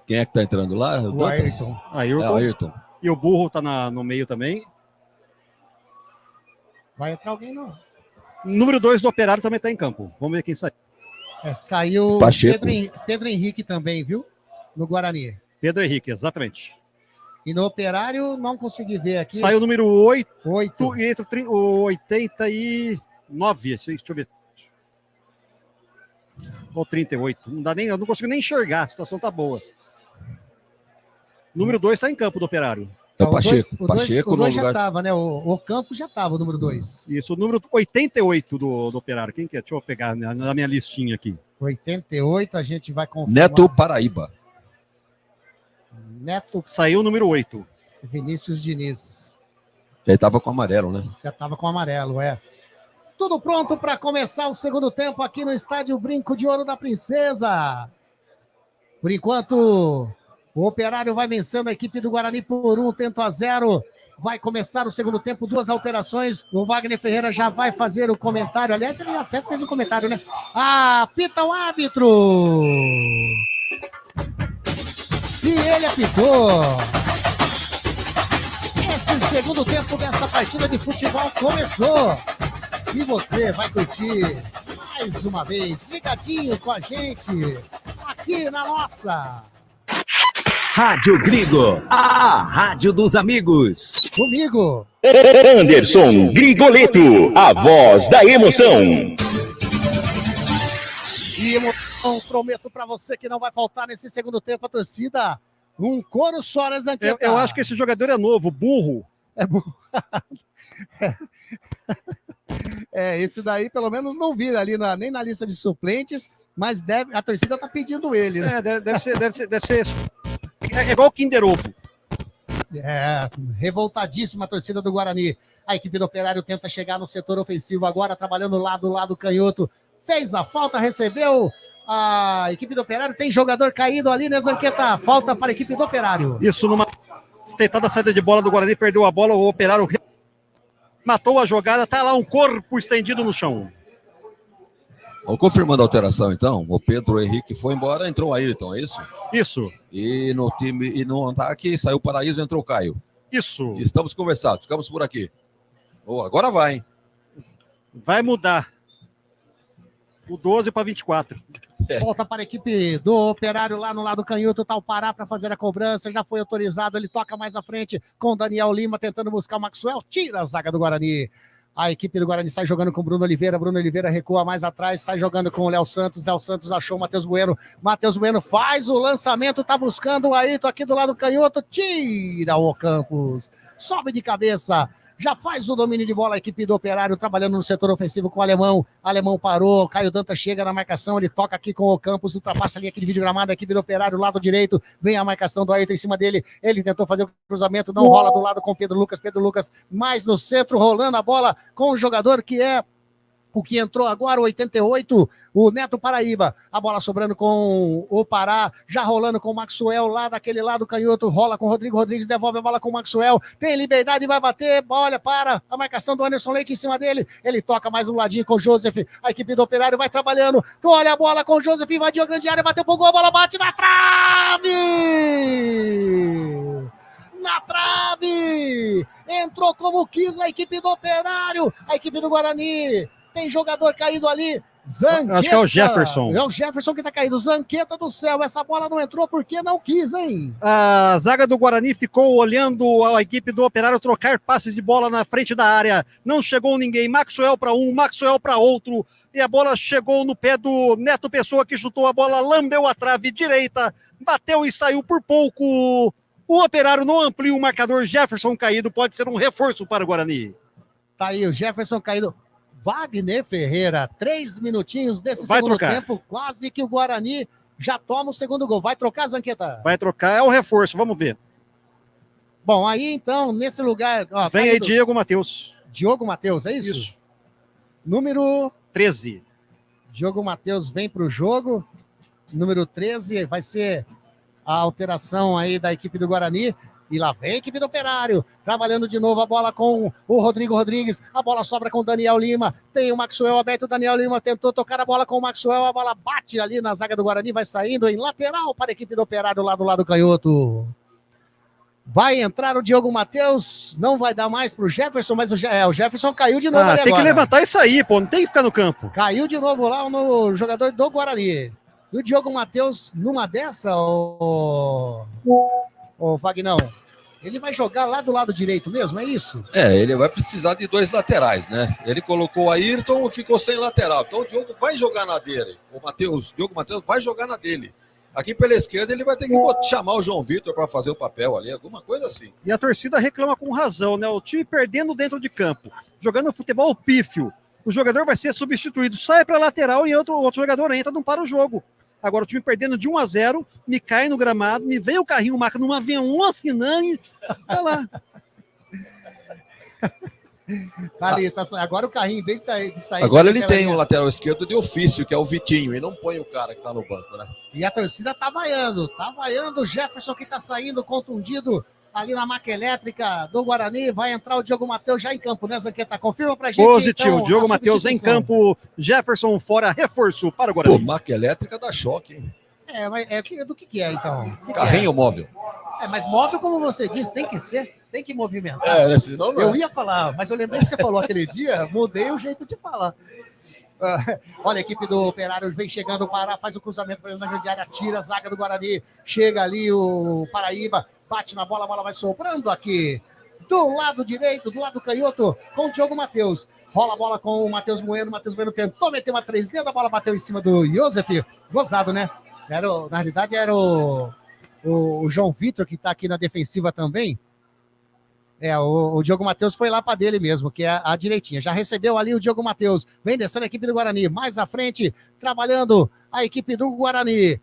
Quem é que tá entrando lá? O Ayrton. Ayrton. E o burro tá no meio também. Vai entrar alguém, não. Número 2 do Operário também tá em campo. Vamos ver quem sai. Saiu Pedro Henrique também, viu? No Guarani. Pedro Henrique, exatamente. E no Operário, não consegui ver aqui. Saiu o número 8 8. E entre o 89. Deixa eu ver. Ou 38. Não dá nem, eu não consigo nem enxergar. A situação tá boa. Número 2 está em campo do Operário. É o Pacheco. O 2 já estava, né? O campo já estava, o número 2. Isso, o número 88 do Operário. Quem que é? Deixa eu pegar na minha listinha aqui. 88, a gente vai confirmar. Neto Paraíba. Neto. Saiu o número 8. Vinícius Diniz. Ele estava com amarelo, né? Já estava com amarelo, Tudo pronto para começar o segundo tempo aqui no estádio Brinco de Ouro da Princesa. Por enquanto, o Operário vai vencendo a equipe do Guarani por 1-0. Vai começar o segundo tempo, 2 alterações. O Wagner Ferreira já vai fazer o comentário. Aliás, ele até fez o comentário, né? Apita o árbitro! Se ele apitou, esse segundo tempo dessa partida de futebol começou. E você vai curtir mais uma vez, ligadinho com a gente, aqui na nossa Rádio Grigo, a rádio dos amigos. Comigo, Anderson Grigoleto, a voz da emoção. E emoção, prometo pra você que não vai faltar nesse segundo tempo a torcida. Um coro só, né, Zanqueta? Eu acho que esse jogador é novo, burro. É burro. Esse daí pelo menos não vira ali nem na lista de suplentes, mas a torcida tá pedindo ele, né? Deve ser. É igual o Kinder Ovo. Revoltadíssima a torcida do Guarani. A equipe do Operário tenta chegar no setor ofensivo agora, trabalhando lá do lado canhoto. Fez a falta, recebeu. A equipe do Operário tem jogador caído ali, né, Zanqueta? Falta para a equipe do Operário. Isso, numa tentada saída de bola do Guarani, perdeu a bola, o Operário matou a jogada, tá lá um corpo estendido no chão. Vamos confirmando a alteração, então. O Pedro Henrique foi embora, entrou o Ayrton, é isso? Isso. E no time, e no ataque, saiu o Paraíso, entrou o Caio. Isso. Estamos conversados, ficamos por aqui. Oh, agora vai, hein? Vai mudar. O 12 para 24. Volta para a equipe do Operário lá no lado canhoto, tá o Pará para fazer a cobrança, já foi autorizado, ele toca mais à frente com o Daniel Lima tentando buscar o Maxwell, tira a zaga do Guarani. A equipe do Guarani sai jogando com o Bruno Oliveira recua mais atrás, sai jogando com o Léo Santos achou o Matheus Bueno faz o lançamento, tá buscando o Ayrton aqui do lado canhoto, tira o Campos, sobe de cabeça, já faz o domínio de bola a equipe do Operário, trabalhando no setor ofensivo com o Alemão parou, Caio Dantas chega na marcação, ele toca aqui com o Campos, ultrapassa ali aquele vídeo gramado, a equipe do Operário, lado direito, vem a marcação do Ayrton em cima dele, ele tentou fazer o cruzamento, não rola do lado com Pedro Lucas mais no centro, rolando a bola com o jogador que é o que entrou agora, o 88, o Neto Paraíba, a bola sobrando com o Pará, já rolando com o Maxwell lá daquele lado canhoto, rola com o Rodrigo Rodrigues, devolve a bola com o Maxwell, tem liberdade, vai bater, olha para a marcação do Anderson Leite em cima dele, ele toca mais um ladinho com o Joseph, a equipe do Operário vai trabalhando, olha a bola com o Joseph, invadiu a grande área, bateu pro gol, a bola bate na trave! Na trave! Entrou como quis a equipe do Operário, a equipe do Guarani. Tem jogador caído ali, Zanqueta. Acho que é o Jefferson. É o Jefferson que tá caído, Zanqueta do céu, essa bola não entrou porque não quis, hein? A zaga do Guarani ficou olhando a equipe do Operário trocar passes de bola na frente da área, não chegou ninguém, Maxwell para um, Maxwell para outro, e a bola chegou no pé do Neto Pessoa, que chutou a bola, lambeu a trave direita, bateu e saiu por pouco. O Operário não amplia o marcador, Jefferson caído, pode ser um reforço para o Guarani. Tá aí, o Jefferson caído. Wagner Ferreira, 3 minutinhos desse vai segundo trocar. Tempo, quase que o Guarani já toma o segundo gol. Vai trocar, Zanqueta? Vai trocar, é um reforço, vamos ver. Bom, aí então, nesse lugar... Ó, vem aí Diogo Matheus. Diogo Matheus, é isso? Isso. Número... 13. Diogo Matheus vem para o jogo. Número 13 vai ser a alteração aí da equipe do Guarani. E lá vem a equipe do Operário, trabalhando de novo a bola com o Rodrigo Rodrigues, a bola sobra com o Daniel Lima, tem o Maxwell aberto, o Daniel Lima tentou tocar a bola com o Maxwell, a bola bate ali na zaga do Guarani, vai saindo em lateral para a equipe do Operário lá do lado canhoto. Vai entrar o Diogo Matheus, não vai dar mais pro Jefferson, mas o Jefferson caiu de novo ali tem agora. Que levantar e sair, pô, não tem que ficar no campo. Caiu de novo lá no jogador do Guarani. E o Diogo Matheus, numa dessa, o Vagnão, ele vai jogar lá do lado direito mesmo, é isso? Ele vai precisar de 2 laterais, né? Ele colocou o Ayrton e ficou sem lateral. Então o Diogo vai jogar na dele. Diogo Matheus vai jogar na dele. Aqui pela esquerda ele vai ter que chamar o João Vitor para fazer o papel ali, alguma coisa assim. E a torcida reclama com razão, né? O time perdendo dentro de campo, jogando futebol pífio. O jogador vai ser substituído, sai para lateral e outro jogador entra, não para o jogo. Agora o time perdendo de 1-0, me cai no gramado, me vem o carrinho, marca numa V1 afinando, tá lá. Ali, tá, agora o carrinho bem de sair. Agora ele tem um lateral esquerdo de ofício, que é o Vitinho, e não põe o cara que tá no banco, né? E a torcida tá vaiando o Jefferson que tá saindo contundido ali na maca elétrica do Guarani, vai entrar o Diogo Matheus já em campo, né, Zanqueta? Confirma pra gente. Positivo, então, Diogo Matheus em campo, Jefferson fora, reforço para o Guarani. Pô, maca elétrica dá choque, hein? Do que é, então? Carrinho móvel. Mas móvel, como você disse, tem que movimentar. Né? Senão não. Eu ia falar, mas eu lembrei que você falou aquele dia, mudei o jeito de falar. Olha, a equipe do Operário vem chegando, o Pará faz o cruzamento na grande área, tira a zaga do Guarani, chega ali o Paraíba, bate na bola, a bola vai sobrando aqui do lado direito, do lado canhoto, com o Diogo Matheus. Rola a bola com o Matheus Bueno tentou meter uma 3D, a bola bateu em cima do Joseph, gozado, né? Na realidade era o João Vitor que tá aqui na defensiva também. O Diogo Matheus foi lá para dele mesmo, que é a direitinha. Já recebeu ali o Diogo Matheus. Vem descendo a equipe do Guarani. Mais à frente, trabalhando a equipe do Guarani.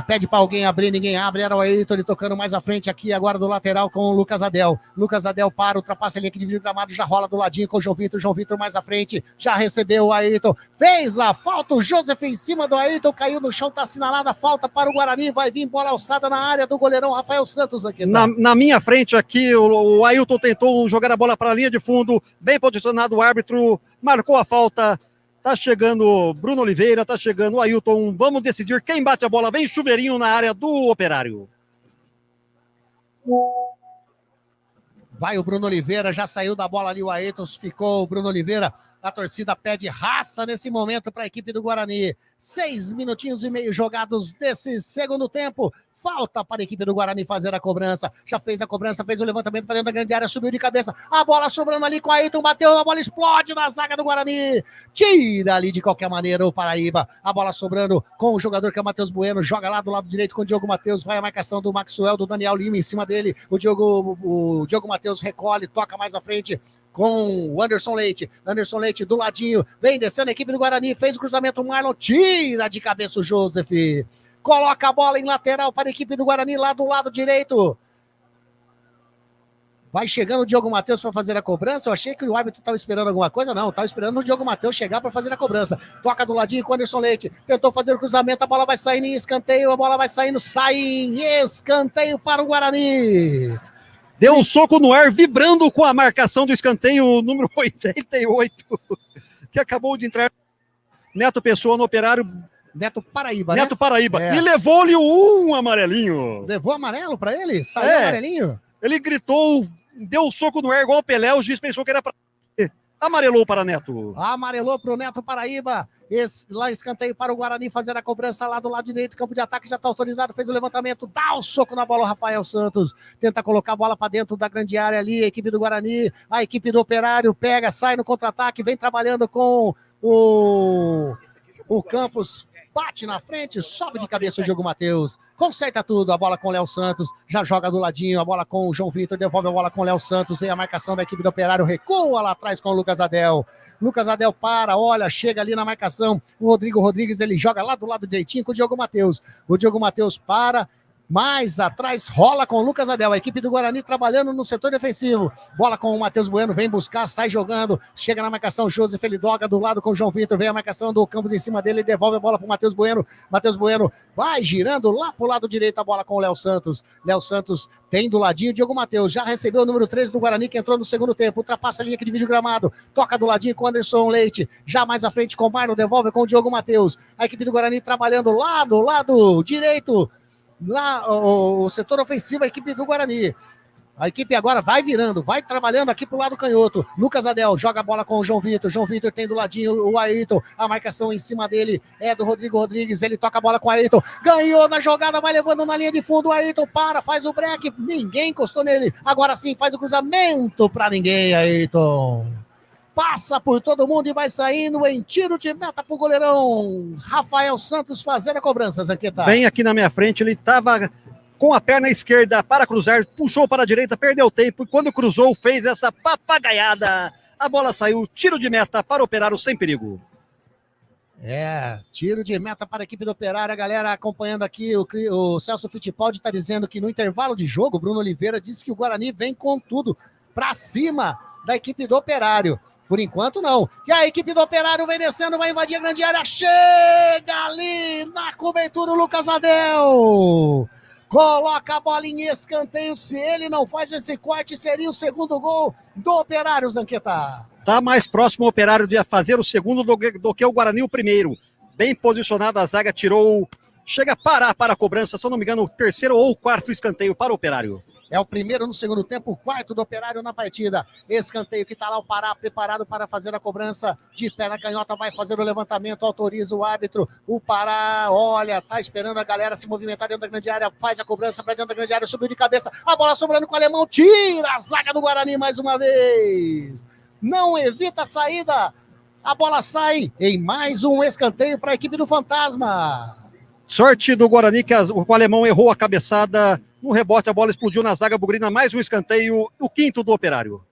Pede para alguém abrir, ninguém abre. Era o Ayrton, ele tocando mais à frente aqui, agora do lateral com o Lucas Adel. Lucas Adel ultrapassa ele aqui, divide o gramado, já rola do ladinho com o João Vitor mais à frente. Já recebeu o Ayrton. Fez a falta, o Joseph em cima do Ayrton, caiu no chão, tá assinalada a falta para o Guarani. Vai vir bola alçada na área do goleirão Rafael Santos aqui. Tá? Na minha frente aqui, o Ayrton tentou jogar a bola para a linha de fundo, bem posicionado o árbitro, marcou a falta. Tá chegando Bruno Oliveira, tá chegando Ailton. Vamos decidir quem bate a bola. Vem Chuveirinho na área do Operário. Vai o Bruno Oliveira, já saiu da bola ali o Ailton, ficou o Bruno Oliveira. A torcida pede raça nesse momento para a equipe do Guarani. 6 minutinhos e meio jogados desse segundo tempo. Falta para a equipe do Guarani fazer a cobrança. Já fez a cobrança, fez o levantamento para dentro da grande área, subiu de cabeça. A bola sobrando ali com o Ailton, bateu, a bola explode na zaga do Guarani. Tira ali de qualquer maneira o Paraíba. A bola sobrando com o jogador que é o Matheus Bueno. Joga lá do lado direito com o Diogo Matheus. Vai a marcação do Maxwell, do Daniel Lima em cima dele. O Diogo Matheus recolhe, toca mais à frente com o Anderson Leite. Anderson Leite do ladinho. Vem descendo a equipe do Guarani. Fez o cruzamento, o Marlon tira de cabeça o Joseph. Coloca a bola em lateral para a equipe do Guarani, lá do lado direito. Vai chegando o Diogo Matheus para fazer a cobrança. Eu achei que o árbitro estava esperando alguma coisa. Não, estava esperando o Diogo Matheus chegar para fazer a cobrança. Toca do ladinho com o Anderson Leite. Tentou fazer o cruzamento, a bola vai saindo em escanteio. A bola vai saindo, sai em escanteio para o Guarani. Deu um soco no ar, vibrando com a marcação do escanteio número 88, que acabou de entrar. Neto Pessoa no Operário. Neto Paraíba, Neto Paraíba. E levou-lhe um amarelinho. Levou amarelo pra ele? Saiu amarelinho? Ele gritou, deu um soco no ar igual o Pelé, o juiz pensou que era pra... Amarelou para Neto. Amarelou pro Neto Paraíba. Lá escanteio para o Guarani fazer a cobrança lá do lado direito. Campo de ataque já está autorizado. Fez o levantamento. Dá o soco na bola. Rafael Santos tenta colocar a bola para dentro da grande área ali. A equipe do Guarani. A equipe do Operário pega, sai no contra-ataque. Vem trabalhando com o Campos. Bate na frente, sobe de cabeça o Diogo Matheus, conserta tudo, a bola com o Léo Santos, já joga do ladinho, a bola com o João Vitor, devolve a bola com o Léo Santos, vem a marcação da equipe do Operário, recua lá atrás com o Lucas Adel. Lucas Adel para, olha, chega ali na marcação, o Rodrigo Rodrigues, ele joga lá do lado direitinho com o Diogo Matheus. O Diogo Matheus para, mais atrás, rola com o Lucas Adel, a equipe do Guarani trabalhando no setor defensivo, bola com o Matheus Bueno, vem buscar, sai jogando, chega na marcação, Joseph, ele doga do lado com o João Vitor, vem a marcação do Campos em cima dele, devolve a bola para o Matheus Bueno vai girando lá pro lado direito, a bola com o Léo Santos tem do ladinho o Diogo Matheus, já recebeu o número 13 do Guarani, que entrou no segundo tempo, ultrapassa a linha que divide o gramado, toca do ladinho com o Anderson Leite, já mais à frente com o Marlon, devolve com o Diogo Matheus, a equipe do Guarani trabalhando lá do lado direito, lá o setor ofensivo, a equipe do Guarani. A equipe agora vai virando, vai trabalhando aqui pro lado canhoto. Lucas Adel joga a bola com o João Vitor. João Vitor tem do ladinho o Ailton. A marcação em cima dele é do Rodrigo Rodrigues. Ele toca a bola com o Ailton. Ganhou na jogada, vai levando na linha de fundo. O Ailton para, faz o break. Ninguém encostou nele. Agora sim faz o cruzamento para ninguém, Ailton. Passa por todo mundo e vai saindo em tiro de meta pro goleirão Rafael Santos fazer a cobrança, Zanqueta. Bem aqui na minha frente, ele estava com a perna esquerda para cruzar, puxou para a direita, perdeu tempo e quando cruzou fez essa papagaiada. A bola saiu, tiro de meta para o Operário sem perigo. Tiro de meta para a equipe do Operário. A galera acompanhando aqui, o Celso Fittipaldi está dizendo que no intervalo de jogo, o Bruno Oliveira disse que o Guarani vem com tudo para cima da equipe do Operário. Por enquanto, não. E a equipe do Operário vem descendo, vai invadir a grande área. Chega ali na cobertura o Lucas Adel. Coloca a bola em escanteio. Se ele não faz esse corte, seria o segundo gol do Operário, Zanqueta. Tá mais próximo o Operário de fazer o segundo do que o Guarani o primeiro. Bem posicionado, a zaga tirou. Chega a parar para a cobrança, se eu não me engano, o terceiro ou o quarto escanteio para o Operário. É o primeiro no segundo tempo, o quarto do Operário na partida. Escanteio que está lá o Pará preparado para fazer a cobrança de perna canhota, vai fazer o levantamento, autoriza o árbitro. O Pará, olha, tá esperando a galera se movimentar dentro da grande área, faz a cobrança para dentro da grande área, subiu de cabeça, a bola sobrando com o alemão, tira a zaga do Guarani mais uma vez. Não evita a saída, a bola sai em mais um escanteio para a equipe do Fantasma. Sorte do Guarani que o alemão errou a cabeçada. No rebote, a bola explodiu na zaga bugrina. Mais um escanteio, o quinto do Operário.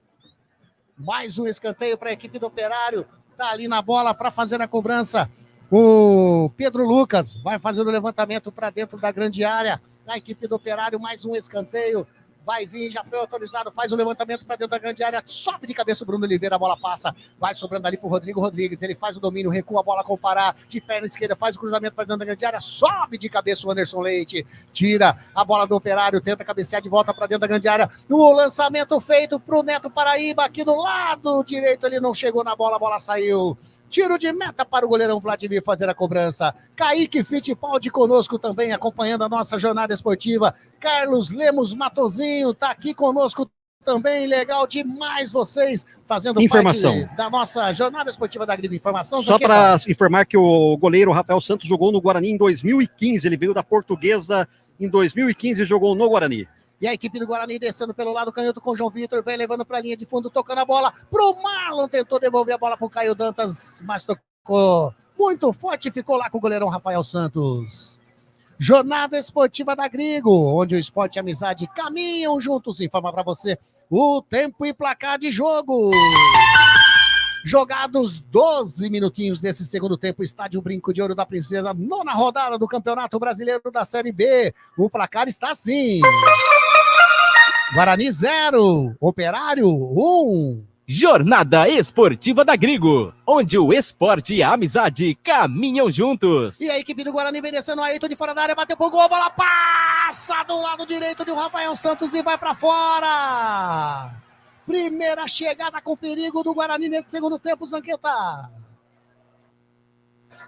Mais um escanteio para a equipe do Operário. Tá ali na bola para fazer a cobrança. O Pedro Lucas vai fazer o levantamento para dentro da grande área. A equipe do Operário, mais um escanteio. Vai vir, já foi autorizado, faz o levantamento para dentro da grande área, sobe de cabeça o Bruno Oliveira, a bola passa, vai sobrando ali para o Rodrigo Rodrigues, ele faz o domínio, recua a bola com o Pará, de perna esquerda, faz o cruzamento para dentro da grande área, sobe de cabeça o Anderson Leite, tira a bola do Operário, tenta cabecear de volta para dentro da grande área, o lançamento feito para o Neto Paraíba, aqui do lado direito, ele não chegou na bola, a bola saiu. Tiro de meta para o goleirão Vladimir fazer a cobrança. Kaique Fittipaldi conosco também, acompanhando a nossa jornada esportiva. Carlos Lemos Matozinho está aqui conosco também. Legal demais vocês fazendo informação parte da nossa jornada esportiva da Grilo. Informação. Só para informar que o goleiro Rafael Santos jogou no Guarani em 2015. Ele veio da Portuguesa em 2015 e jogou no Guarani. E a equipe do Guarani descendo pelo lado canhoto com o João Vitor, vem levando para a linha de fundo, tocando a bola pro Marlon, tentou devolver a bola pro Caio Dantas, mas tocou muito forte, ficou lá com o goleirão Rafael Santos. Jornada esportiva da Grigo, onde o esporte e a amizade caminham juntos. Informa para você o tempo e placar de jogo. Jogados 12 minutinhos desse segundo tempo, Estádio Brinco de Ouro da Princesa, 9ª rodada do Campeonato Brasileiro da Série B. O placar está assim: Guarani 0, Operário 1. Jornada Esportiva da Grigo, onde o esporte e a amizade caminham juntos. E a equipe do Guarani vem descendo, Ayrton de fora da área, bateu pro gol, a bola passa do lado direito de Rafael Santos e vai para fora. Primeira chegada com perigo do Guarani nesse segundo tempo, Zanqueta.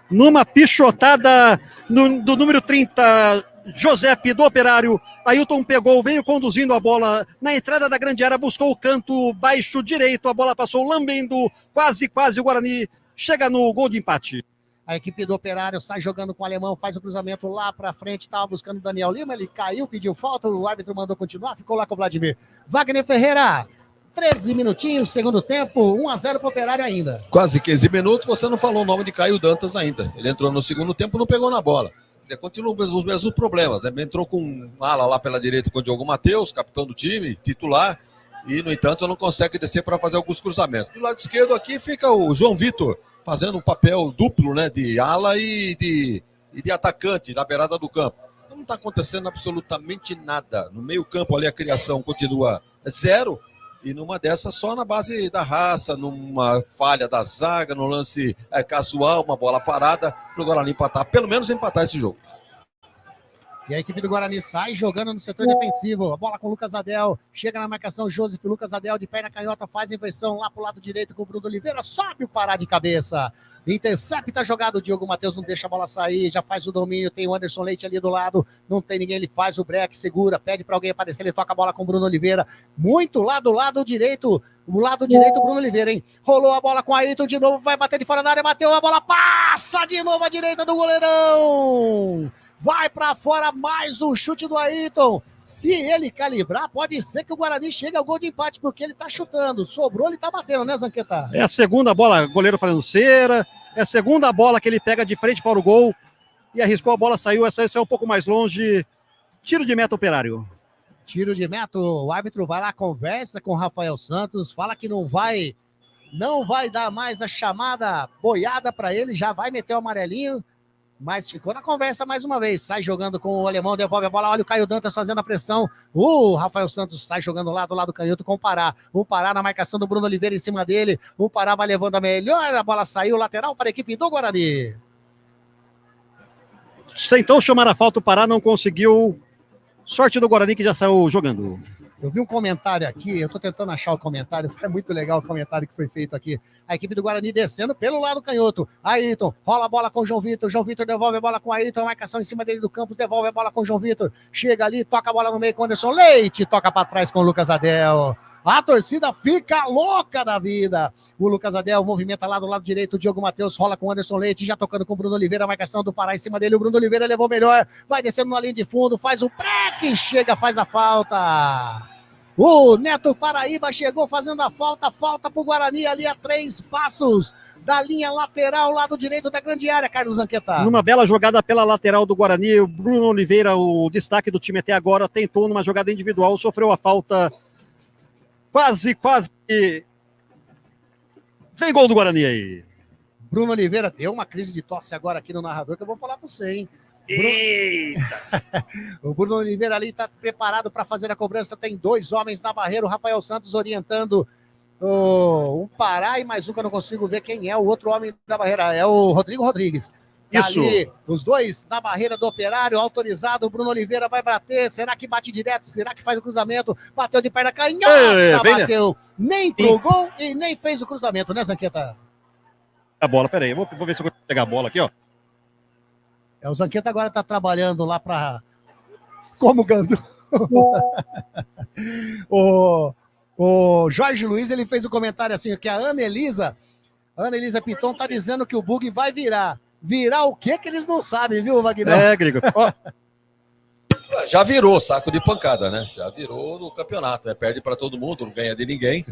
Numa pichotada do número 30, Josepe do Operário, Ailton pegou, veio conduzindo a bola na entrada da grande área, buscou o canto baixo direito, a bola passou lambendo, quase o Guarani chega no gol de empate. A equipe do Operário sai jogando com o alemão, faz o cruzamento lá pra frente, estava buscando o Daniel Lima, ele caiu, pediu falta, o árbitro mandou continuar, ficou lá com o Vladimir. Wagner Ferreira, 13 minutinhos, segundo tempo, 1-0 pro Operário ainda. Quase 15 minutos, você não falou o nome de Caio Dantas ainda. Ele entrou no segundo tempo e não pegou na bola. Continua os mesmos problemas, né? Entrou com um ala lá pela direita com o Diogo Matheus, capitão do time, titular, e, no entanto, não consegue descer para fazer alguns cruzamentos. Do lado esquerdo aqui fica o João Vitor, fazendo um papel duplo, né? De ala e de atacante na beirada do campo. Então, não está acontecendo absolutamente nada. No meio campo ali a criação continua 0, e numa dessas só na base da raça, numa falha da zaga, no lance casual, uma bola parada, para o Guarani empatar, pelo menos empatar esse jogo. E a equipe do Guarani sai jogando no setor defensivo. A bola com o Lucas Adel. Chega na marcação, Joseph Lucas Adel de perna canhota, faz a inversão lá pro lado direito com o Bruno Oliveira. Sobe o Pará de cabeça. Intercepta a jogada. O Diogo Matheus não deixa a bola sair. Já faz o domínio. Tem o Anderson Leite ali do lado. Não tem ninguém. Ele faz o break, segura. Pede para alguém aparecer. Ele toca a bola com o Bruno Oliveira. Muito lá do lado direito. O lado direito, Bruno Oliveira, hein? Rolou a bola com a Ayrton de novo. Vai bater de fora da área. Bateu a bola. Passa de novo à direita do goleirão. Vai para fora, mais um chute do Ayrton. Se ele calibrar, pode ser que o Guarani chegue ao gol de empate, porque ele tá chutando. Sobrou, ele tá batendo, né, Zanqueta? É a segunda bola, goleiro fazendo cera. É a segunda bola que ele pega de frente para o gol. E arriscou a bola, saiu. Essa é um pouco mais longe. Tiro de meta, Operário. Tiro de meta, o árbitro vai lá, conversa com o Rafael Santos, fala que não vai dar mais a chamada boiada para ele, já vai meter o amarelinho. Mas ficou na conversa mais uma vez. Sai jogando com o alemão, devolve a bola. Olha o Caio Dantas fazendo a pressão. O Rafael Santos sai jogando lá do lado canhoto com o Pará. O Pará na marcação do Bruno Oliveira em cima dele. O Pará vai levando a melhor. A bola saiu lateral para a equipe do Guarani. Tentou chamar a falta, o Pará não conseguiu. Sorte do Guarani que já saiu jogando. Eu vi um comentário aqui, eu tô tentando achar o comentário, é muito legal o comentário que foi feito aqui. A equipe do Guarani descendo pelo lado canhoto. Ayrton, rola a bola com o João Vitor devolve a bola com o Ayrton, a marcação em cima dele do campo, devolve a bola com o João Vitor. Chega ali, toca a bola no meio com o Anderson Leite, toca para trás com o Lucas Adel. A torcida fica louca da vida. O Lucas Adel movimenta lá do lado direito. O Diogo Matheus rola com o Anderson Leite. Já tocando com o Bruno Oliveira. A marcação do Pará em cima dele. O Bruno Oliveira levou melhor. Vai descendo na linha de fundo. Faz o break. Chega, faz a falta. O Neto Paraíba chegou fazendo a falta. Falta pro Guarani ali a 3 passos da linha lateral, lado direito da grande área, Carlos Zanqueta. Numa bela jogada pela lateral do Guarani. O Bruno Oliveira, o destaque do time até agora, tentou numa jogada individual. Sofreu a falta. Quase. Vem gol do Guarani aí. Bruno Oliveira deu uma crise de tosse agora aqui no narrador, que eu vou falar para você, hein? Eita! O Bruno Oliveira ali está preparado para fazer a cobrança. Tem 2 homens na barreira. O Rafael Santos orientando o Pará e mais um que eu não consigo ver quem é o outro homem da barreira. É o Rodrigo Rodrigues. Isso. Ali, os 2 na barreira do Operário, autorizado. O Bruno Oliveira vai bater. Será que bate direto? Será que faz o cruzamento? Bateu de perna canhota. Bateu nem pro gol e nem fez o cruzamento, né, Zanqueta? A bola, peraí, eu vou ver se eu consigo pegar a bola aqui, ó. O Zanqueta agora tá trabalhando lá como Gandu. O Jorge Luiz, ele fez um comentário assim, que a Ana Elisa Piton tá dizendo que o bug vai virar. Virar o quê que eles não sabem, viu, Wagner? Grigo. Ó. Já virou saco de pancada, né? Já virou no campeonato, né? Perde para todo mundo, não ganha de ninguém.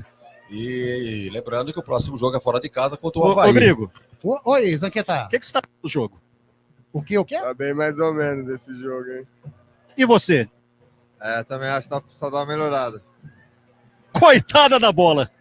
E lembrando que o próximo jogo é fora de casa contra o Avaí. Ô, Grigo. Oi, Zanqueta. O que você tá no jogo? O quê? Tá bem mais ou menos esse jogo, hein? E você? Também acho que só dá uma melhorada. Coitada da bola.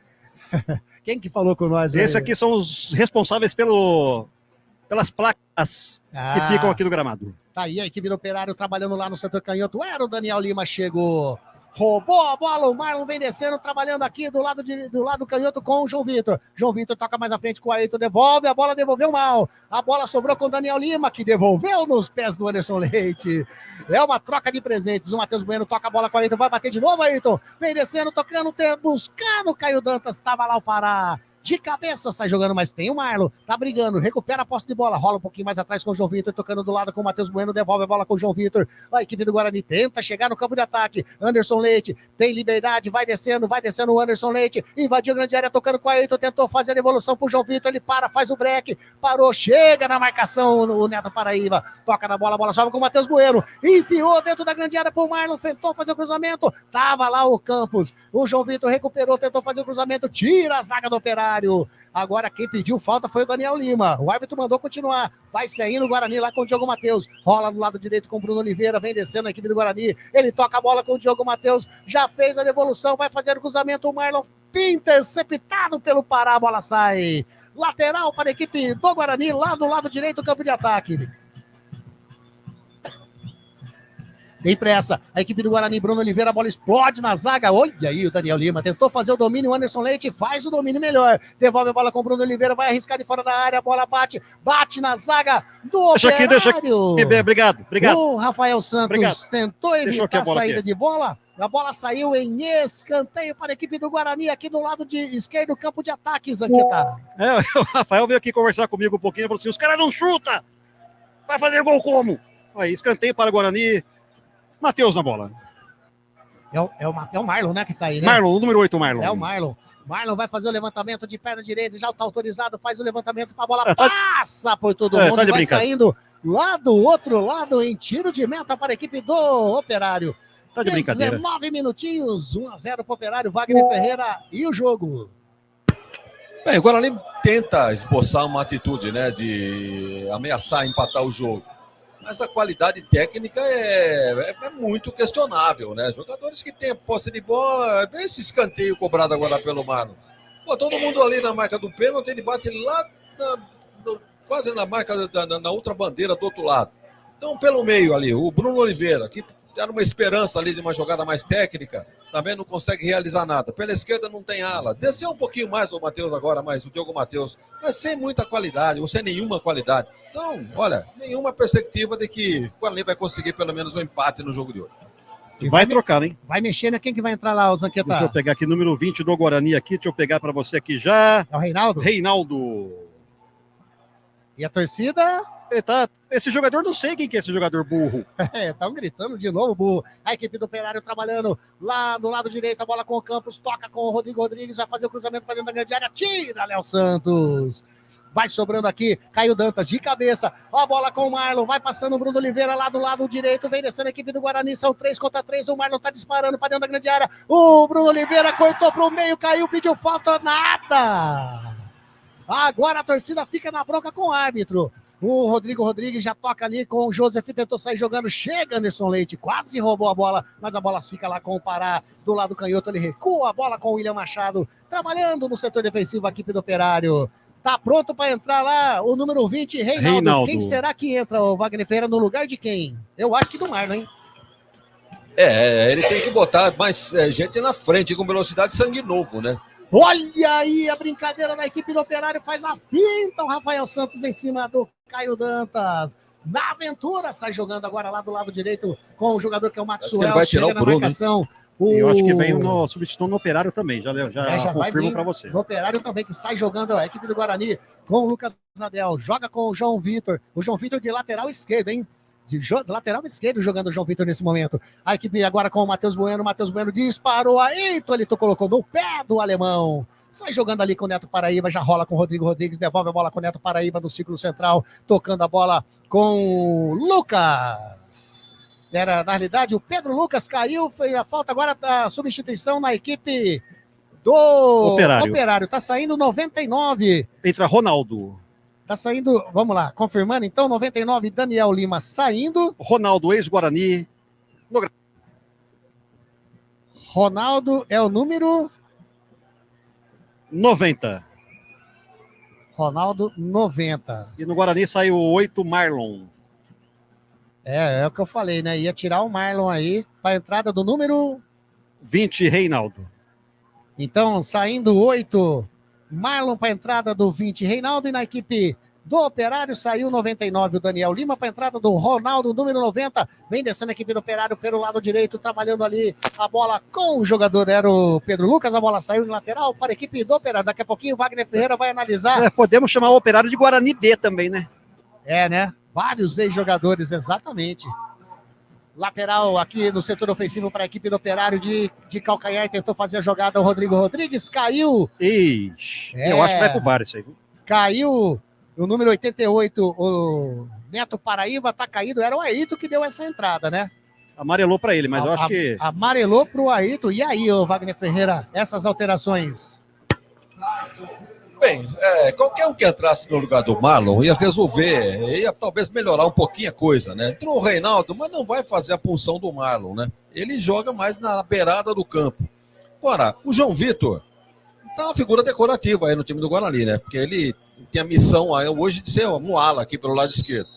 Quem que falou com nós? Esses aqui são os responsáveis pelas placas que ficam aqui no gramado. Tá aí a equipe do Operário trabalhando lá no setor canhoto. Era o Daniel Lima, chegou. Roubou a bola, o Marlon vem descendo, trabalhando aqui do lado canhoto com o João Vitor. João Vitor toca mais à frente com o Ayrton, devolve, a bola devolveu mal. A bola sobrou com o Daniel Lima, que devolveu nos pés do Anderson Leite. É uma troca de presentes. O Matheus Bueno toca a bola com o Ayrton, vai bater de novo, Ayrton. Vem descendo, tocando, buscando o Caio Dantas, tava lá o Pará. De cabeça, sai jogando, mas tem o Marlon, tá brigando, recupera a posse de bola, rola um pouquinho mais atrás com o João Vitor, tocando do lado com o Matheus Bueno, devolve a bola com o João Vitor, a equipe do Guarani tenta chegar no campo de ataque, Anderson Leite tem liberdade, vai descendo o Anderson Leite, invadiu a grande área, tocando com o Ayrton, tentou fazer a devolução pro João Vitor, ele para, faz o break, parou, chega na marcação o Neto Paraíba, toca na bola, a bola sobe com o Matheus Bueno, enfiou dentro da grande área pro Marlon, tentou fazer o cruzamento, tava lá o Campos, o João Vitor recuperou, tentou fazer o cruzamento, tira a zaga do Operário. Agora quem pediu falta foi o Daniel Lima. O árbitro mandou continuar. Vai saindo o Guarani lá com o Diogo Matheus. Rola do lado direito com o Bruno Oliveira. Vem descendo a equipe do Guarani. Ele toca a bola com o Diogo Matheus. Já fez a devolução. Vai fazer o cruzamento. O Marlon interceptado pelo Pará. A bola sai. Lateral para a equipe do Guarani. Lá do lado direito do campo de ataque. Tem pressa, a equipe do Guarani, Bruno Oliveira, a bola explode na zaga, olha aí o Daniel Lima, tentou fazer o domínio, o Anderson Leite faz o domínio melhor, devolve a bola com o Bruno Oliveira, vai arriscar de fora da área, a bola bate na zaga do Operário. Deixa aqui, obrigado. O Rafael Santos tentou evitar a saída de bola, a bola saiu em escanteio para a equipe do Guarani, aqui do lado de esquerdo, campo de ataque, Zanqueta. O Rafael veio aqui conversar comigo um pouquinho, falou assim, os caras não chutam, vai fazer gol como? Aí, escanteio para o Guarani, Matheus na bola. É o Marlon, né, que tá aí, né? Marlon, o número 8, Marlon. É o Marlon. Marlon vai fazer o levantamento de perna direita, já tá autorizado, faz o levantamento pra bola, passa por todo mundo, vai saindo lá do outro lado em tiro de meta para a equipe do Operário. Tá de brincadeira. 19 minutinhos, 1-0 pro Operário, Wagner Ferreira e o jogo. Bem, o Guarani tenta esboçar uma atitude, né, de ameaçar empatar o jogo. Mas a qualidade técnica é muito questionável, né? Jogadores que têm posse de bola, vê esse escanteio cobrado agora pelo Marlon. Pô, todo mundo ali na marca do pênalti, ele bate lá quase na marca na outra bandeira do outro lado. Então, pelo meio ali, o Bruno Oliveira, que era uma esperança ali de uma jogada mais técnica, também não consegue realizar nada. Pela esquerda não tem ala. Desceu um pouquinho mais o Matheus agora, mais o Diogo Matheus, mas sem muita qualidade, ou sem nenhuma qualidade. Então, olha, nenhuma perspectiva de que o Guarani vai conseguir pelo menos um empate no jogo de hoje. E vai trocar, hein? Vai mexer, né? Quem que vai entrar lá, o Zanqueta? Deixa eu pegar aqui, número 20 do Guarani aqui, deixa eu pegar para você aqui já. É o Reinaldo? Reinaldo. E a torcida? Esse jogador, não sei quem que é esse jogador burro. Estão gritando de novo, burro. A equipe do Operário trabalhando lá do lado direito, a bola com o Campos, toca com o Rodrigo Rodrigues, vai fazer o cruzamento para dentro da grande área, tira Léo Santos. Vai sobrando aqui, Caio Dantas de cabeça, a bola com o Marlon, vai passando o Bruno Oliveira lá do lado direito, vem descendo a equipe do Guarani, são 3 contra 3, o Marlon tá disparando para dentro da grande área, o Bruno Oliveira cortou pro meio, caiu, pediu falta, nada. Agora a torcida fica na bronca com o árbitro. O Rodrigo Rodrigues já toca ali com o Joseph, tentou sair jogando, chega Anderson Leite, quase roubou a bola, mas a bola fica lá com o Pará, do lado canhoto, ele recua a bola com o William Machado, trabalhando no setor defensivo, a equipe do Operário. Tá pronto para entrar lá o número 20, Reinaldo. Quem será que entra, o Wagner Ferreira, no lugar de quem? Eu acho que do Marlon, hein? Ele tem que botar mais gente na frente, com velocidade, sangue novo, né? Olha aí a brincadeira da equipe do Operário, faz a finta o Rafael Santos em cima do Caio Dantas. Na aventura, sai jogando agora lá do lado direito com o jogador que é o Maxwell. Vai tirar chega o Bruno, na marcação. Eu acho que vem no substituto no Operário também, já confirmo para você. No Operário também, que sai jogando a equipe do Guarani com o Lucas Adel, joga com o João Vitor de lateral esquerdo, hein? De lateral esquerdo jogando o João Vitor nesse momento. A equipe agora com o Matheus Bueno disparou, aí Tolito colocou no pé do alemão. Sai jogando ali com o Neto Paraíba, já rola com o Rodrigo Rodrigues, devolve a bola com o Neto Paraíba no círculo central, tocando a bola com o Lucas. Na realidade, o Pedro Lucas caiu, foi a falta agora da substituição na equipe do Operário. Tá saindo 99. Entra Ronaldo. Tá saindo, vamos lá, confirmando então, 99, Daniel Lima saindo. Ronaldo, ex-Guarani. Ronaldo é o número 90. Ronaldo, 90. E no Guarani saiu o 8, Marlon. É o que eu falei, né? Ia tirar o Marlon aí para a entrada do número 20, Reinaldo. Então, saindo 8, Marlon para a entrada do 20, Reinaldo. E na equipe do Operário saiu 99, o Daniel Lima para a entrada do Ronaldo, número 90. Vem descendo a equipe do Operário pelo lado direito, trabalhando ali a bola com o jogador, era o Pedro Lucas. A bola saiu em lateral para a equipe do Operário. Daqui a pouquinho o Wagner Ferreira vai analisar. Podemos chamar o Operário de Guarani B também, né? Né? Vários ex-jogadores, exatamente. Lateral aqui no setor ofensivo para a equipe do Operário de calcanhar, tentou fazer a jogada o Rodrigo Rodrigues, caiu. Ixi, eu acho que vai pro VAR isso aí. Caiu o número 88, o Neto Paraíba, tá caído, era o Aito que deu essa entrada, né? Amarelou para ele, mas eu acho que... Amarelou pro Aito, e aí, ô Wagner Ferreira, essas alterações? Bem, qualquer um que entrasse no lugar do Marlon ia resolver, ia talvez melhorar um pouquinho a coisa, né? Entrou o Reinaldo, mas não vai fazer a função do Marlon, né? Ele joga mais na beirada do campo. Agora, o João Vitor tá uma figura decorativa aí no time do Guarani, né? Porque ele tem a missão aí hoje de ser um ala aqui pelo lado esquerdo.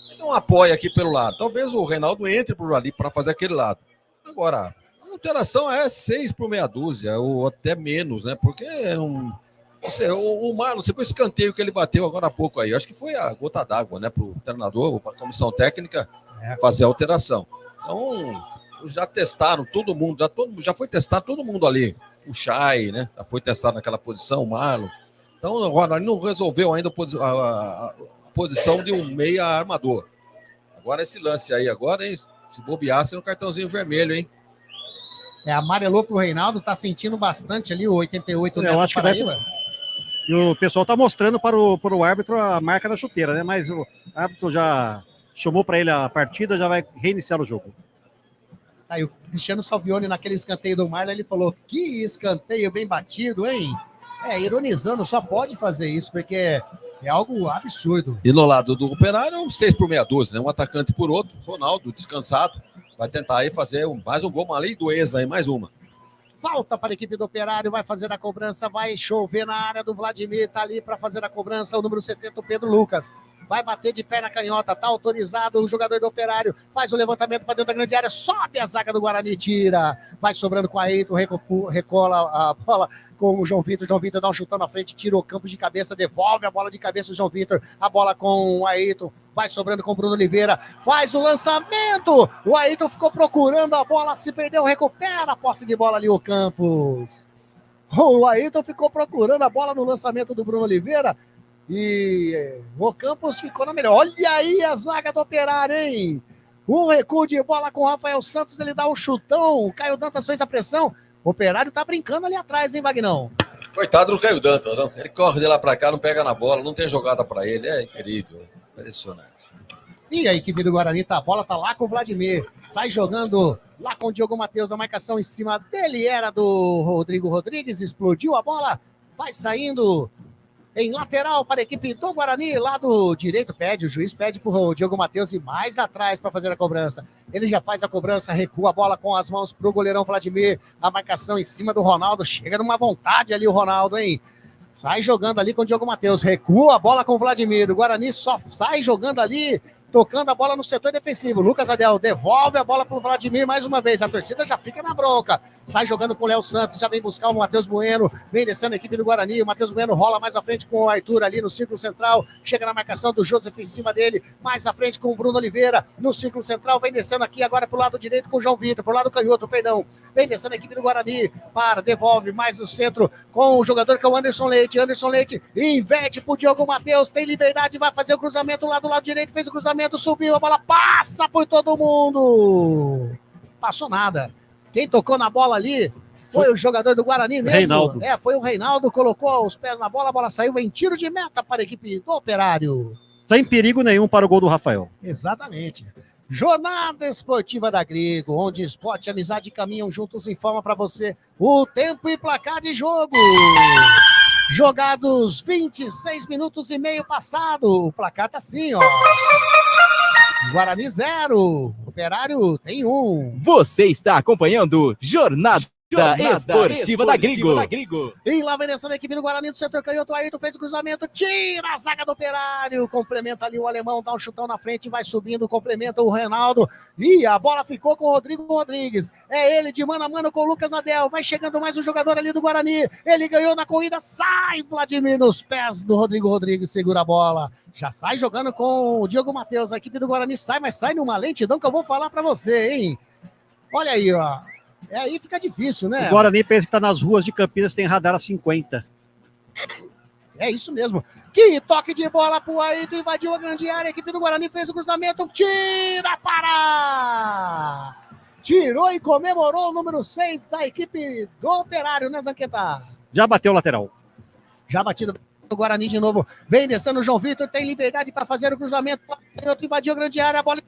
Ele não apoia aqui pelo lado. Talvez o Reinaldo entre por ali para fazer aquele lado. Agora, a alteração é 6 por meia dúzia, ou até menos, né? Porque o Marlon, você viu o escanteio que ele bateu agora há pouco aí. Acho que foi a gota d'água, né? Para o treinador, para a comissão técnica fazer a alteração. Então, já testaram todo mundo, já foi testado todo mundo ali. O Chay, né? Já foi testado naquela posição, o Marlon. Então, o Guarani não resolveu ainda a posição de um meia armador. Agora esse lance aí, agora, hein? Se bobear, será um cartãozinho vermelho, hein? Amarelou pro Reinaldo, tá sentindo bastante ali o 88 Neto Paraíba. E o pessoal tá mostrando para o árbitro a marca da chuteira, né? Mas o árbitro já chamou para ele a partida, já vai reiniciar o jogo. Aí o Cristiano Salvioni, naquele escanteio do Marlon, ele falou: que escanteio bem batido, hein? Ironizando, só pode fazer isso, porque é algo absurdo. E no lado do Operário, um 6 por meia dúzia, né? Um atacante por outro, Ronaldo, descansado, vai tentar aí fazer mais um gol, uma lei do ex aí, mais uma. Falta para a equipe do Operário, vai fazer a cobrança, vai chover na área do Vladimir, tá ali para fazer a cobrança, o número 70, o Pedro Lucas. Vai bater de perna canhota, tá autorizado o jogador do Operário, faz o levantamento para dentro da grande área, sobe a zaga do Guarani, tira, vai sobrando com a Aito, recola a bola com o João Vitor dá um chutão na frente, tira o campo de cabeça, devolve a bola de cabeça o João Vitor, a bola com o Aito, vai sobrando com o Bruno Oliveira, faz o lançamento, o Aito ficou procurando a bola, se perdeu, recupera a posse de bola ali o Campos. O Aito ficou procurando a bola no lançamento do Bruno Oliveira, e o Campos ficou na melhor. Olha aí a zaga do Operário, hein? Um recuo de bola com o Rafael Santos, ele dá um chutão, o Caio Dantas fez a pressão. O Operário tá brincando ali atrás, hein, Vagnão? Coitado do Caio Dantas, não. Ele corre de lá pra cá, não pega na bola, não tem jogada pra ele. É incrível, impressionante. E a equipe do Guarani, a bola tá lá com o Vladimir. Sai jogando lá com o Diogo Matheus, a marcação em cima dele era do Rodrigo Rodrigues, explodiu a bola, vai saindo em lateral para a equipe do Guarani, lado direito o juiz pede para o Diogo Matheus ir mais atrás para fazer a cobrança. Ele já faz a cobrança, recua a bola com as mãos para o goleirão Vladimir, a marcação em cima do Ronaldo, chega numa vontade ali o Ronaldo, hein? Sai jogando ali com o Diogo Matheus, recua a bola com o Vladimir, o Guarani só sai jogando ali, tocando a bola no setor defensivo. Lucas Adel devolve a bola para o Vladimir mais uma vez, a torcida já fica na bronca. sai jogando com o Léo Santos, já vem buscar o Matheus Bueno, vem descendo a equipe do Guarani, o Matheus Bueno rola mais à frente com o Arthur ali no círculo central, chega na marcação do Joseph em cima dele, mais à frente com o Bruno Oliveira, no círculo central, vem descendo aqui agora pro lado direito com o João Vitor, pro lado canhoto, perdão, vem descendo a equipe do Guarani, devolve mais no centro com o jogador que é o Anderson Leite inverte pro Diogo Matheus, tem liberdade, vai fazer o cruzamento lá do lado direito, fez o cruzamento, subiu, a bola passa por todo mundo, passou nada, quem tocou na bola ali foi o jogador do Guarani mesmo, Reinaldo. Foi o Reinaldo, colocou os pés na bola, a bola saiu em tiro de meta para a equipe do Operário. Sem perigo nenhum para o gol do Rafael. Exatamente. Jornada Esportiva da Grigo, onde esporte e amizade caminham juntos, informa para você o tempo e placar de jogo. Jogados 26 minutos e meio passado, o placar tá assim, ó. Guarani 0, Operário tem 1. Você está acompanhando Jornada Esportiva da Grigo. E lá vem descendo a equipe do Guarani do setor canhoto, Ayrton fez o cruzamento, tira a zaga do Operário, complementa ali o alemão, dá um chutão na frente, vai subindo, complementa o Reinaldo, e a bola ficou com o Rodrigo Rodrigues, é ele de mano a mano com o Lucas Adel, vai chegando mais um jogador ali do Guarani, ele ganhou na corrida, sai Vladimir nos pés do Rodrigo Rodrigues, segura a bola, já sai jogando com o Diogo Matheus, a equipe do Guarani sai, mas sai numa lentidão que eu vou falar pra você, hein, olha aí, ó. Aí fica difícil, né? O Guarani pensa que tá nas ruas de Campinas, tem radar a 50. É isso mesmo. Que toque de bola pro Ayrton, invadiu a grande área, a equipe do Guarani fez o cruzamento, tira para! Tirou e comemorou o número 6 da equipe do Operário, né, Zanqueta? Já bateu o lateral. Já batido o Guarani de novo. Vem descendo o João Vitor, tem liberdade para fazer o cruzamento, invadiu a grande área, a bola...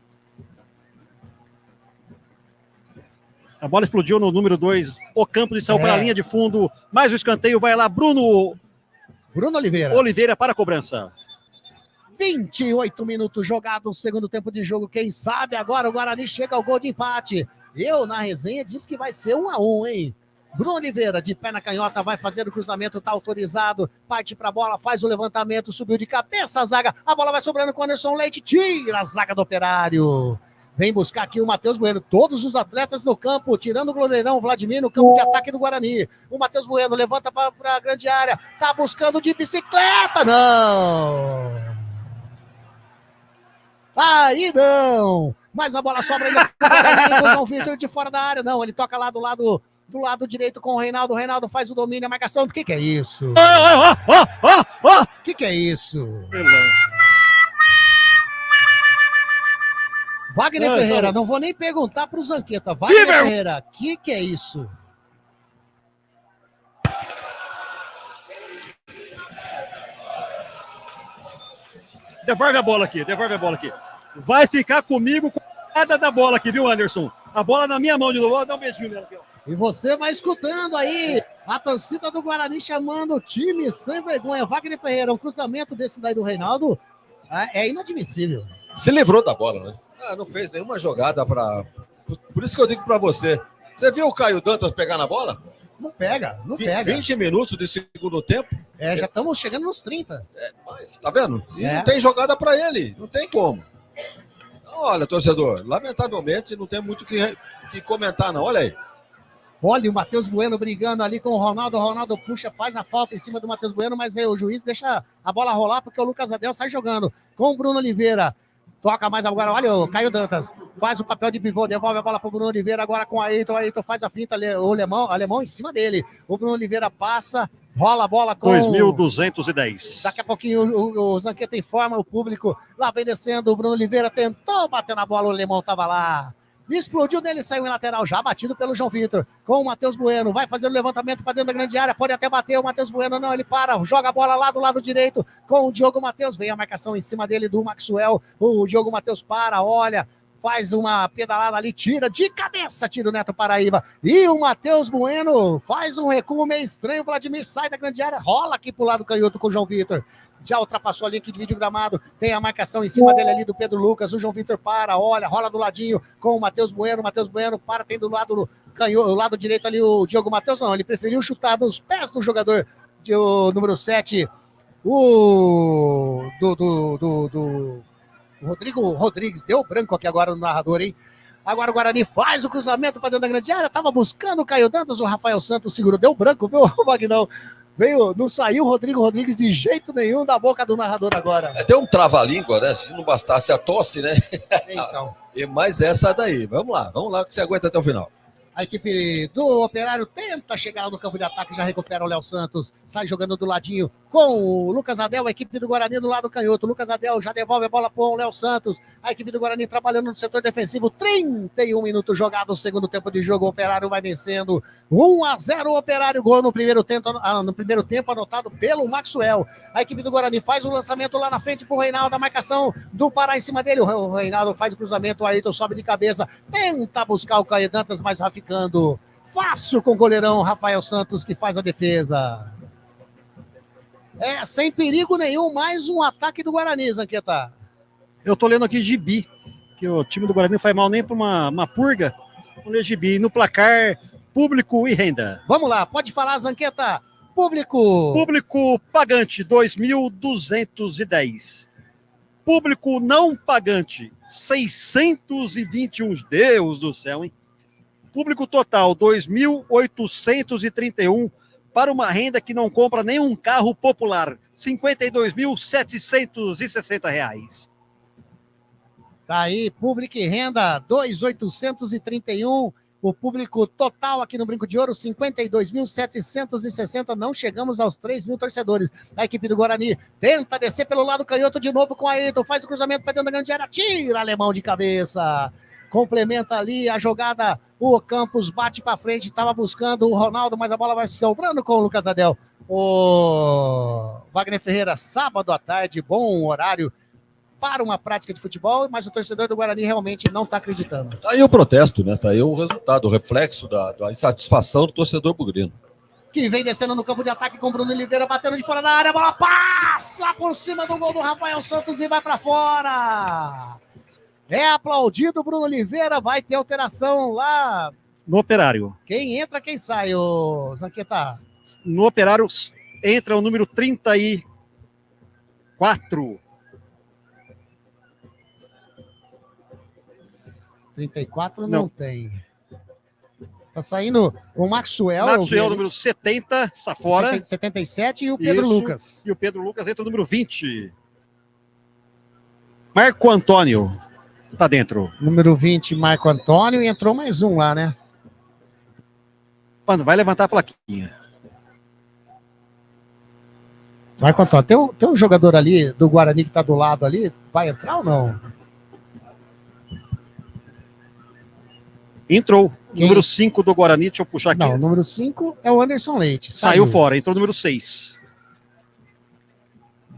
A bola explodiu no número 2. O campo saiu para a linha de fundo. Mais o escanteio. Vai lá, Bruno Oliveira. Oliveira para a cobrança. 28 minutos jogados, segundo tempo de jogo. Quem sabe agora o Guarani chega ao gol de empate. Eu, na resenha, disse que vai ser 1-1, hein? Bruno Oliveira, de perna canhota, vai fazer o cruzamento, tá autorizado. Parte para a bola, faz o levantamento, subiu de cabeça a zaga. A bola vai sobrando com o Anderson Leite. Tira a zaga do Operário. Vem buscar aqui o Matheus Bueno, todos os atletas no campo, tirando o goleirão Vladimir no campo de ataque do Guarani. O Matheus Bueno levanta para a grande área, tá buscando de bicicleta, não! Aí não! Mas a bola sobra ainda com o João Vitor de fora da área, não, ele toca lá do lado direito com o Reinaldo, faz o domínio, a marcação, o que é isso? O que é isso? Wagner Ferreira, não vou nem perguntar pro Zanqueta. Wagner Ferreira, que é isso? Devolve a bola aqui. Vai ficar comigo com nada da bola aqui, viu, Anderson? A bola na minha mão de novo. Vou dar um beijinho nela aqui, ó. E você vai escutando aí a torcida do Guarani chamando o time sem vergonha. Wagner Ferreira, um cruzamento desse daí do Reinaldo é inadmissível. Se livrou da bola, né? Não fez nenhuma jogada para. Por isso que eu digo para você. Você viu o Caio Dantas pegar na bola? Não pega. 20 minutos de segundo tempo. Já estamos chegando nos 30. Mas, tá vendo? E não tem jogada para ele. Não tem como. Então, olha, torcedor, lamentavelmente não tem muito o que comentar, não. Olha aí. Olha o Matheus Bueno brigando ali com o Ronaldo. O Ronaldo puxa, faz a falta em cima do Matheus Bueno, mas aí o juiz deixa a bola rolar porque o Lucas Adel sai jogando com o Bruno Oliveira. Toca mais agora, olha o Caio Dantas, faz o papel de pivô, devolve a bola para o Bruno Oliveira, agora com o Ayrton faz a finta, o alemão em cima dele, o Bruno Oliveira passa, rola a bola com... 2.210. Daqui a pouquinho o Zanqueta informa o público, lá vem descendo, o Bruno Oliveira tentou bater na bola, o alemão estava lá. Explodiu dele, saiu em lateral, já batido pelo João Vitor, com o Matheus Bueno, vai fazer o levantamento para dentro da grande área, pode até bater o Matheus Bueno, não, ele para, joga a bola lá do lado direito, com o Diogo Matheus, vem a marcação em cima dele do Maxwell, o Diogo Matheus para, olha, faz uma pedalada ali, tira de cabeça, tira o Neto Paraíba, e o Matheus Bueno faz um recuo meio estranho, o Vladimir sai da grande área, rola aqui pro lado canhoto com o João Vitor, já ultrapassou ali que divide o gramado, tem a marcação em cima dele ali do Pedro Lucas, o João Vitor para, olha, rola do ladinho com o Matheus Bueno para, tem do lado canhoto, do lado direito ali o Diogo Matheus, não, ele preferiu chutar nos pés do jogador o número 7, o Rodrigo Rodrigues, deu branco aqui agora no narrador, hein? Agora o Guarani faz o cruzamento para dentro da grande área. Tava buscando o Caio Dantas, o Rafael Santos segurou. Deu branco, viu, Magnão? Não saiu o Rodrigo Rodrigues de jeito nenhum da boca do narrador agora. Deu um trava-língua, né? Se não bastasse a tosse, né? Então. E mais essa daí. Vamos lá que você aguenta até o final. A equipe do Operário tenta chegar no campo de ataque, já recupera o Léo Santos, sai jogando do ladinho com o Lucas Adel, a equipe do Guarani do lado canhoto. Lucas Adel já devolve a bola para o Léo Santos, a equipe do Guarani trabalhando no setor defensivo, 31 minutos jogados, segundo tempo de jogo, o Operário vai vencendo 1-0 o Operário, gol no primeiro tempo anotado pelo Maxwell. A equipe do Guarani faz o lançamento lá na frente para o Reinaldo, a marcação do Pará em cima dele, o Reinaldo faz o cruzamento, o Ayrton sobe de cabeça, tenta buscar o Caio Dantas, mas vai ficando fácil com o goleirão Rafael Santos, que faz a defesa. Sem perigo nenhum, mais um ataque do Guarani, Zanqueta. Eu tô lendo aqui Gibi, que o time do Guarani não faz mal nem para uma purga. Vamos ler Gibi, no placar, público e renda. Vamos lá, pode falar, Zanqueta. Público. Público pagante, 2.210. Público não pagante, 621. Deus do céu, hein? Público total, 2.831, para uma renda que não compra nenhum carro popular, R$ 52.760. Tá aí, público e renda, 2.831. O público total aqui no Brinco de Ouro, 52.760. Não chegamos aos 3.000 torcedores. A equipe do Guarani tenta descer pelo lado canhoto de novo com a Ayrton. Faz o cruzamento para dentro da grande área. Tira alemão de cabeça. Complementa ali a jogada. O Campos bate para frente. Estava buscando o Ronaldo, mas a bola vai sobrando com o Lucas Adel. O Wagner Ferreira, sábado à tarde, bom horário para uma prática de futebol, mas o torcedor do Guarani realmente não está acreditando. Tá aí o protesto, né? Tá aí o resultado, o reflexo da insatisfação do torcedor bugrino. Que vem descendo no campo de ataque com o Bruno Oliveira, batendo de fora da área, a bola passa por cima do gol do Rafael Santos e vai para fora. É aplaudido o Bruno Oliveira, vai ter alteração lá. No Operário. Quem entra, quem sai, o Zanqueta? No Operário entra o número 34. 34 não tem. Tá saindo o Maxwell. Maxwell, número 70, está fora. 77 e o Pedro Lucas. E o Pedro Lucas entra o número 20. Marco Antônio tá dentro. Número 20, Marco Antônio, e entrou mais um lá, né? Mano, vai levantar a plaquinha. Marco Antônio, tem um jogador ali do Guarani que tá do lado ali, vai entrar ou não? Entrou. Quem? Número 5 do Guarani, deixa eu puxar aqui. Não, o número 5 é o Anderson Leite. Saiu fora, entrou o número 6.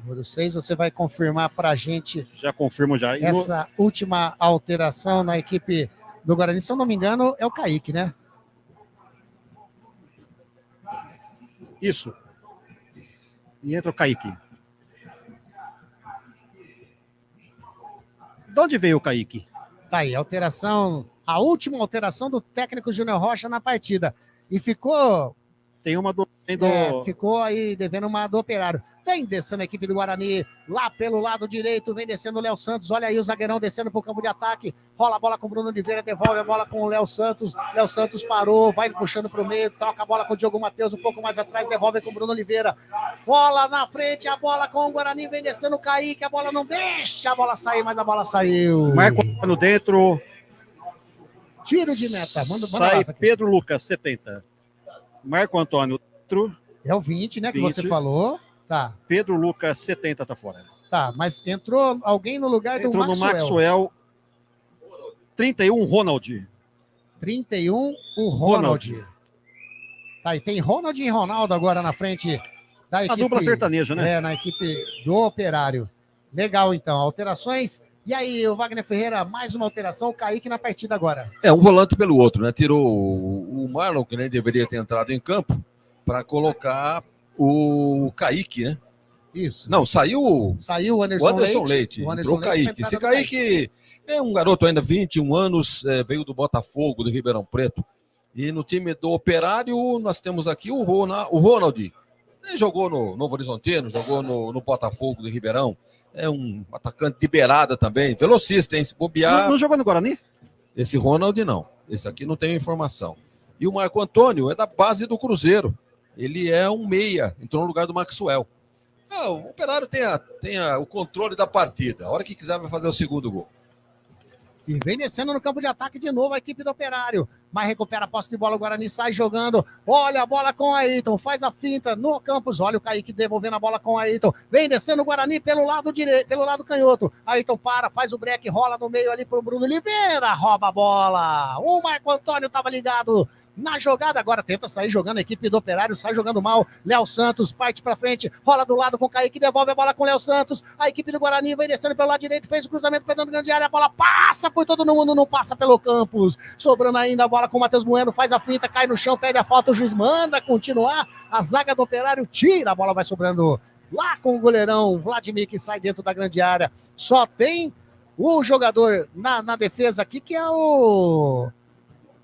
Número 6, você vai confirmar pra gente. Já confirmo já. Essa última alteração na equipe do Guarani, se eu não me engano, é o Kaique, né? Isso. E entra o Kaique. De onde veio o Kaique? Tá aí, alteração, a última alteração do técnico Júnior Rocha na partida. E ficou... Tem uma do... ficou aí devendo uma do Operário. Vem descendo a equipe do Guarani, lá pelo lado direito, vem descendo o Léo Santos, olha aí o zagueirão descendo pro campo de ataque, rola a bola com o Bruno Oliveira, devolve a bola com o Léo Santos parou, vai puxando pro meio, toca a bola com o Diogo Matheus, um pouco mais atrás, devolve com o Bruno Oliveira, bola na frente, a bola com o Guarani, vem descendo o Kaique, a bola não deixa a bola sair, mas a bola saiu. Marco no dentro. Tiro de meta, manda sai lá, Pedro Lucas, 70. Marco Antônio, outro. É o 20, né, 20. Que você falou. Tá. Pedro Lucas, 70, tá fora. Tá, mas entrou alguém no lugar do Maxwell. Entrou no Maxwell. 31, Ronald. 31, o Ronald. Tá, e tem Ronald e Ronaldo agora na frente da equipe. A dupla sertaneja, né? Na equipe do Operário. Legal, então. Alterações. E aí, o Wagner Ferreira, mais uma alteração, o Kaique na partida agora. Um volante pelo outro, né? Tirou o Marlon, que nem deveria ter entrado em campo, para colocar o Kaique, né? Isso. Não, saiu o Anderson Leite. Entrou o Kaique. Esse Kaique é um garoto ainda, 21 anos, veio do Botafogo, do Ribeirão Preto. E no time do Operário, nós temos aqui o Ronald. Ele jogou no Novo Horizontino, jogou no Botafogo do Ribeirão. É um atacante de beirada também, velocista, hein? Se bobear... Não jogou no Guarani? Esse Ronald não. Esse aqui não tem informação. E o Marco Antônio é da base do Cruzeiro. Ele é um meia, entrou no lugar do Maxwell. O Operário tem o controle da partida. A hora que quiser vai fazer o segundo gol. E vem descendo no campo de ataque de novo a equipe do Operário. Mas recupera a posse de bola, o Guarani sai jogando. Olha a bola com o Ayrton, faz a finta no Campos. Olha o Kaique devolvendo a bola com o Ayrton. Vem descendo o Guarani pelo lado direito, pelo lado canhoto. Ayrton para, faz o break, rola no meio ali pro Bruno Oliveira, rouba a bola. O Marco Antônio estava ligado na jogada, agora tenta sair jogando, a equipe do Operário sai jogando mal, Léo Santos parte pra frente, rola do lado com o Kaique, devolve a bola com o Léo Santos, a equipe do Guarani vai descendo pelo lado direito, fez o cruzamento, pegando grande área, a bola passa por todo mundo, não passa pelo Campos, sobrando ainda a bola com o Matheus Bueno, faz a finta, cai no chão, pede a falta, o juiz manda continuar, a zaga do Operário tira, a bola vai sobrando lá com o goleirão Vladimir, que sai dentro da grande área, só tem o jogador na defesa aqui, que é o...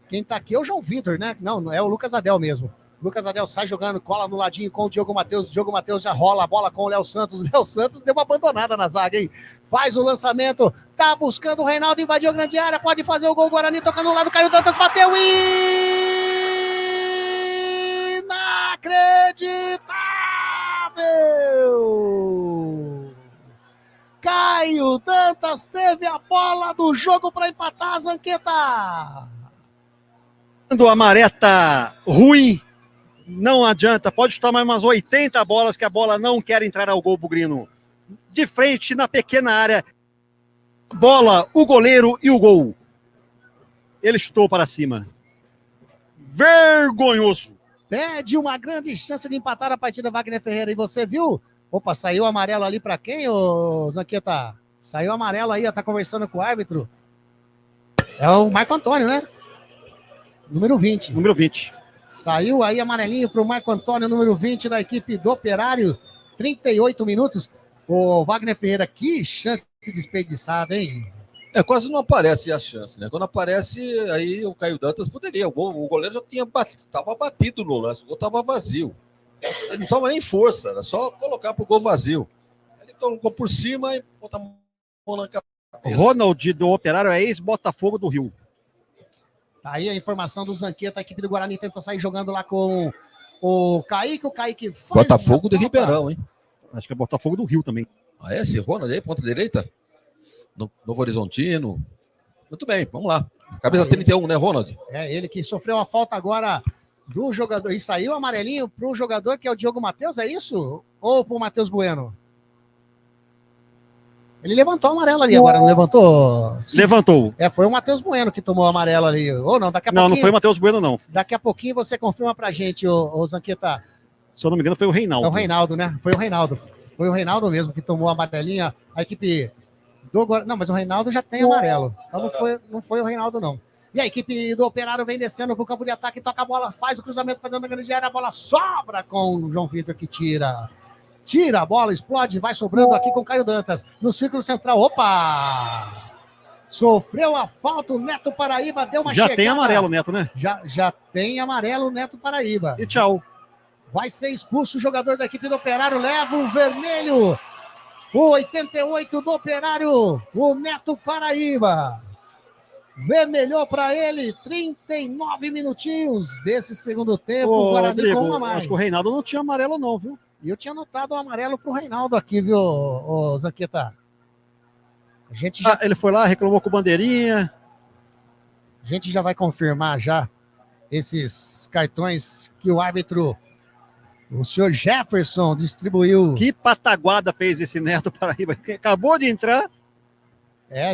Quem tá aqui é o João Vitor, né? Não, é o Lucas Adel mesmo. Lucas Adel sai jogando, cola no ladinho com o Diogo Matheus. O Diogo Matheus já rola a bola com o Léo Santos. O Léo Santos deu uma abandonada na zaga, hein? Faz o lançamento, tá buscando o Reinaldo, invadiu a grande área, pode fazer o gol. Guarani tocando no lado, Caio Dantas bateu e... Inacreditável! Caio Dantas teve a bola do jogo para empatar a Zanqueta. Quando a maré tá ruim, não adianta, pode chutar mais umas 80 bolas que a bola não quer entrar ao gol, Bugrino. De frente, na pequena área, bola, o goleiro e o gol. Ele chutou para cima. Vergonhoso. Pede uma grande chance de empatar a partida, Wagner Ferreira. E você viu? Opa, saiu amarelo ali para quem, ô Zanqueta? Saiu amarelo aí, ó, tá conversando com o árbitro. É o Marco Antônio, né? Número 20. Número 20. Saiu aí amarelinho para o Marco Antônio, número 20 da equipe do Operário. 38 minutos. O Wagner Ferreira, que chance desperdiçada, hein? Quase não aparece a chance, né? Quando aparece, aí o Caio Dantas poderia. O goleiro já estava batido no lance, o gol estava vazio. Ele não estava nem força, era só colocar para o gol vazio. Ele colocou por cima e botar a mão na cabeça. Ronald do Operário é ex-Botafogo do Rio. Tá aí a informação do Zanqueta, a equipe do Guarani tenta sair jogando lá com o Kaique faz Botafogo de Ribeirão, hein? Acho que é Botafogo do Rio também. Ah, é? Esse Ronald aí, ponta direita? Novo Horizontino. Muito bem, vamos lá. Cabeça 31, né, Ronald? É, ele que sofreu a falta agora do jogador. E saiu amarelinho pro jogador que é o Diogo Matheus, é isso? Ou pro Matheus Bueno? Ele levantou o amarelo ali agora, não levantou? Sim. Levantou. Foi o Matheus Bueno que tomou o amarelo ali. Ou não, daqui a pouquinho... Não foi o Matheus Bueno, não. Daqui a pouquinho você confirma pra gente, o Zanqueta. Se eu não me engano, foi o Reinaldo. É o Reinaldo, né? Foi o Reinaldo. Foi o Reinaldo mesmo que tomou a amarelinha. A equipe do... Não, mas o Reinaldo já tem amarelo. Então não foi o Reinaldo, não. E a equipe do Operário vem descendo pro campo de ataque, toca a bola, faz o cruzamento para dentro da grande área, a bola sobra com o João Vitor que tira a bola, explode, vai sobrando aqui com o Caio Dantas, no círculo central, opa! Sofreu a falta, o Neto Paraíba deu uma chegada. Já tem amarelo, Neto, né? Já tem amarelo, Neto Paraíba. E tchau. Vai ser expulso o jogador da equipe do Operário, leva o vermelho, o 88 do Operário, o Neto Paraíba. Vermelhou para ele, 39 minutinhos desse segundo tempo, o Guarani Rodrigo, com uma mais. Acho que o Reinaldo não tinha amarelo não, viu? E eu tinha notado o amarelo pro Reinaldo aqui, viu, o Zanqueta? A gente já... ele foi lá, reclamou com bandeirinha. A gente já vai confirmar já esses cartões que o árbitro, o senhor Jefferson, distribuiu. Que pataguada fez esse Neto Paraíba? Acabou de entrar.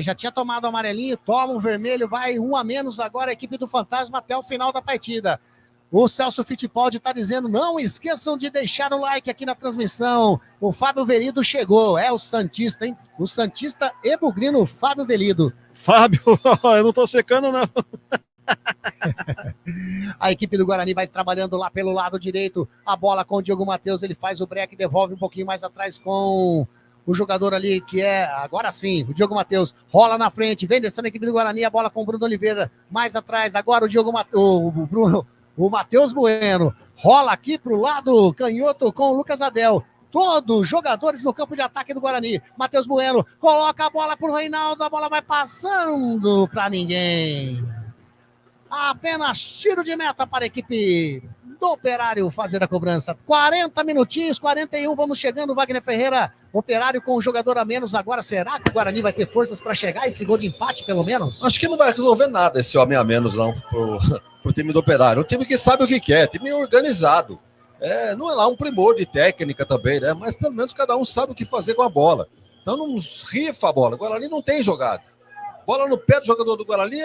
Já tinha tomado o amarelinho, toma o vermelho, vai um a menos agora a equipe do Fantasma até o final da partida. O Celso Fittipaldi está dizendo, não esqueçam de deixar o like aqui na transmissão. O Fábio Velido chegou, o Santista, hein? O Santista e Bugrino, Fábio Velido. Fábio, eu não tô secando, não. A equipe do Guarani vai trabalhando lá pelo lado direito. A bola com o Diogo Matheus, ele faz o break, devolve um pouquinho mais atrás com o jogador ali que é, agora sim, o Diogo Matheus. Rola na frente, vem descendo a equipe do Guarani, a bola com o Bruno Oliveira. Mais atrás, agora o Diogo Matheus, o Matheus Bueno. Rola aqui pro lado canhoto com o Lucas Adel. Todos jogadores no campo de ataque do Guarani. Matheus Bueno coloca a bola pro Reinaldo, a bola vai passando para ninguém. Apenas tiro de meta para a equipe do Operário fazer a cobrança. 40 minutinhos, 41, vamos chegando, Wagner Ferreira. Operário com um jogador a menos agora. Será que o Guarani vai ter forças para chegar a esse gol de empate, pelo menos? Acho que não vai resolver nada esse homem a menos, não, pro time do Operário. Um time que sabe o que quer, time organizado. Não é lá um primor de técnica também, né? Mas pelo menos cada um sabe o que fazer com a bola. Então não rifa a bola. O Guarani não tem jogado. Bola no pé do jogador do Guarani,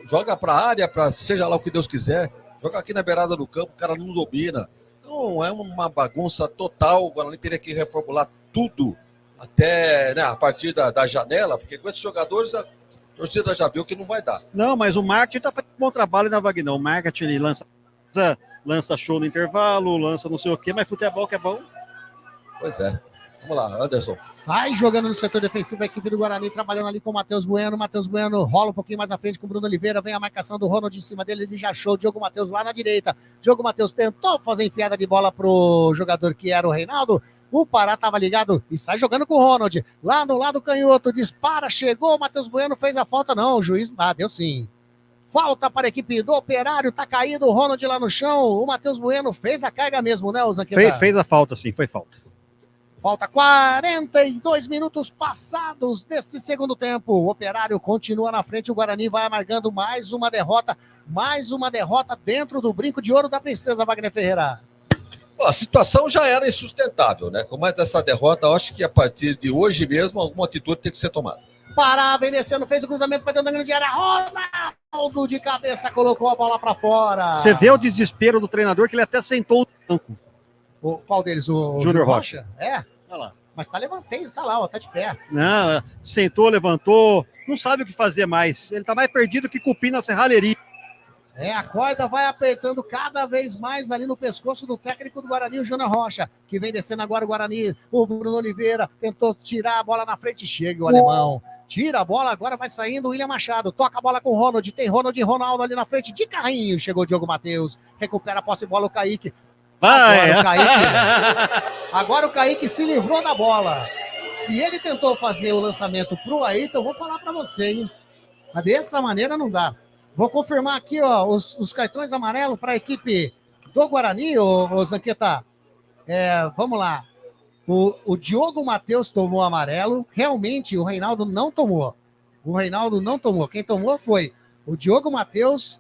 joga para a área, para seja lá o que Deus quiser. Joga aqui na beirada do campo, o cara não domina. Então é uma bagunça total. O Guarani teria que reformular tudo até, né, a partir da janela, porque com esses jogadores a torcida já viu que não vai dar. Não, mas o marketing tá fazendo um bom trabalho na Wagner. O marketing ele lança show no intervalo, lança não sei o quê, mas futebol que é bom. Pois é. Vamos lá, Anderson. Sai jogando no setor defensivo a equipe do Guarani, trabalhando ali com o Matheus Bueno. Matheus Bueno rola um pouquinho mais à frente com o Bruno Oliveira. Vem a marcação do Ronald em cima dele. Ele já achou o Diogo Matheus lá na direita. Diogo Matheus tentou fazer enfiada de bola pro jogador que era o Reinaldo. O Pará estava ligado e sai jogando com o Ronald. Lá no lado canhoto, dispara, chegou. O Matheus Bueno fez a falta. Não, o juiz. Deu sim. Falta para a equipe do Operário. Tá caído o Ronald lá no chão. O Matheus Bueno fez a carga mesmo, né, o Zanqueta? Fez a falta, sim, foi falta. Falta 42 minutos passados desse segundo tempo. O Operário continua na frente. O Guarani vai amargando mais uma derrota dentro do brinco de ouro da princesa Wagner Ferreira. A situação já era insustentável, né? Com mais essa derrota, eu acho que a partir de hoje mesmo, alguma atitude tem que ser tomada. Pará, vem descendo, fez o cruzamento para dentro da grande área. Ronaldo de cabeça colocou a bola para fora. Você vê o desespero do treinador que ele até sentou o banco. Qual deles? O Júnior Rocha. É? Olha lá. Mas tá levantando, tá lá, ó, tá de pé. Não, sentou, levantou, não sabe o que fazer mais. Ele tá mais perdido que cupim na serralheria. A corda vai apertando cada vez mais ali no pescoço do técnico do Guarani, o Júnior Rocha, que vem descendo agora o Guarani. O Bruno Oliveira tentou tirar a bola na frente, chega o alemão. Tira a bola, agora vai saindo o William Machado. Toca a bola com o Ronald, tem Ronald e Ronaldo ali na frente, de carrinho. Chegou o Diogo Matheus, recupera a posse de bola o Kaique. Vai! Agora o Kaique se livrou da bola. Se ele tentou fazer o lançamento pro Ayrton, eu vou falar para você, hein? Mas dessa maneira não dá. Vou confirmar aqui, ó, os cartões amarelos para a equipe do Guarani, ô Zanqueta. Vamos lá. O Diogo Matheus tomou amarelo. Realmente, o Reinaldo não tomou. Quem tomou foi o Diogo Matheus,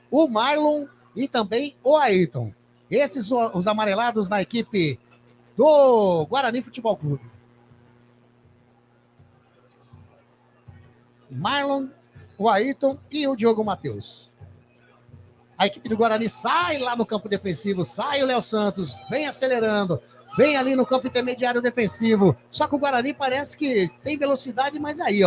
o Marlon e também o Ayrton. Esses os amarelados na equipe do Guarani Futebol Clube. Marlon, o Ayrton e o Diogo Matheus. A equipe do Guarani sai lá no campo defensivo, sai o Léo Santos, vem acelerando, vem ali no campo intermediário defensivo. Só que o Guarani parece que tem velocidade, mas aí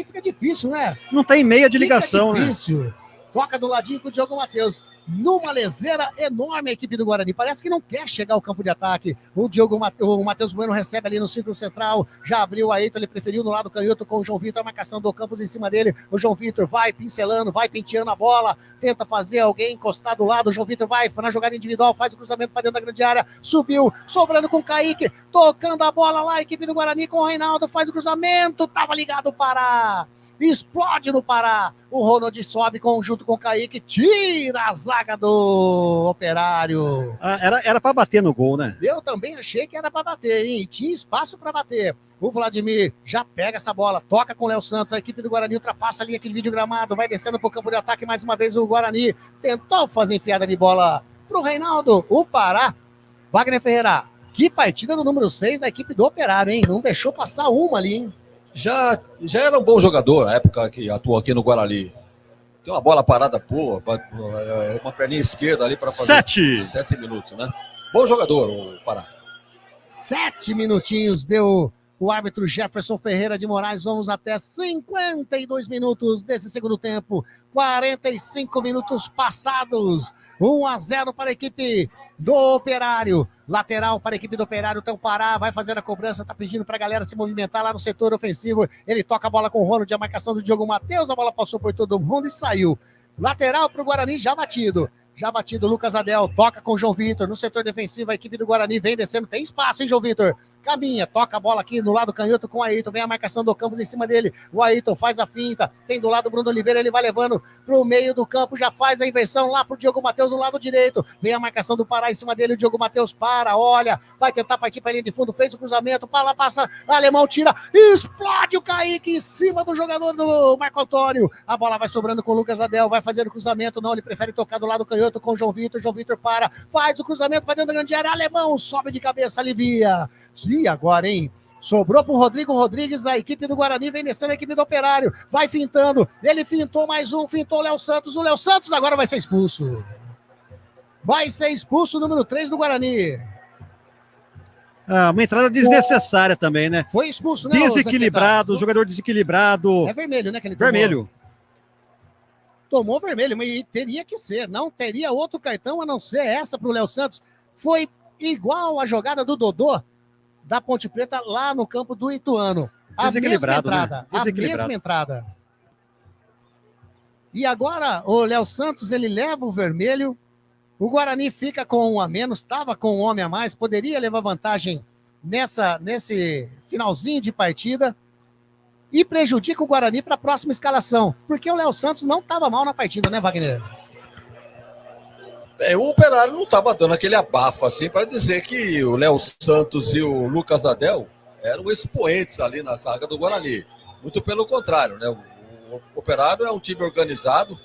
fica difícil, né? Não tem meia de ligação, fica difícil, né? Toca do ladinho com o Diogo Matheus. Numa leseira enorme a equipe do Guarani. Parece que não quer chegar ao campo de ataque. O Matheus Bueno recebe ali no círculo central. Já abriu o Ayrton, ele preferiu no lado canhoto com o João Vitor. A marcação do Campos em cima dele. O João Vitor vai pincelando, vai penteando a bola. Tenta fazer alguém encostar do lado. O João Vitor vai na jogada individual, faz o cruzamento para dentro da grande área. Subiu, sobrando com o Kaique. Tocando a bola lá, a equipe do Guarani com o Reinaldo. Faz o cruzamento, tava ligado o Pará. Explode no Pará. O Ronald sobe junto com o Kaique. Tira a zaga do Operário. Era para bater no gol, né? Eu também achei que era para bater, hein? Tinha espaço para bater. O Vladimir já pega essa bola, toca com o Léo Santos. A equipe do Guarani ultrapassa ali aquele vídeo gramado. Vai descendo para o campo de ataque mais uma vez. O Guarani tentou fazer enfiada de bola para o Reinaldo. O Pará. Wagner Ferreira. Que partida do número 6 da equipe do Operário, hein? Não deixou passar uma ali, hein? Já era um bom jogador na época que atuou aqui no Guarani. Tem uma bola parada boa, uma perninha esquerda ali para fazer 7 minutos, né? Bom jogador, o Pará. 7 minutinhos deu o árbitro Jefferson Ferreira de Moraes. Vamos até 52 minutos desse segundo tempo. 45 minutos passados. 1-0 para a equipe do Operário. Lateral para a equipe do Operário. Então Pará vai fazer a cobrança. Tá pedindo para a galera se movimentar lá no setor ofensivo. Ele toca a bola com o Ronald. A marcação do Diogo Matheus. A bola passou por todo mundo e saiu. Lateral para o Guarani já batido. Já batido, Lucas Adel, toca com o João Vitor, no setor defensivo, a equipe do Guarani vem descendo, tem espaço, hein, João Vitor? Caminha, toca a bola aqui no lado canhoto com o Ayrton, vem a marcação do Campos em cima dele, o Ayrton faz a finta, tem do lado o Bruno Oliveira, ele vai levando pro meio do campo, já faz a inversão lá pro Diogo Matheus no lado direito, vem a marcação do Pará em cima dele, o Diogo Matheus para, olha, vai tentar partir para a linha de fundo, fez o cruzamento, para passa, Alemão tira, explode o Kaique em cima do jogador do Marco Antônio, a bola vai sobrando com o Lucas Adel, vai fazer o cruzamento, não, ele prefere tocar do lado canhoto com o João Vitor para, faz o cruzamento para dentro da grande área, Alemão sobe de cabeça, alivia. E agora, hein? Sobrou pro Rodrigo Rodrigues, a equipe do Guarani vem descendo a equipe do Operário, vai fintando, ele fintou mais um, fintou o Léo Santos agora vai ser expulso. Vai ser expulso o número 3 do Guarani. Uma entrada desnecessária também, né? Foi expulso, né? Desequilibrado, jogador desequilibrado. É vermelho, né? Que ele vermelho. Tomou vermelho, mas teria que ser, não teria outro cartão a não ser essa pro Léo Santos. Foi igual a jogada do Dodô da Ponte Preta lá no campo do Ituano. A mesma entrada, né? A mesma entrada. E agora o Léo Santos, ele leva o vermelho, o Guarani fica com um a menos, estava com um homem a mais, poderia levar vantagem nesse finalzinho de partida e prejudica o Guarani para a próxima escalação, porque o Léo Santos não estava mal na partida, né, Wagner? O Operário não estava dando aquele abafo assim para dizer que o Léo Santos e o Lucas Adel eram expoentes ali na zaga do Guarani. Muito pelo contrário, né? O Operário é um time organizado,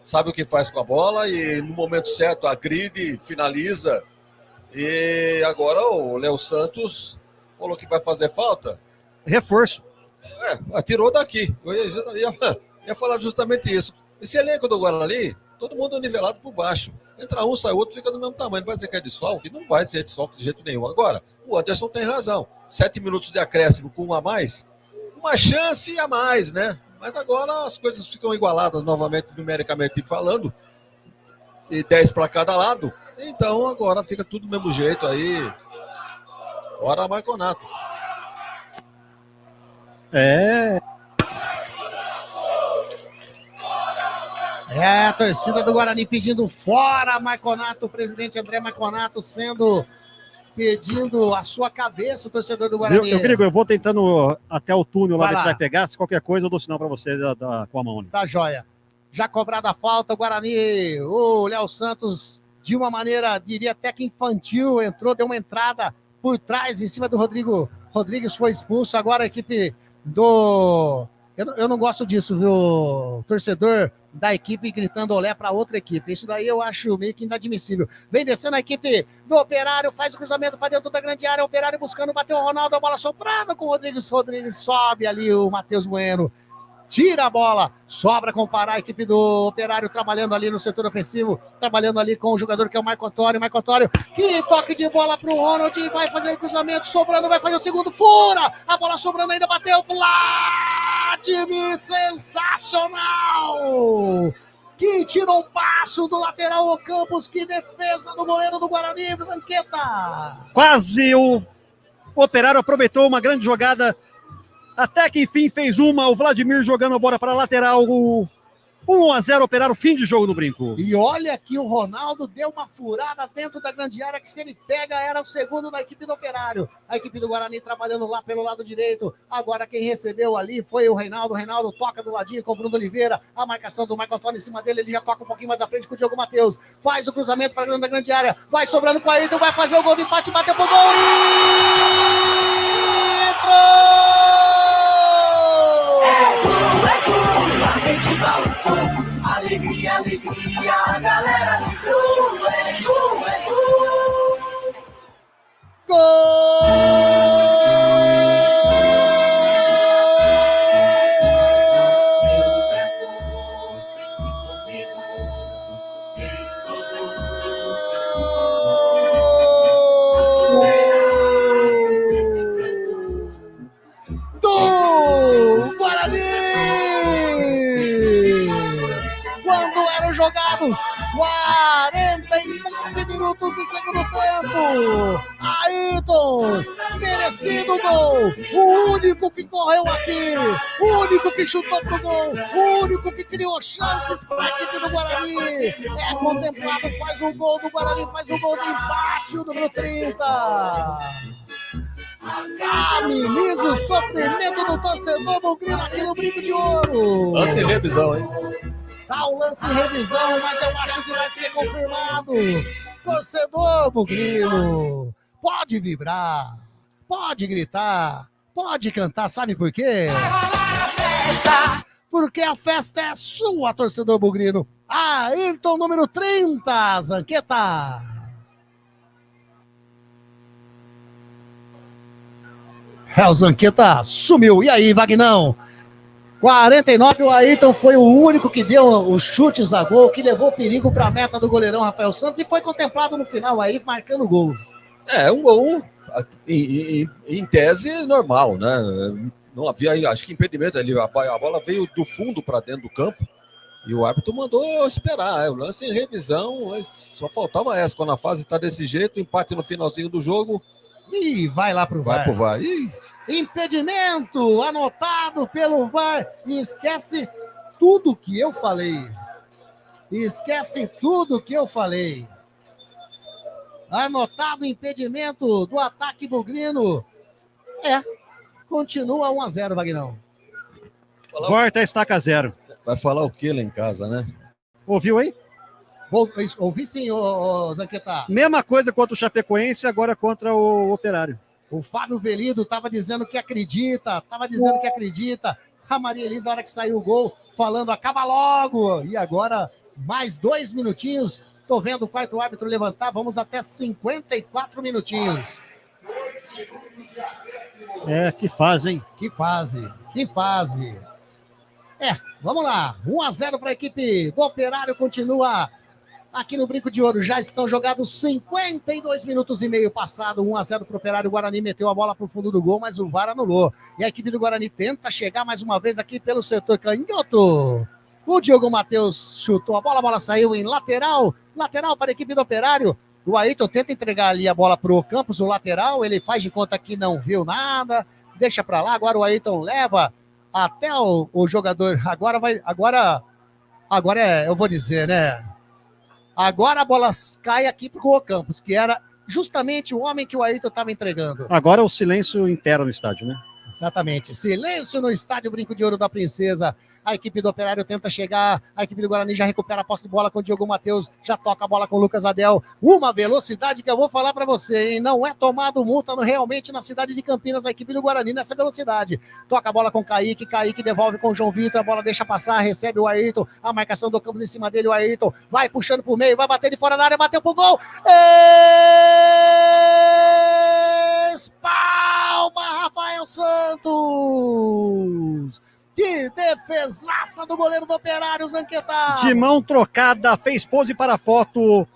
sabe o que faz com a bola e no momento certo agride, finaliza. E agora o Léo Santos falou que vai fazer falta. Reforço. Tirou daqui. Eu ia falar justamente isso. Esse elenco do Guarani, todo mundo nivelado por baixo. Entra um, sai outro, fica do mesmo tamanho. Não vai dizer que é desfalque? Não vai ser desfalque de jeito nenhum. Agora, o Anderson tem razão. 7 minutos de acréscimo com um a mais, uma chance a mais, né? Mas agora as coisas ficam igualadas novamente, numericamente falando, e 10 para cada lado. Então agora fica tudo do mesmo jeito aí, fora Marconato. A torcida do Guarani pedindo fora Marconato, o presidente André Marconato pedindo a sua cabeça, o torcedor do Guarani. Eu vou tentando até o túnel lá, ver se vai pegar. Se qualquer coisa, eu dou sinal para você com a mão. Tá joia. Já cobrada a falta, o Guarani, o Léo Santos, de uma maneira, diria até que infantil, entrou, deu uma entrada por trás, em cima do Rodrigo Rodrigues, foi expulso. Agora a equipe do... Eu não gosto disso, viu? O torcedor da equipe gritando olé para outra equipe. Isso daí eu acho meio que inadmissível. Vem descendo a equipe do Operário, faz o cruzamento para dentro da grande área. O Operário buscando bater o Ronaldo, a bola soprada com o Rodrigues. Rodrigues sobe ali o Matheus Bueno. Tira a bola, sobra com o Pará, a equipe do Operário trabalhando ali no setor ofensivo, trabalhando ali com o jogador que é o Marco Antônio. Marco Antônio, que toque de bola pro Ronald, vai fazer o cruzamento, sobrando, vai fazer o segundo, fura! A bola sobrando ainda, bateu, Vladimir, sensacional! Que tirou um passo do lateral, o Campos, que defesa do goleiro do Guarani, Blanqueta! Quase o Operário aproveitou uma grande jogada. Até que enfim fez o Vladimir jogando a bola para a lateral, 1-0 Operário, fim de jogo no Brinco. E olha que o Ronaldo deu uma furada dentro da grande área, que se ele pega era o segundo da equipe do Operário. A equipe do Guarani trabalhando lá pelo lado direito, agora quem recebeu ali foi o Reinaldo. Reinaldo toca do ladinho com o Bruno Oliveira, a marcação do Marco Antônio em cima dele, ele já toca um pouquinho mais à frente com o Diogo Matheus, faz o cruzamento para dentro da grande área, vai sobrando com o Ayrton, vai fazer o gol de empate, bateu pro gol e entrou! Alegria, alegria, galera vibrou, é gol, é gol! Do Guarani! Quando era jogado acumulados. 49 minutos do segundo tempo. Ayrton, merecido gol. O único que correu aqui. O único que chutou pro gol. O único que criou chances para a equipe do Guarani. É contemplado, faz um gol do Guarani, faz um gol de empate, o número 30. Ameniza o sofrimento do torcedor bugrino aqui no Brinco de Ouro. Lance em revisão, hein? Tá o lance em revisão, mas eu acho que vai ser confirmado. Torcedor bugrino, pode vibrar, pode gritar, pode cantar, sabe por quê? Porque a festa é sua, torcedor bugrino. Ayrton, número 30, Zanqueta. O Zanqueta sumiu. E aí, Vagnão? 49, o Ayrton foi o único que deu os chutes a gol, que levou perigo para a meta do goleirão Rafael Santos e foi contemplado no final aí, marcando o gol. É, um gol em tese normal, né? Não havia, acho que impedimento ali. A bola veio do fundo para dentro do campo e o árbitro mandou esperar. O lance em revisão, só faltava essa. Quando a fase está desse jeito, empate no finalzinho do jogo. E vai lá pro VAR. Vai pro VAR. Impedimento anotado pelo VAR. E esquece tudo que eu falei. Esquece tudo que eu falei. Anotado impedimento do ataque bugrino. Continua 1-0, Vagnão. Volta, estaca 0. Vai falar o que lá em casa, né? Ouviu aí? Ouvi sim, ô Zanqueta. Mesma coisa contra o Chapecoense, agora contra o Operário. O Fábio Velido estava dizendo que acredita. A Maria Elisa, na hora que saiu o gol, falando, acaba logo. E agora, mais 2 minutinhos. Tô vendo o quarto árbitro levantar. Vamos até 54 minutinhos. Que fase, hein? Que fase. Vamos lá. 1-0 para a equipe do Operário. Continua aqui no Brinco de Ouro. Já estão jogados 52 minutos e meio passado. 1-0 para o Operário. O Guarani meteu a bola para o fundo do gol, mas o VAR anulou. E a equipe do Guarani tenta chegar mais uma vez aqui pelo setor canhoto. O Diogo Matheus chutou a bola saiu em lateral. Lateral para a equipe do Operário. O Ayrton tenta entregar ali a bola para o Campos, o lateral. Ele faz de conta que não viu nada. Deixa para lá. Agora o Ayrton leva até o jogador. Agora eu vou dizer, né? Agora a bola cai aqui para o Campos, que era justamente o homem que o Ayrton estava entregando. Agora o silêncio impera no estádio, né? Exatamente. Silêncio no estádio Brinco de Ouro da Princesa. A equipe do Operário tenta chegar. A equipe do Guarani já recupera a posse de bola com o Diogo Matheus. Já toca a bola com o Lucas Adel. Uma velocidade que eu vou falar para você, hein? Não é tomado multa realmente na cidade de Campinas, a equipe do Guarani nessa velocidade. Toca a bola com o Kaique. Kaique devolve com o João Vitor. A bola deixa passar, recebe o Ayrton. A marcação do Campos em cima dele. O Ayrton vai puxando pro meio, vai bater de fora da área, bateu pro gol. Espalma Rafael Santos. Que defesaça do goleiro do Operário, Zanqueta. De mão trocada, fez pose para a foto.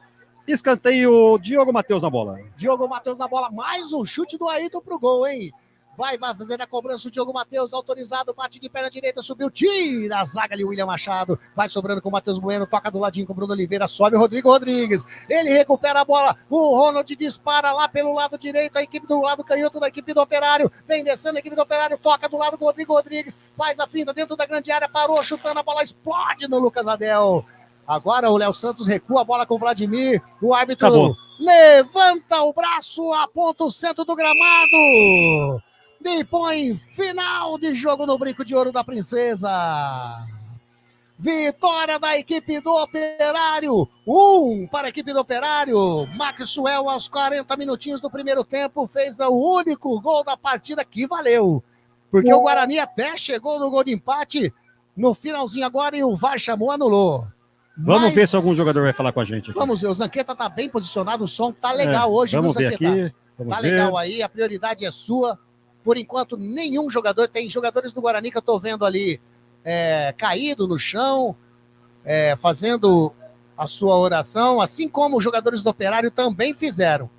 Escanteio, Diogo Matheus na bola. Diogo Matheus na bola, mais um chute do Ayrton pro gol, hein? Vai fazer a cobrança o Diogo Matheus, autorizado, bate de perna direita, subiu, tira a zaga ali, o William Machado, vai sobrando com o Matheus Bueno, toca do ladinho com o Bruno Oliveira, sobe o Rodrigo Rodrigues, ele recupera a bola, o Ronald dispara lá pelo lado direito, a equipe do lado canhoto da equipe do Operário, vem descendo a equipe do Operário, toca do lado com o Rodrigo Rodrigues, faz a finta dentro da grande área, parou, chutando a bola, explode no Lucas Adel. Agora o Léo Santos recua a bola com o Vladimir, o árbitro levanta o braço, aponta o centro do gramado. E põe final de jogo no Brinco de Ouro da Princesa. Vitória da equipe do Operário. 1 para a equipe do Operário. Maxwell, aos 40 minutinhos do primeiro tempo, fez o único gol da partida que valeu. Porque o Guarani até chegou no gol de empate no finalzinho agora e o VAR chamou, anulou. Vamos ver se algum jogador vai falar com a gente aqui. Vamos ver, o Zanqueta tá bem posicionado, o som tá legal hoje, vamos viu, Zanqueta? Ver aqui. Tá legal aí, a prioridade é sua. Por enquanto, nenhum jogador, tem jogadores do Guarani que eu tô vendo ali caído no chão, fazendo a sua oração, assim como os jogadores do Operário também fizeram.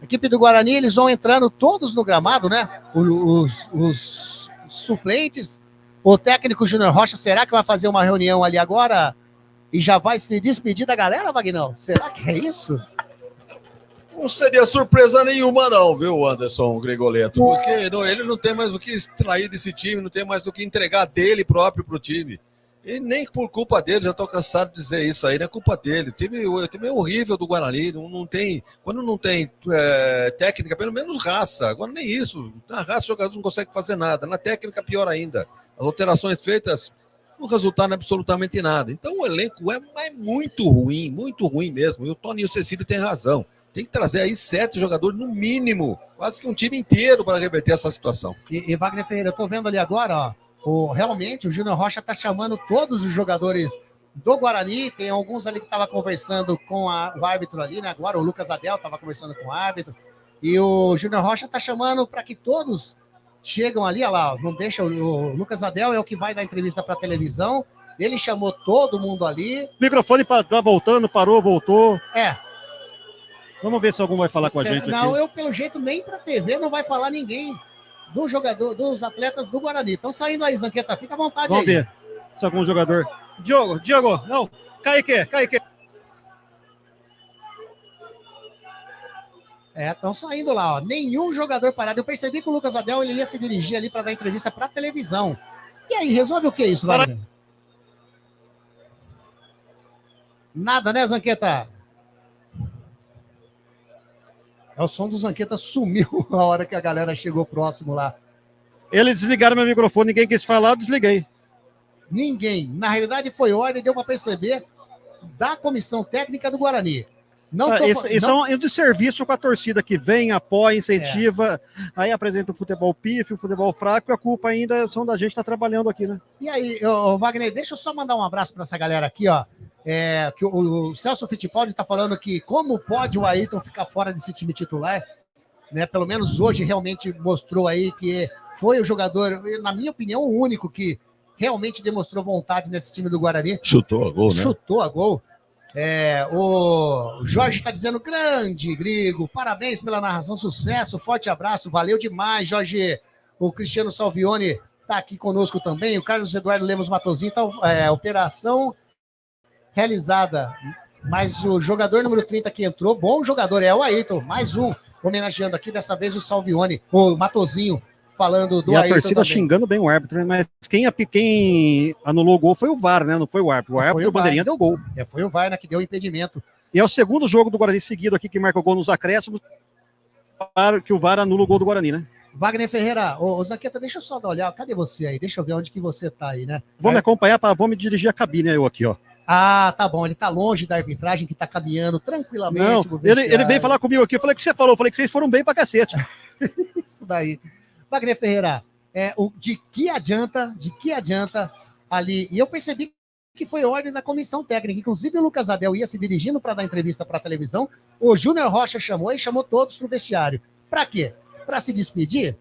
A equipe do Guarani, eles vão entrando todos no gramado, né? Os suplentes. O técnico Júnior Rocha, será que vai fazer uma reunião ali agora, e já vai se despedir da galera, Vagnão? Será que é isso? Não seria surpresa nenhuma não, viu, Anderson Grigoletto? Porque ele não tem mais o que extrair desse time, não tem mais o que entregar dele próprio pro time. E nem por culpa dele, já estou cansado de dizer isso aí, não é culpa dele. O time é horrível do Guarani, não tem, quando não tem técnica, pelo menos raça. Agora nem isso, na raça os jogadores não conseguem fazer nada, na técnica pior ainda. As alterações feitas não resultaram em absolutamente nada. Então o elenco é muito ruim mesmo. E o Toninho Cecílio tem razão. Tem que trazer aí 7 jogadores no mínimo, quase que um time inteiro para reverter essa situação. E Wagner Ferreira, eu estou vendo ali agora, ó. Realmente, o Júnior Rocha está chamando todos os jogadores do Guarani. Tem alguns ali que estavam conversando com o árbitro ali, né? Agora o Lucas Adel estava conversando com o árbitro. E o Júnior Rocha está chamando para que todos chegam ali, olha lá, não deixa o Lucas Adel é o que vai dar entrevista para a televisão. Ele chamou todo mundo ali. O microfone tá voltando, parou, voltou. É. Vamos ver se algum vai falar com a gente não, aqui. eu, pelo jeito, nem para TV não vai falar ninguém do jogador, dos atletas do Guarani. Estão saindo aí, Zanqueta, fica à vontade. Vamos ver se algum jogador... Diogo, não, Kaique. Estão saindo lá, ó. Nenhum jogador parado. Eu percebi que o Lucas Adel ele ia se dirigir ali para dar entrevista para televisão. E aí, resolve o que isso, Wagner? Nada, né, Zanqueta? O som do Zanqueta sumiu a hora que a galera chegou próximo lá. Eles desligaram meu microfone, ninguém quis falar, eu desliguei. Ninguém. Na realidade, foi ordem, deu para perceber, da comissão técnica do Guarani. Isso é um de serviço com a torcida que vem, apoia, incentiva, aí apresenta o futebol pífio, o futebol fraco, e a culpa ainda são da gente que está trabalhando aqui, né? E aí, Wagner, deixa eu só mandar um abraço para essa galera aqui, ó. Que o Celso Fittipaldi está falando que como pode o Ayrton ficar fora desse time titular, né? Pelo menos hoje realmente mostrou aí que foi o jogador, na minha opinião, o único que realmente demonstrou vontade nesse time do Guarani. Chutou a gol, né? Chutou a gol. O Jorge está dizendo, grande, Grigo, parabéns pela narração, sucesso, forte abraço, valeu demais, Jorge. O Cristiano Salvione está aqui conosco também, o Carlos Eduardo Lemos Matosinho, então, operação realizada, mas o jogador número 30 que entrou, bom jogador, é o Ayrton, mais um, homenageando aqui, dessa vez o Salvione, o Matosinho, falando do Ayrton. E a torcida também xingando bem o árbitro, mas quem anulou o gol foi o VAR, né? Não foi o árbitro. O árbitro, o bandeirinha, deu gol. Foi o VAR, né, que deu o impedimento. E é o segundo jogo do Guarani seguido aqui que marca o gol nos acréscimos, que o VAR anula o gol do Guarani, né? Wagner Ferreira, ô Zanqueta, deixa eu só dar uma olhada, cadê você aí? Deixa eu ver onde que você tá aí, né? Vou me acompanhar, vou me dirigir a cabine, eu aqui, ó. Ah, tá bom, ele tá longe da arbitragem, que tá caminhando tranquilamente. Não, ele veio falar comigo aqui, eu falei que você falou, eu falei que vocês foram bem pra cacete. Isso daí. Wagner Ferreira, de que adianta ali, e eu percebi que foi ordem da comissão técnica, inclusive o Lucas Adel ia se dirigindo para dar entrevista para a televisão, o Júnior Rocha chamou todos pro vestiário. Pra quê? Pra se despedir?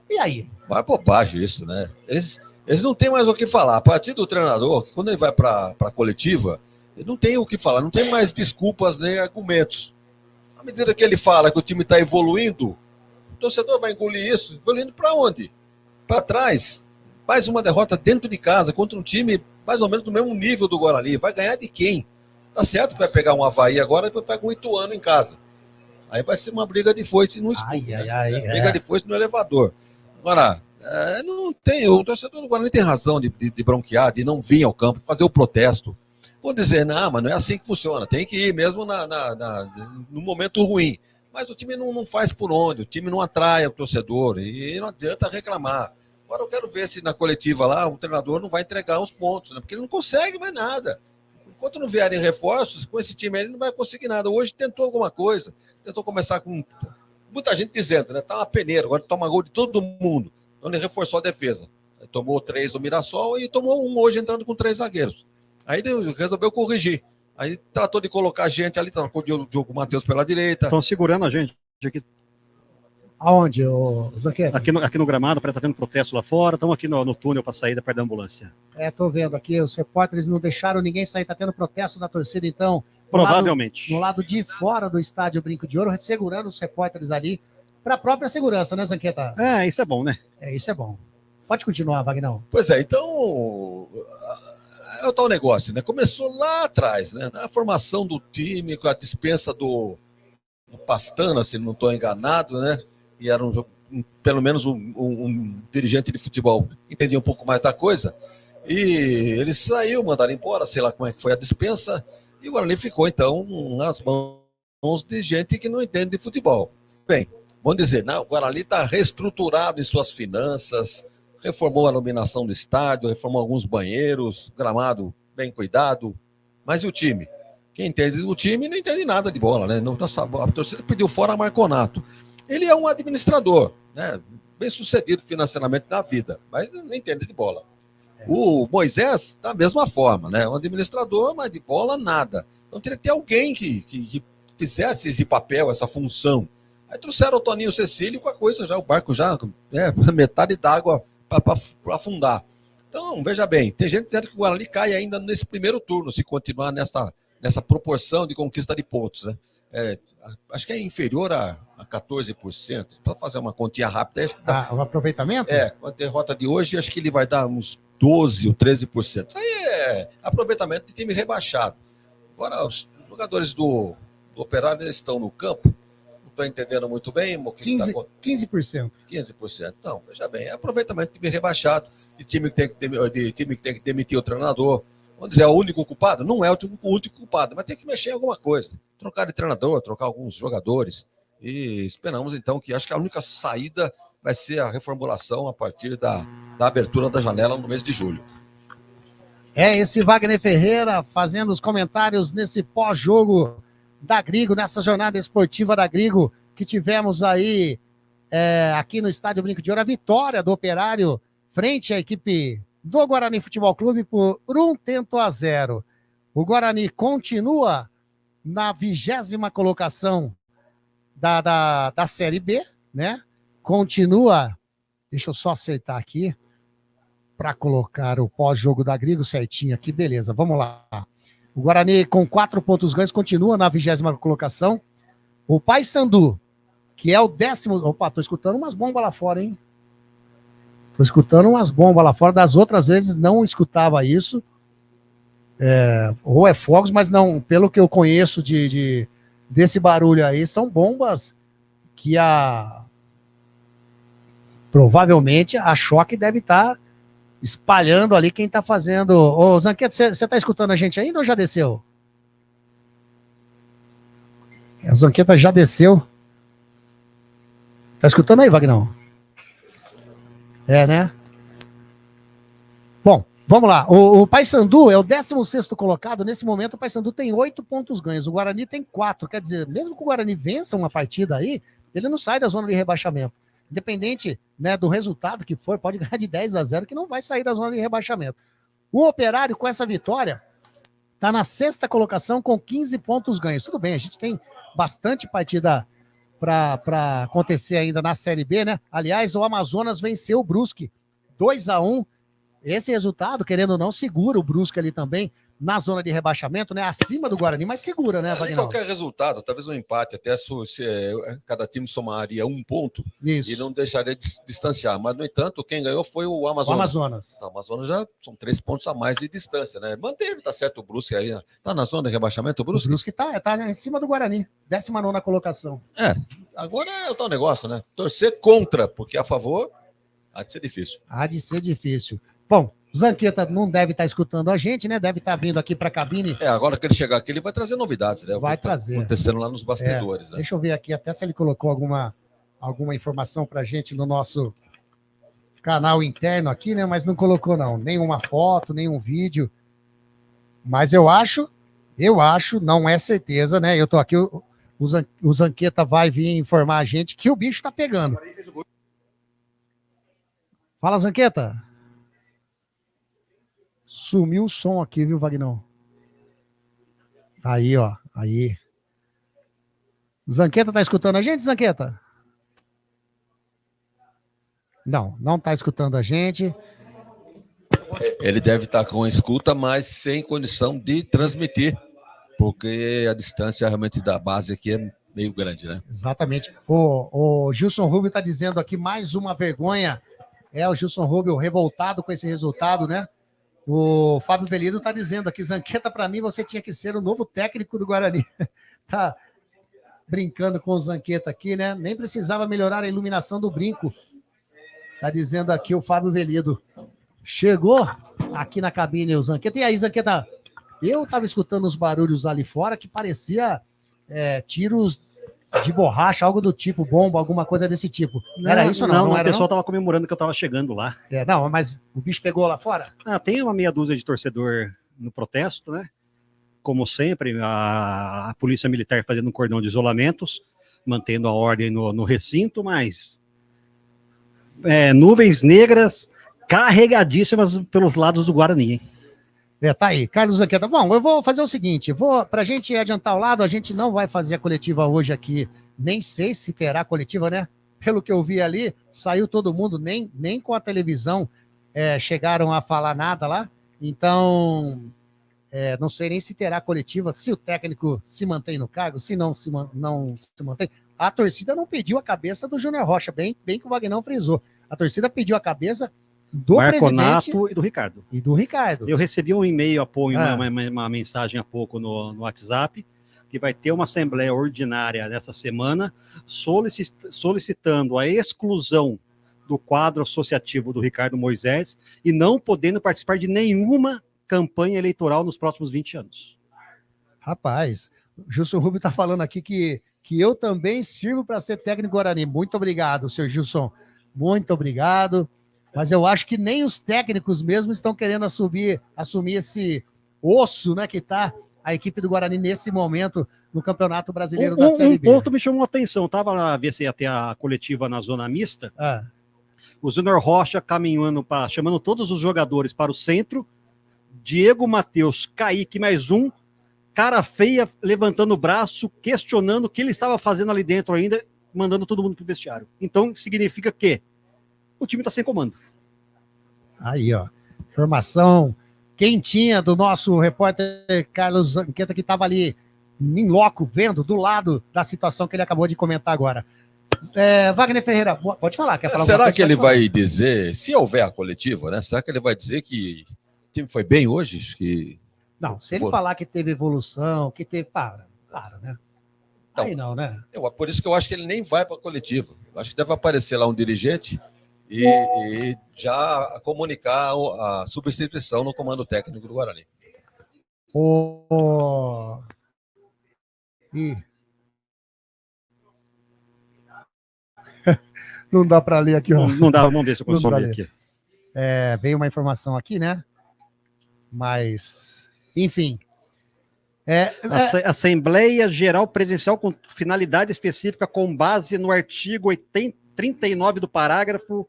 E aí? Vai bobagem isso, né? Eles não têm mais o que falar. A partir do treinador, quando ele vai para a coletiva, ele não tem o que falar, não tem mais desculpas nem argumentos. À medida que ele fala que o time está evoluindo, o torcedor vai engolir isso. Evoluindo para onde? Para trás. Mais uma derrota dentro de casa contra um time mais ou menos do mesmo nível do Guarani. Vai ganhar de quem? Tá certo que vai pegar um Avaí agora e vai pegar um Ituano em casa. Aí vai ser uma briga de foice no escuro. Briga de foice no elevador. Agora, não tem, o torcedor do Guarani tem razão de bronquear, de não vir ao campo, fazer o protesto. Vou dizer, não, mas não é assim que funciona. Tem que ir mesmo no momento ruim. Mas o time não faz por onde, o time não atrai o torcedor e não adianta reclamar. Agora eu quero ver se na coletiva lá o treinador não vai entregar os pontos, né? Porque ele não consegue mais nada. Enquanto não vierem reforços, com esse time ele não vai conseguir nada. Hoje tentou alguma coisa, tentou começar com muita gente dizendo, né? Tá uma peneira, agora toma gol de todo mundo. Então ele reforçou a defesa. Ele tomou 3 do Mirassol e tomou 1 hoje entrando com 3 zagueiros. Aí ele resolveu corrigir. Aí tratou de colocar gente ali, trocou o Diogo Matheus pela direita. Estão segurando a gente aqui. Aonde, o Zanqueta? Aqui no gramado, para estar tendo protesto lá fora. Estamos aqui no túnel para saída perto da ambulância. Tô vendo aqui, os repórteres não deixaram ninguém sair, tá tendo protesto da torcida, então. Provavelmente. No lado de fora do estádio Brinco de Ouro, segurando os repórteres ali, para a própria segurança, né, Zanqueta? Isso é bom, né? Isso é bom. Pode continuar, Vagnão. Pois é, então é o tal negócio, né? Começou lá atrás, né? Na formação do time, com a dispensa do Pastana, se não estou enganado, né? E era pelo menos um dirigente de futebol que entendia um pouco mais da coisa. E ele saiu, mandaram embora, sei lá como é que foi a dispensa, e o Guarani ficou, então, nas mãos de gente que não entende de futebol. Bem, vamos dizer, não, o Guarani está reestruturado em suas finanças, reformou a iluminação do estádio, reformou alguns banheiros, gramado bem cuidado, mas e o time? Quem entende do time não entende nada de bola, né? Não, a torcida pediu fora Marconato. Ele é um administrador, né? Bem sucedido financeiramente na vida, mas não entende de bola. O Moisés, da mesma forma, né? Um administrador, mas de bola, nada. Então teria que ter alguém que fizesse esse papel, essa função. Aí trouxeram o Toninho Cecílio com a coisa já, o barco já, metade d'água para afundar. Então, veja bem, tem gente dizendo que o Guarani cai ainda nesse primeiro turno, se continuar nessa proporção de conquista de pontos, né? Acho que é inferior a 14%, para fazer uma continha rápida. Acho que dá, o aproveitamento? Com a derrota de hoje, acho que ele vai dar uns 12% ou 13%. Isso aí é aproveitamento de time rebaixado. Agora, os jogadores do Operário estão no campo, não estou entendendo muito bem. 15%. 15%. Então, veja bem, é aproveitamento de time rebaixado, de time que tem que demitir o treinador. Vamos dizer, é o único culpado? Não é o único culpado, mas tem que mexer em alguma coisa. Trocar de treinador, trocar alguns jogadores. E esperamos, então, que acho que a única saída vai ser a reformulação a partir da abertura da janela no mês de julho. Esse Wagner Ferreira fazendo os comentários nesse pós-jogo da Grigo, nessa jornada esportiva da Grigo, que tivemos aí aqui no Estádio Brinco de Ouro, a vitória do Operário frente à equipe do Guarani Futebol Clube por 1-0. O Guarani continua na 20ª colocação da Série B, né? Continua, deixa eu só aceitar aqui, para colocar o pós-jogo da Grigo certinho aqui, beleza, vamos lá. O Guarani com 4 pontos ganhos continua na 20ª colocação. O Paysandu, que é o 10º... Opa, tô escutando umas bombas lá fora, hein? Tô escutando umas bombas lá fora, das outras vezes não escutava isso. Ou é fogos, mas não, pelo que eu conheço desse barulho aí, são bombas que provavelmente a Choque deve estar espalhando ali quem está fazendo. Ô, Zanqueto, você está escutando a gente ainda ou já desceu? O Zanqueta já desceu. Tá escutando aí, Vagnão? Né? Bom, vamos lá. O Paysandu é o 16º colocado. Nesse momento, o Paysandu tem 8 pontos ganhos. O Guarani tem 4. Quer dizer, mesmo que o Guarani vença uma partida aí, ele não sai da zona de rebaixamento. Independente, né, do resultado que for, pode ganhar de 10-0, que não vai sair da zona de rebaixamento. O Operário, com essa vitória, está na 6ª colocação com 15 pontos ganhos. Tudo bem, a gente tem bastante partida para acontecer ainda na Série B, né? Aliás, o Amazonas venceu o Brusque 2-1. Esse resultado, querendo ou não, segura o Brusque ali também na zona de rebaixamento, né? Acima do Guarani, mas segura, né, Wagner? Qualquer resultado, talvez um empate, até se cada time somaria 1 ponto. Isso. E não deixaria de distanciar. Mas, no entanto, quem ganhou foi o Amazonas. O Amazonas. O Amazonas já são 3 pontos a mais de distância, né? Manteve, tá certo, o Brusque aí. Tá na zona de rebaixamento, o Brusque? O Brusque tá em cima do Guarani. 19ª colocação. Agora é o tal negócio, né? Torcer contra, porque a favor há de ser difícil. Há de ser difícil. Bom, o Zanqueta não deve estar escutando a gente, né? Deve estar vindo aqui para a cabine. Agora que ele chegar aqui, ele vai trazer novidades, né? Vai trazer. Acontecendo lá nos bastidores, né? Deixa eu ver aqui até se ele colocou alguma informação para a gente no nosso canal interno aqui, né? Mas não colocou, não. Nenhuma foto, nenhum vídeo. Mas eu acho, não é certeza, né? Eu tô aqui, o Zanqueta vai vir informar a gente que o bicho tá pegando. Fala, Zanqueta. Sumiu o som aqui, viu, Vagnão? Aí, ó. Aí. Zanqueta tá escutando a gente, Zanqueta? Não tá escutando a gente. Ele deve estar com a escuta, mas sem condição de transmitir, porque a distância realmente da base aqui é meio grande, né? Exatamente. O Gilson Rubio está dizendo aqui mais uma vergonha. O Gilson Rubio revoltado com esse resultado, né? O Fábio Velido tá dizendo aqui, Zanqueta, para mim você tinha que ser o novo técnico do Guarani. Tá brincando com o Zanqueta aqui, né? Nem precisava melhorar a iluminação do brinco. Tá dizendo aqui o Fábio Velido. Chegou aqui na cabine o Zanqueta. E aí, Zanqueta? Eu tava escutando os barulhos ali fora que parecia tiros de borracha, algo do tipo, bomba, alguma coisa desse tipo. Era isso ou não? Não, era, o pessoal tava comemorando que eu tava chegando lá. Não, mas o bicho pegou lá fora? Tem uma meia dúzia de torcedor no protesto, né? Como sempre, a polícia militar fazendo um cordão de isolamentos, mantendo a ordem no recinto, mas nuvens negras carregadíssimas pelos lados do Guarani, hein? Tá aí, Carlos Zanqueta. Bom, eu vou fazer o seguinte, pra gente adiantar o lado, a gente não vai fazer a coletiva hoje aqui, nem sei se terá coletiva, né? Pelo que eu vi ali, saiu todo mundo, nem com a televisão chegaram a falar nada lá, então não sei nem se terá coletiva, se o técnico se mantém no cargo, se não se mantém. A torcida não pediu a cabeça do Júnior Rocha, bem que o Vagnão frisou. A torcida pediu a cabeça do Marconato presidente e do Ricardo. E do Ricardo. Eu recebi um e-mail, uma mensagem há pouco no WhatsApp, que vai ter uma assembleia ordinária nessa semana, solicitando a exclusão do quadro associativo do Ricardo Moisés e não podendo participar de nenhuma campanha eleitoral nos próximos 20 anos. Rapaz, o Gilson Rubio está falando aqui que eu também sirvo para ser técnico Guarani. Muito obrigado, seu Gilson. Muito obrigado. Mas eu acho que nem os técnicos mesmo estão querendo assumir esse osso, né, que está a equipe do Guarani nesse momento no Campeonato Brasileiro da Série B. Um ponto me chamou a atenção. Estava lá, ver se ia ter a coletiva na zona mista. O Júnior Rocha caminhando, chamando todos os jogadores para o centro. Diego Matheus, Kaique, mais um. Cara feia, levantando o braço, questionando o que ele estava fazendo ali dentro ainda, mandando todo mundo para o vestiário. Então, significa que o time está sem comando. Aí, ó. Informação quentinha do nosso repórter Carlos Zanqueta, que estava ali em loco, vendo do lado da situação que ele acabou de comentar agora. Wagner Ferreira, pode falar. Quer falar será que ele vai dizer, se houver a coletiva, né? Será que ele vai dizer que o time foi bem hoje? Não, se ele falar que teve evolução, que teve... Para, né? Então, aí não, né? Por isso que eu acho que ele nem vai para a coletiva. Eu acho que deve aparecer lá um dirigente e já comunicar a substituição no comando técnico do Guarani. Não dá para ler aqui, ó. Não dá, vamos ver se eu consigo ler aqui. Veio uma informação aqui, né? Mas, enfim. Assembleia Geral Presencial com finalidade específica com base no artigo 39 do parágrafo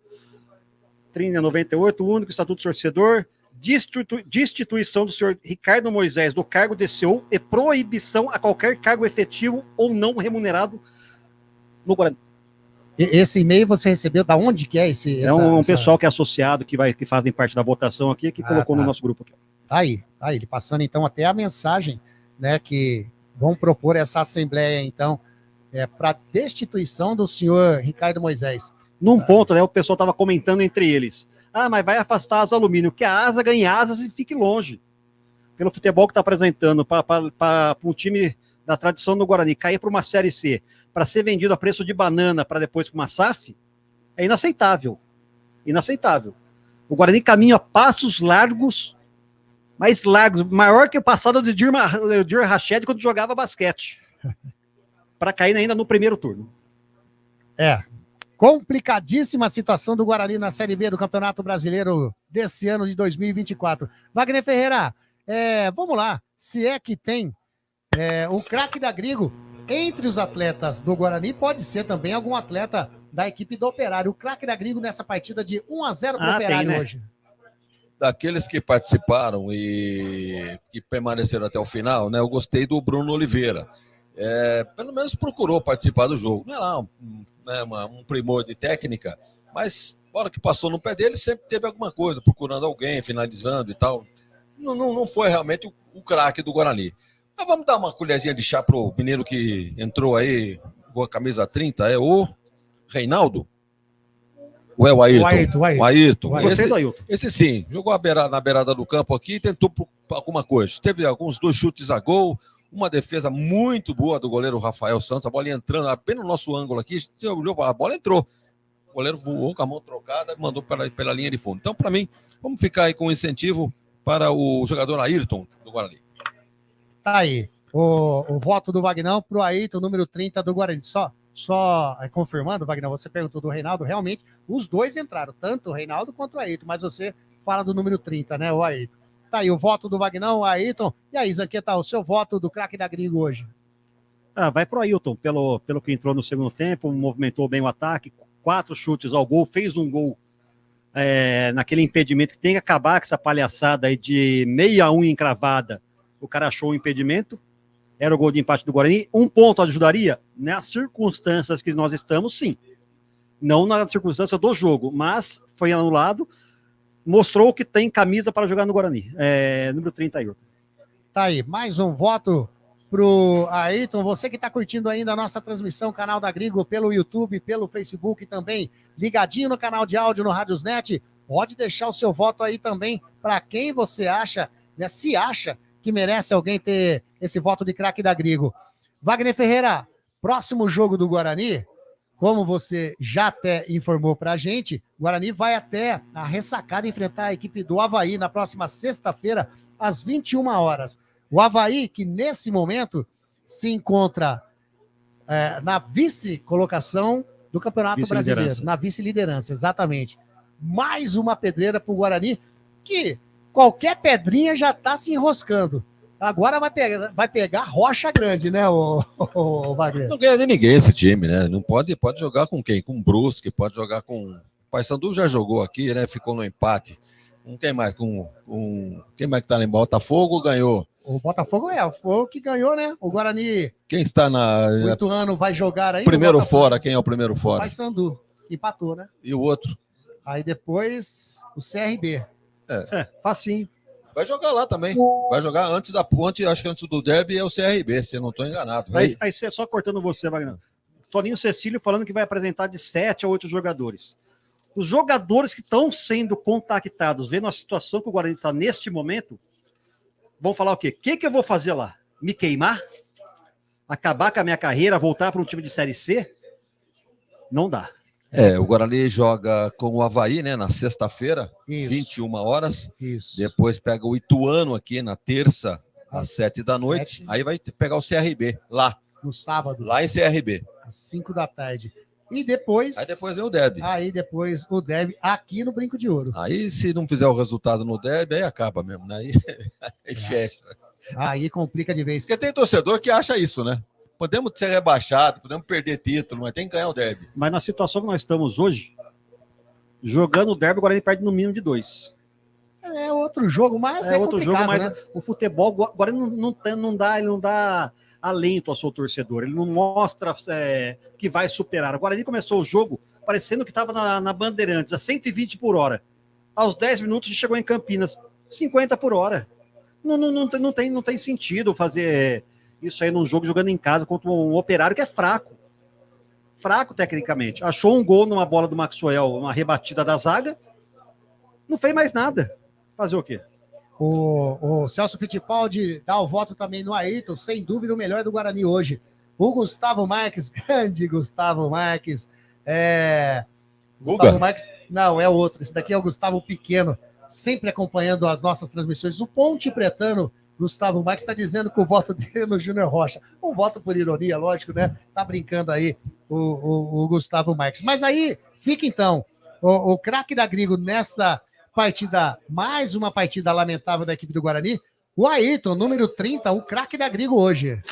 98, o único Estatuto do Torcedor, destituição do senhor Ricardo Moisés do cargo de CEO e proibição a qualquer cargo efetivo ou não remunerado no Guarani. Esse e-mail você recebeu da onde que é esse? Pessoal que é associado, que fazem parte da votação aqui, que colocou no nosso grupo aqui. Aí, ele passando então até a mensagem, né, que vão propor essa assembleia então para destituição do senhor Ricardo Moisés. Num ponto, né, o pessoal estava comentando entre eles. Mas vai afastar as alumínio, que a asa ganhe asas e fique longe. Pelo futebol que está apresentando, para um time da tradição do Guarani cair para uma Série C, para ser vendido a preço de banana para depois para uma SAF, é inaceitável. Inaceitável. O Guarani caminha a passos largos, mais largos, maior que o passado de Dir Rached quando jogava basquete, para cair ainda no primeiro turno. Complicadíssima a situação do Guarani na Série B do Campeonato Brasileiro desse ano de 2024. Wagner Ferreira, vamos lá, se é que tem o craque da Grigo entre os atletas do Guarani, pode ser também algum atleta da equipe do Operário. O craque da Grigo nessa partida de 1-0 para o Operário tem, né? hoje. Daqueles que participaram e que permaneceram até o final, né? Eu gostei do Bruno Oliveira. Pelo menos procurou participar do jogo. Não é lá um primor de técnica, mas a hora que passou no pé dele sempre teve alguma coisa, procurando alguém, finalizando e tal. Não foi realmente o craque do Guarani. Mas vamos dar uma colherzinha de chá pro menino que entrou aí com a camisa 30, o Reinaldo. Ou é o Ayrton? O Ayrton. Gostei do Ayrton. Esse sim, jogou na beirada do campo aqui e tentou alguma coisa. Teve alguns 2 chutes a gol, uma defesa muito boa do goleiro Rafael Santos, a bola ia entrando apenas no nosso ângulo aqui, a bola entrou. O goleiro voou com a mão trocada, mandou pela linha de fundo. Então, para mim, vamos ficar aí com um incentivo para o jogador Ayrton do Guarani. Tá aí. O voto do Vagnão pro Ayrton, número 30 do Guarani. Só confirmando, Vagnão, você perguntou do Reinaldo, realmente, os dois entraram, tanto o Reinaldo quanto o Ayrton, mas você fala do número 30, né, o Ayrton. Tá aí o voto do Vagnão, o Ayrton. E aí, Zanqueta, o seu voto do craque da Gringo hoje? Vai pro Ayrton, pelo que entrou no segundo tempo, movimentou bem o ataque, 4 chutes ao gol, fez um gol naquele impedimento que tem que acabar com essa palhaçada aí de 6-1 encravada. O cara achou o impedimento, era o gol de empate do Guarani. 1 ponto ajudaria? Nas circunstâncias que nós estamos, sim. Não na circunstância do jogo, mas foi anulado, mostrou que tem camisa para jogar no Guarani. Número 30, Ayrton. Tá aí, mais um voto pro Ayrton. Você que está curtindo ainda a nossa transmissão, canal da Gringo, pelo YouTube, pelo Facebook também, ligadinho no canal de áudio no Radiosnet, pode deixar o seu voto aí também para quem você acha, né, se acha que merece alguém ter esse voto de craque da Gringo. Wagner Ferreira, próximo jogo do Guarani, como você já até informou pra gente, o Guarani vai até a ressacada enfrentar a equipe do Avaí na próxima sexta-feira, às 21 horas. O Avaí, que nesse momento se encontra na vice-colocação do Campeonato Brasileiro, na vice-liderança, exatamente. Mais uma pedreira para o Guarani, que qualquer pedrinha já está se enroscando. Agora vai pegar rocha grande, né, o Wagner? Não ganha de ninguém esse time, né? Não pode jogar com quem? Com o Brusque, pode jogar com... O Paysandu já jogou aqui, né? Ficou no empate. Com quem mais? Quem mais que tá lá em Botafogo ganhou? O Botafogo foi o que ganhou, né? O Guarani... Quem está na... 8 anos vai jogar aí. Primeiro fora, quem é o primeiro fora? O Paysandu, empatou, né? E o outro? Aí depois o CRB. Facinho. Vai jogar lá também. Vai jogar antes da ponte, acho que antes do derby é o CRB, se eu não estou enganado. Aí só cortando você, Wagner. Toninho Cecílio falando que vai apresentar de 7 a 8 jogadores. Os jogadores que estão sendo contactados, vendo a situação que o Guarani está neste momento, vão falar o quê? O que eu vou fazer lá? Me queimar? Acabar com a minha carreira, voltar para um time de Série C? Não dá. O Guarani joga com o Avaí, né, na sexta-feira, 21 horas. Isso. Depois pega o Ituano aqui na terça, às 7 da noite. Aí vai pegar o CRB lá. No sábado. Lá em CRB. Às 5 da tarde. E depois... Aí depois vem o derby. Aí depois o derby aqui no Brinco de Ouro. Aí se não fizer o resultado no derby, aí acaba mesmo, né? Aí fecha. Aí complica de vez. Porque tem torcedor que acha isso, né? Podemos ser rebaixados, podemos perder título, mas tem que ganhar o derby. Mas na situação que nós estamos hoje, jogando o derby, o Guarani perde no mínimo de 2. É outro jogo, mas é outro jogo, mas né? O futebol, o Guarani não dá alento ao seu torcedor, ele não mostra que vai superar. O Guarani começou o jogo parecendo que estava na Bandeirantes, a 120 por hora. Aos 10 minutos chegou em Campinas, 50 por hora. Não tem sentido fazer isso aí num jogo jogando em casa contra um Operário que é fraco. Fraco tecnicamente. Achou um gol numa bola do Maxwell, uma rebatida da zaga. Não fez mais nada. Fazer o quê? O Celso Fittipaldi dá o voto também no Ayrton, sem dúvida o melhor do Guarani hoje. O Gustavo Marques, grande Gustavo Marques. Gustavo Marques, não, é outro. Esse daqui é o Gustavo Pequeno, sempre acompanhando as nossas transmissões. O Ponte Pretano, Gustavo Marques, está dizendo que o voto dele é no Júnior Rocha. Um voto por ironia, lógico, né? Tá brincando aí o Gustavo Marques. Mas aí, fica então, o craque da Gringo nesta partida, mais uma partida lamentável da equipe do Guarani, o Ayrton, número 30, o craque da Gringo hoje. Aí.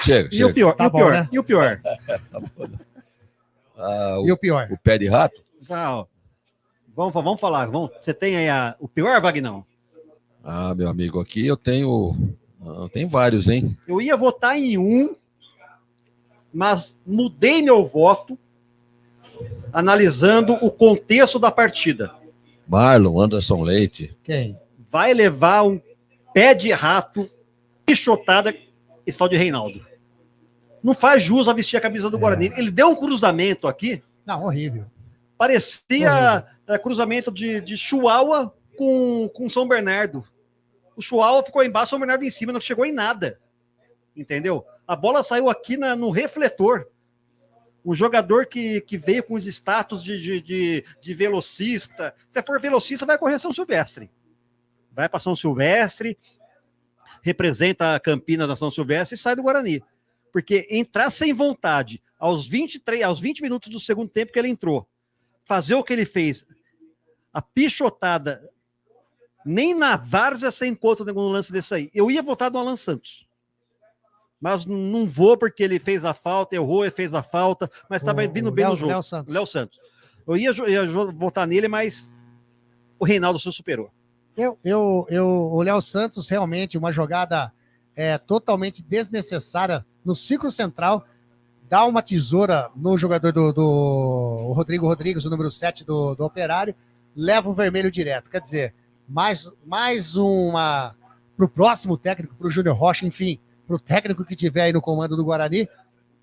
Chega. E o pior? Tá bom, né? E o pior? E o pior? O pé de rato? Vamos falar. Você tem aí o pior, Vagnão? Meu amigo, aqui eu tenho vários, hein? Eu ia votar em um, mas mudei meu voto analisando o contexto da partida. Marlon, Anderson Leite. Quem? Vai levar um pé de rato, pichotada, esse tal de Reinaldo. não faz jus a vestir a camisa do Guarani. Ele deu um cruzamento aqui. Não, horrível. Parecia cruzamento de Chuaua com São Bernardo. O Chuaua ficou embaixo, São Bernardo em cima, não chegou em nada. Entendeu? A bola saiu aqui no refletor. Um jogador que veio com os status de velocista. Se for velocista, vai correr São Silvestre. Vai para São Silvestre, representa a Campinas da São Silvestre e sai do Guarani. Porque entrar sem vontade, aos 20 minutos do segundo tempo que ele entrou, fazer o que ele fez, a pichotada, nem na várzea você encontra um lance desse aí. Eu ia votar no Alan Santos. Mas não vou porque ele fez a falta, errou, ele fez a falta, mas estava vindo bem no jogo. Léo Santos. Eu ia votar nele, mas o Reinaldo se superou. O Léo Santos, realmente, uma jogada totalmente desnecessária no ciclo central, dá uma tesoura no jogador do Rodrigo Rodrigues, o número 7 do Operário, leva o vermelho direto. Quer dizer, mais uma para o próximo técnico, para o Júnior Rocha, enfim, para o técnico que tiver aí no comando do Guarani,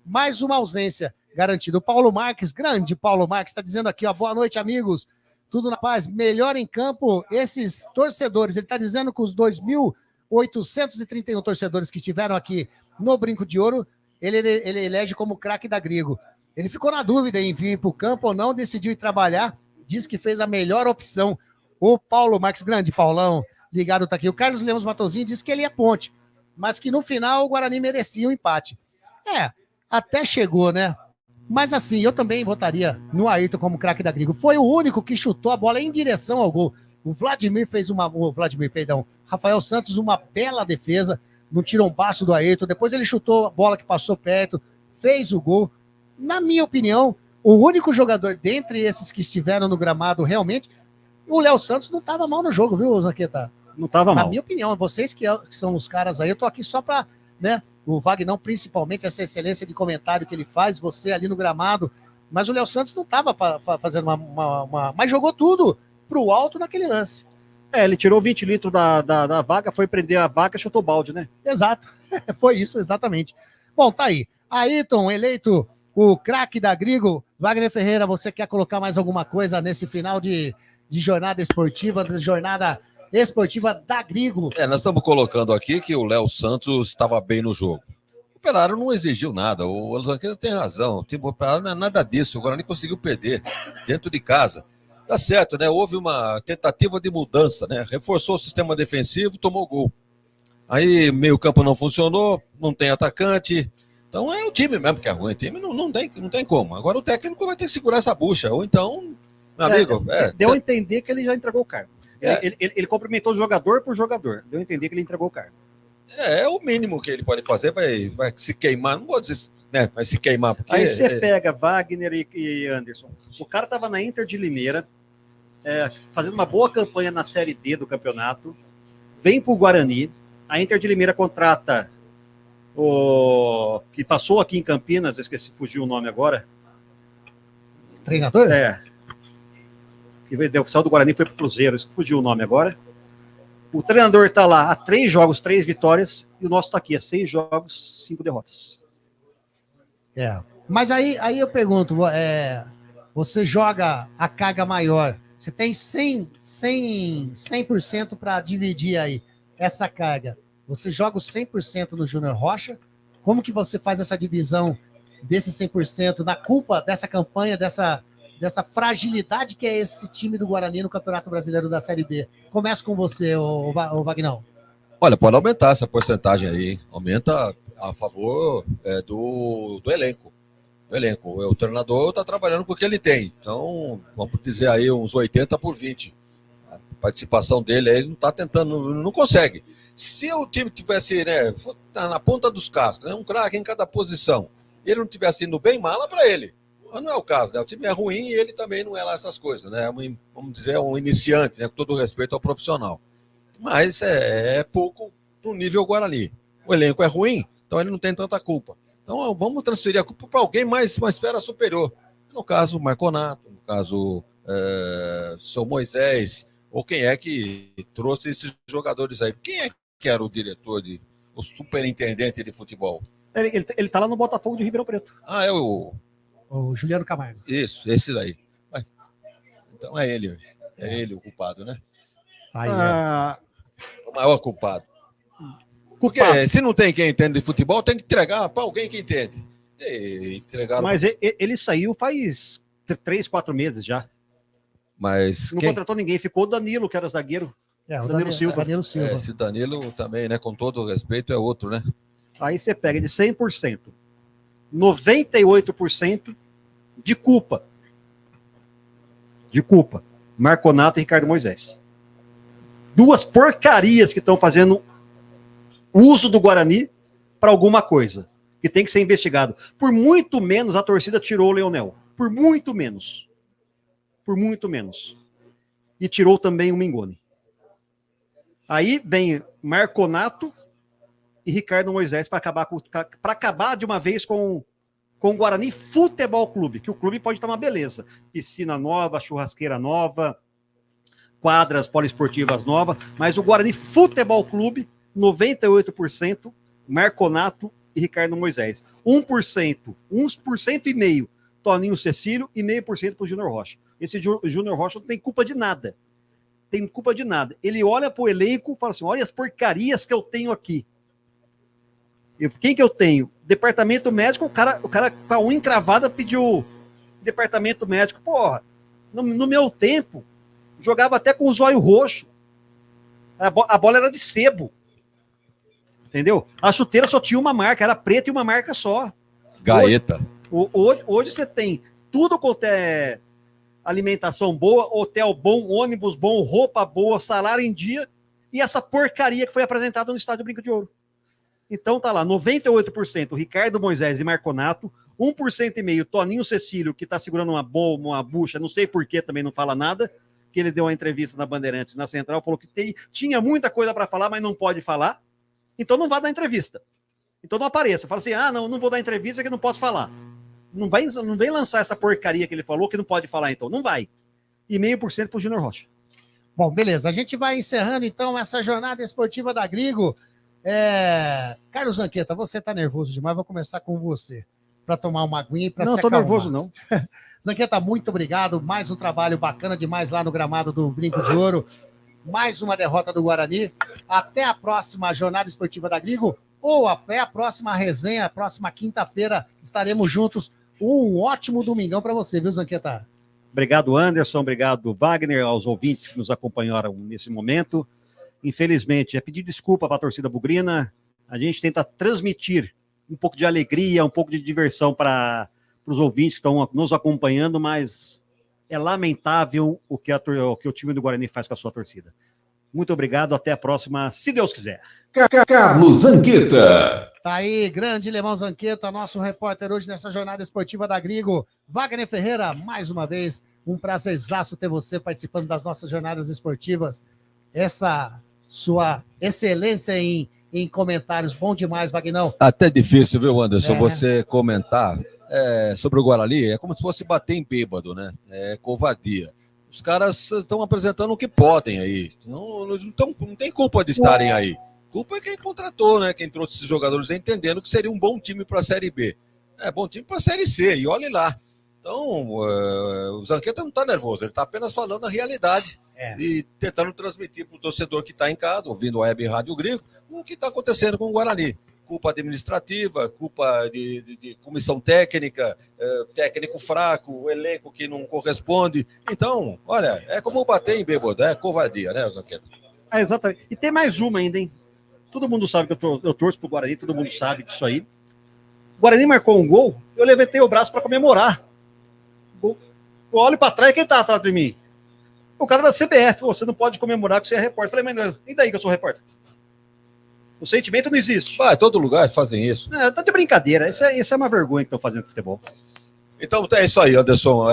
mais uma ausência garantida. O Paulo Marques, grande Paulo Marques, está dizendo aqui, ó, boa noite, amigos, tudo na paz, melhor em campo, esses torcedores, ele está dizendo que os 2.831 torcedores que estiveram aqui no Brinco de Ouro, ele elege como craque da Grigo. Ele ficou na dúvida em vir para o campo ou não, decidiu ir trabalhar, disse que fez a melhor opção. O Paulo Marques, grande Paulão, ligado tá aqui. O Carlos Lemos Matosinho disse que ele é ponte, mas que no final o Guarani merecia um empate. Até chegou, né? Mas assim, eu também votaria no Ayrton como craque da Grigo. Foi o único que chutou a bola em direção ao gol. Rafael Santos, uma bela defesa, no tirombaço do Ayrton. Depois ele chutou a bola que passou perto, fez o gol. Na minha opinião, o único jogador dentre esses que estiveram no gramado realmente, o Léo Santos não estava mal no jogo, viu, Zanqueta? Não estava mal. Na minha opinião, vocês que são os caras aí, eu tô aqui só para, né, o Vagnão, principalmente essa excelência de comentário que ele faz, você ali no gramado, mas o Léo Santos não estava fazendo mas jogou tudo pro alto naquele lance. Ele tirou 20 litros da vaga, foi prender a vaca e chutou balde, né? Exato, foi isso, exatamente. Bom, tá aí. Ayrton, eleito o craque da Grigo. Wagner Ferreira, você quer colocar mais alguma coisa nesse final de jornada esportiva, da Grigo? Nós estamos colocando aqui que o Léo Santos estava bem no jogo. O Operário não exigiu nada, o Zanqueta tem razão, o Operário não é nada disso, o Guarani conseguiu perder dentro de casa. Tá certo, né? Houve uma tentativa de mudança, né? Reforçou o sistema defensivo, tomou gol. Aí meio campo não funcionou, não tem atacante. Então é o time mesmo que é ruim. O time não tem como. Agora o técnico vai ter que segurar essa bucha. Ou então, meu amigo... Deu a entender que ele já entregou o cargo. Ele cumprimentou jogador por jogador. Deu a entender que ele entregou o cargo. É o mínimo que ele pode fazer. Vai se queimar. Não vou dizer... né? Vai se queimar. Porque, aí você pega Wagner e Anderson. O cara estava na Inter de Limeira, fazendo uma boa campanha na Série D do campeonato, vem para o Guarani, a Inter de Limeira contrata o que passou aqui em Campinas, esqueci, fugiu o nome agora. Treinador? Que veio oficial do Guarani, foi para o Cruzeiro, fugiu o nome agora. O treinador está lá há 3 jogos, 3 vitórias, e o nosso está aqui há 6 jogos, 5 derrotas. Mas aí eu pergunto, você joga a carga maior, você tem 100% para dividir aí essa carga. Você joga o 100% no Júnior Rocha? Como que você faz essa divisão desse 100% na culpa dessa campanha, dessa fragilidade que é esse time do Guarani no Campeonato Brasileiro da Série B? Começo com você, ô Vagnão. Olha, pode aumentar essa porcentagem aí. Aumenta a favor do elenco. O treinador está trabalhando com o que ele tem. Então, vamos dizer aí uns 80/20. A participação dele aí, ele não está tentando, não consegue. Se o time tivesse, na ponta dos cascos, um craque em cada posição, ele não tivesse indo bem, mala para ele. Mas não é o caso, né? O time é ruim e ele também não é lá essas coisas, né? Vamos dizer, um iniciante, né? Com todo respeito ao profissional. Mas é pouco pro nível Guarani. O elenco é ruim, então ele não tem tanta culpa. Então vamos transferir a culpa para alguém mais uma esfera superior. No caso, Marconato, no caso, São Moisés, ou quem é que trouxe esses jogadores aí. Quem é que era o diretor, o superintendente de futebol? Ele tá lá no Botafogo de Ribeirão Preto. Ah, é o Juliano Camargo. Isso, esse daí. Então é ele. É ele o culpado, né? Aí, o maior culpado. Porque se não tem quem entende de futebol, tem que entregar para alguém que entende. Mas ele saiu faz 3, 4 meses já. Mas não contratou ninguém, ficou o Danilo, que era zagueiro. O Danilo Silva. Esse Danilo também, né? Com todo o respeito, é outro, né? Aí você pega de 100%, 98% de culpa. Marconato e Ricardo Moisés. 2 porcarias que estão fazendo uso do Guarani para alguma coisa, que tem que ser investigado. Por muito menos a torcida tirou o Leonel. Por muito menos. E tirou também o Mingoni. Aí vem Marconato e Ricardo Moisés para acabar de uma vez com o Guarani Futebol Clube, que o clube pode estar uma beleza. Piscina nova, churrasqueira nova, quadras poliesportivas novas, mas o Guarani Futebol Clube, 98%, Marconato e Ricardo Moisés. 1% e meio, Toninho Cecílio, e 0,5% para o Júnior Rocha. Esse Júnior Rocha não tem culpa de nada. Ele olha para o elenco e fala assim, olha as porcarias que eu tenho aqui. Quem que eu tenho? Departamento médico, o cara com a unha encravada pediu departamento médico. Porra, no meu tempo, jogava até com o zóio roxo. A bola era de sebo. Entendeu? A chuteira só tinha uma marca, era preta e uma marca só. Gaeta. Hoje você tem tudo quanto é alimentação boa, hotel bom, ônibus bom, roupa boa, salário em dia, e essa porcaria que foi apresentada no Estádio Brinco de Ouro. Então tá lá, 98% Ricardo Moisés e Marconato, 1,5% Toninho Cecílio, que tá segurando uma bucha, não sei por que também não fala nada, que ele deu uma entrevista na Bandeirantes, na Central, falou que tinha muita coisa para falar, mas não pode falar, então não vá dar entrevista. Então não apareça, fala assim, não vou dar entrevista que não posso falar. Não vem lançar essa porcaria que ele falou, que não pode falar então, não vai. E 0,5% pro Júnior Rocha. Bom, beleza, a gente vai encerrando então essa jornada esportiva da Grigo. Carlos Zanqueta, você tá nervoso demais, vou começar com você, para tomar uma aguinha e para se acalmar. Não, tô nervoso não. Zanqueta, muito obrigado, mais um trabalho bacana demais lá no gramado do Brinco de Ouro, mais uma derrota do Guarani, até a próxima jornada esportiva da Grigo, ou até a próxima resenha, a próxima quinta-feira, estaremos juntos. Um ótimo domingão para você, viu, Zanqueta? Obrigado, Anderson, obrigado, Wagner, aos ouvintes que nos acompanharam nesse momento. Infelizmente, é pedir desculpa para a torcida bugrina. A gente tenta transmitir um pouco de alegria, um pouco de diversão para os ouvintes que estão nos acompanhando, mas é lamentável o que o time do Guarani faz com a sua torcida. Muito obrigado, até a próxima, se Deus quiser. Carlos Zanqueta. Tá aí, grande Lemão Zanqueta, nosso repórter hoje nessa jornada esportiva da Grigo. Wagner Ferreira, mais uma vez, um prazerzaço ter você participando das nossas jornadas esportivas. Essa sua excelência em comentários, bom demais, Wagnão. Até difícil, viu, Anderson, você comentar sobre o Guarani, é como se fosse bater em bêbado, né? É covardia. Os caras estão apresentando o que podem aí. Não tem culpa de estarem aí. Culpa é quem contratou, né? Quem trouxe esses jogadores entendendo que seria um bom time para a Série B. Bom time para a Série C, e olhe lá. Então, o Zanqueta não está nervoso, ele está apenas falando a realidade e tentando transmitir para o torcedor que está em casa, ouvindo a Web Rádio Grigo, o que está acontecendo com o Guarani. Culpa administrativa, culpa de comissão técnica, técnico fraco, elenco que não corresponde. Então, olha, é como bater em bêbado, é covardia, né, Zanqueta? Exatamente. E tem mais uma ainda, hein? Todo mundo sabe que eu torço pro Guarani, todo mundo sabe disso aí. O Guarani marcou um gol, eu levantei o braço para comemorar. Eu olho para trás, quem tá atrás de mim? O cara da CBF, você não pode comemorar que você é repórter. Eu falei, mas e daí que eu sou repórter? O sentimento não existe. Todo lugar fazem isso. Tá de brincadeira, isso é uma vergonha que estão fazendo com futebol. Então é isso aí, Anderson.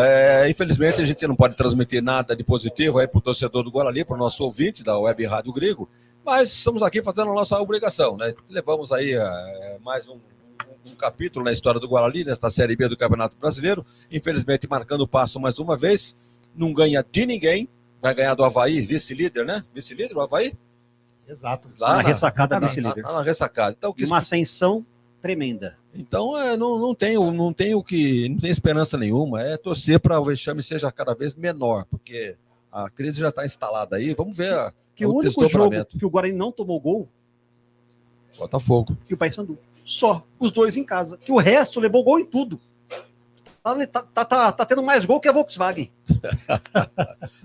Infelizmente a gente não pode transmitir nada de positivo aí pro torcedor do Guarani, pro nosso ouvinte da Web Rádio Grigo, mas estamos aqui fazendo a nossa obrigação, né? Levamos aí mais um capítulo na história do Guarani, nesta Série B do Campeonato Brasileiro, infelizmente marcando o passo mais uma vez, não ganha de ninguém, vai ganhar do Avaí, vice-líder, né? Vice-líder, o Avaí? Exato. Lá na ressacada vice-líder. Na ressacada. Então, uma ascensão tremenda. Então, não tem esperança nenhuma. É torcer para o vexame seja cada vez menor, porque a crise já está instalada aí. Vamos ver o único jogo que o Guarani não tomou gol, Botafogo e o Paysandu. Só os dois em casa. Que o resto levou gol em tudo. Tá tendo mais gol que a Volkswagen.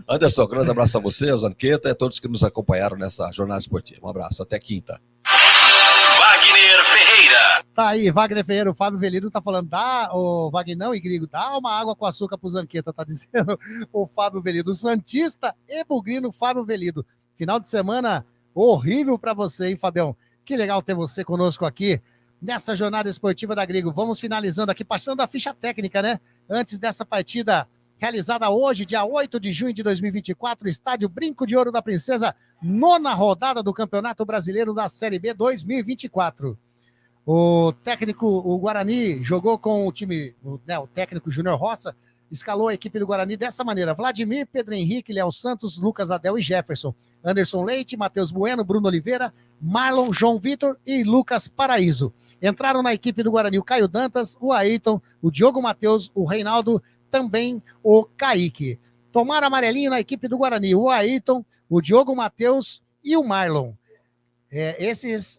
Anderson, grande abraço a você, ao Zanqueta e a todos que nos acompanharam nessa jornada esportiva. Um abraço, até quinta. Wagner Ferreira. Tá aí, Wagner Ferreira, o Fábio Velido tá falando, o Vagnão e Grigo, dá uma água com açúcar pro Zanqueta, tá dizendo o Fábio Velido. O Santista e Bugrino, Fábio Velido. Final de semana horrível pra você, hein, Fabião? Que legal ter você conosco aqui nessa jornada esportiva da Grigo. Vamos finalizando aqui, passando a ficha técnica, né? Antes dessa partida realizada hoje, dia 8 de junho de 2024, estádio Brinco de Ouro da Princesa, 9ª rodada do Campeonato Brasileiro da Série B 2024. O técnico, o Guarani, jogou com o time, o técnico Júnior Roça, escalou a equipe do Guarani dessa maneira: Vladimir, Pedro Henrique, Léo Santos, Lucas Adel e Jefferson, Anderson Leite, Matheus Bueno, Bruno Oliveira, Marlon, João Vitor e Lucas Paraíso. Entraram na equipe do Guarani o Caio Dantas, o Ayrton, o Diogo Matheus, o Reinaldo, também o Kaique. Tomaram amarelinho na equipe do Guarani o Ayrton, o Diogo Matheus e o Marlon. Esses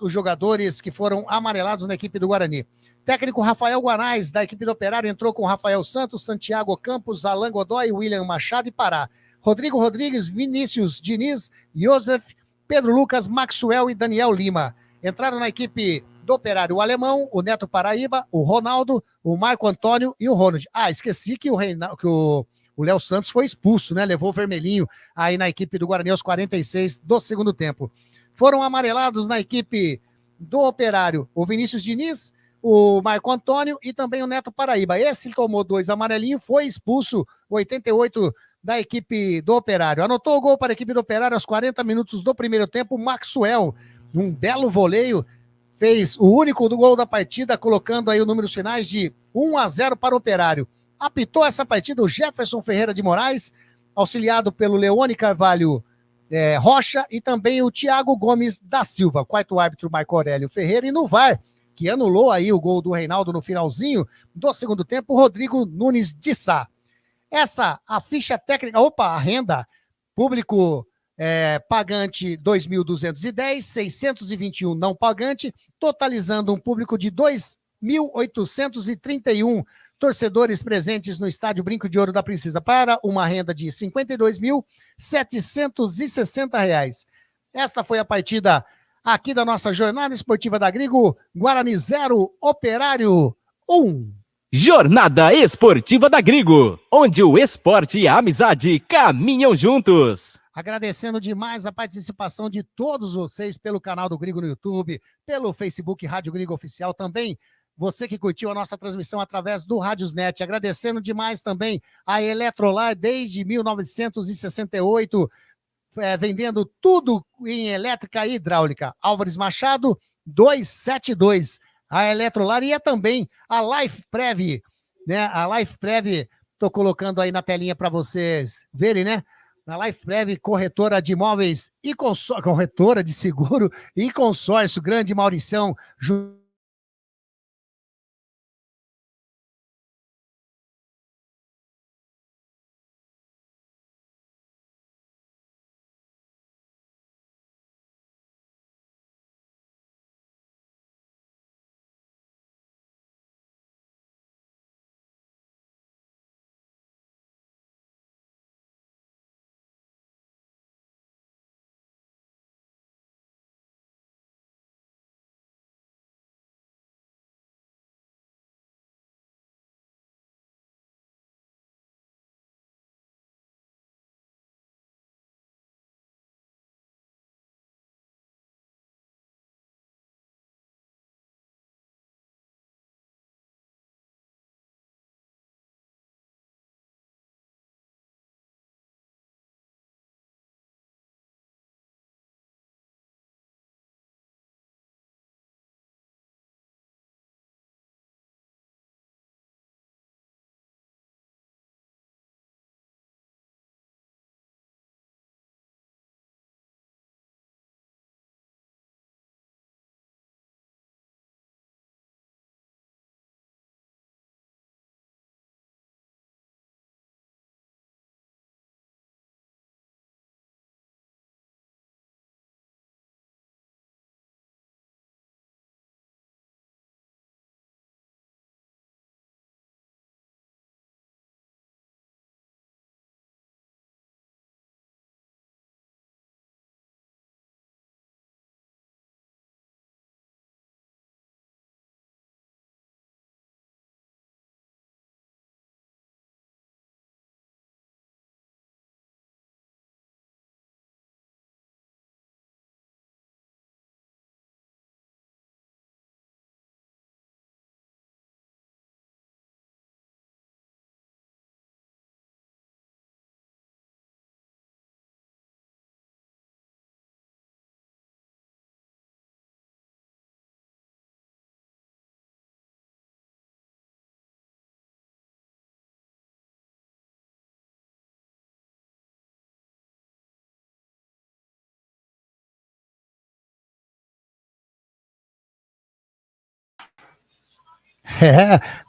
os jogadores que foram amarelados na equipe do Guarani. Técnico Rafael Guanais, da equipe do Operário, entrou com Rafael Santos, Santiago Campos, Alan Godoy, William Machado e Pará. Rodrigo Rodrigues, Vinícius Diniz, Josef, Pedro Lucas, Maxwell e Daniel Lima. Entraram na equipe do Operário o Alemão, o Neto Paraíba, o Ronaldo, o Marco Antônio e o Ronald. Esqueci que o Léo Santos foi expulso, né? Levou o vermelhinho aí na equipe do Guarani aos 46 do segundo tempo. Foram amarelados na equipe do Operário o Vinícius Diniz, o Marco Antônio e também o Neto Paraíba. Esse tomou 2 amarelinhos, foi expulso, 88 da equipe do Operário. Anotou o gol para a equipe do Operário aos 40 minutos do primeiro tempo, Maxwell, num belo voleio, fez o único do gol da partida, colocando aí os números finais de 1-0 para o Operário. Apitou essa partida o Jefferson Ferreira de Moraes, auxiliado pelo Leone Carvalho Rocha e também o Thiago Gomes da Silva. Quarto árbitro, Marco Aurélio Ferreira, e no VAR, que anulou aí o gol do Reinaldo no finalzinho do segundo tempo, Rodrigo Nunes de Sá. A ficha técnica, a renda, público pagante 2.210, 621 não pagante, totalizando um público de 2.831 torcedores presentes no estádio Brinco de Ouro da Princesa, para uma renda de R$ 52.760. Esta foi a partida aqui da nossa jornada esportiva da Grigo. Guarani 0, Operário 1. Jornada Esportiva da Grigo, onde o esporte e a amizade caminham juntos. Agradecendo demais a participação de todos vocês pelo canal do Grigo no YouTube, pelo Facebook Rádio Grigo Oficial, também você que curtiu a nossa transmissão através do Radiosnet. Agradecendo demais também a Eletrolar, desde 1968, vendendo tudo em elétrica e hidráulica. Álvares Machado, 272. A Eletrolar e também a Life Prev, né? A Life Prev, estou colocando aí na telinha para vocês verem, né? Na Life Prev, corretora de imóveis e corretora de seguro e consórcio. Grande Mauricião,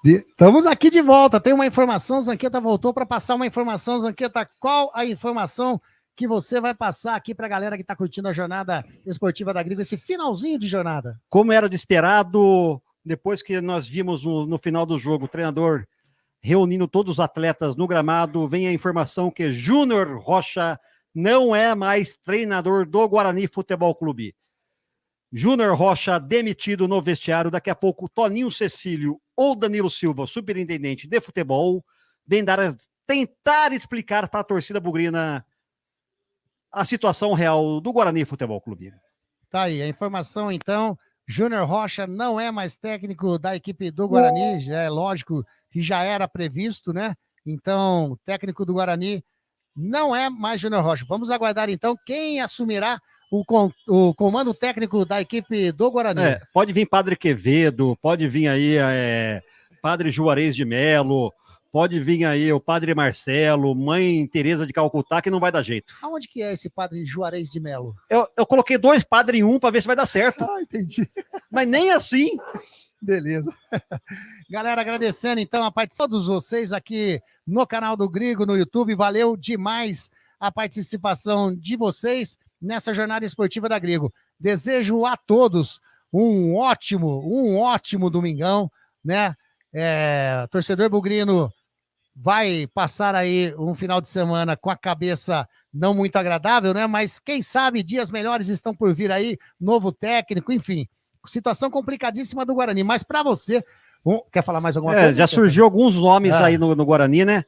Estamos aqui de volta. Tem uma informação, Zanqueta voltou para passar uma informação. Zanqueta, qual a informação que você vai passar aqui para a galera que está curtindo a jornada esportiva da Grigo, esse finalzinho de jornada? Como era de esperado, depois que nós vimos no final do jogo o treinador reunindo todos os atletas no gramado, vem a informação que Júnior Rocha não é mais treinador do Guarani Futebol Clube. Júnior Rocha demitido no vestiário. Daqui a pouco, Toninho Cecílio ou Danilo Silva, superintendente de futebol, vem tentar explicar para a torcida bugrina a situação real do Guarani Futebol Clube. Tá aí, a informação então, Júnior Rocha não é mais técnico da equipe do Guarani, já é lógico que já era previsto, né? Então, técnico do Guarani não é mais Júnior Rocha. Vamos aguardar então quem assumirá o comando técnico da equipe do Guarani. Pode vir Padre Quevedo, pode vir aí Padre Juarez de Melo, pode vir aí o Padre Marcelo, Mãe Teresa de Calcutá, que não vai dar jeito. Aonde que é esse Padre Juarez de Melo? Eu coloquei 2 padres em um para ver se vai dar certo. Entendi. Mas nem assim. Beleza. Galera, agradecendo então a participação de todos vocês aqui no canal do Grigo, no YouTube. Valeu demais a participação de vocês nessa jornada esportiva da Grigo. Desejo a todos um ótimo domingão, né? Torcedor bugrino vai passar aí um final de semana com a cabeça não muito agradável, né? Mas quem sabe dias melhores estão por vir aí, novo técnico, enfim. Situação complicadíssima do Guarani, mas para você, quer falar mais alguma coisa? Já surgiu alguns nomes aí no Guarani, né?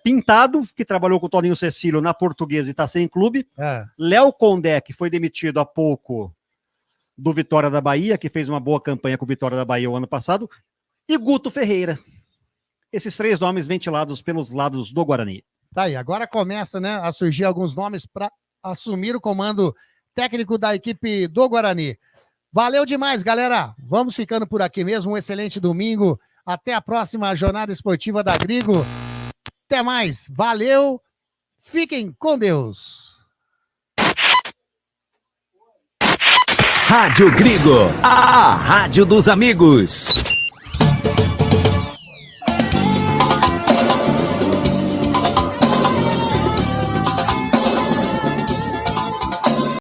Pintado, que trabalhou com o Toninho Cecílio na Portuguesa e está sem clube. Léo Condé, que foi demitido há pouco do Vitória da Bahia, que fez uma boa campanha com o Vitória da Bahia o ano passado. E Guto Ferreira. Esses 3 nomes ventilados pelos lados do Guarani. Tá aí, agora começa, né, a surgir alguns nomes para assumir o comando técnico da equipe do Guarani. Valeu demais, galera. Vamos ficando por aqui mesmo. Um excelente domingo. Até a próxima jornada esportiva da Grigo. Até mais. Valeu. Fiquem com Deus. Rádio Grigo, a rádio dos amigos.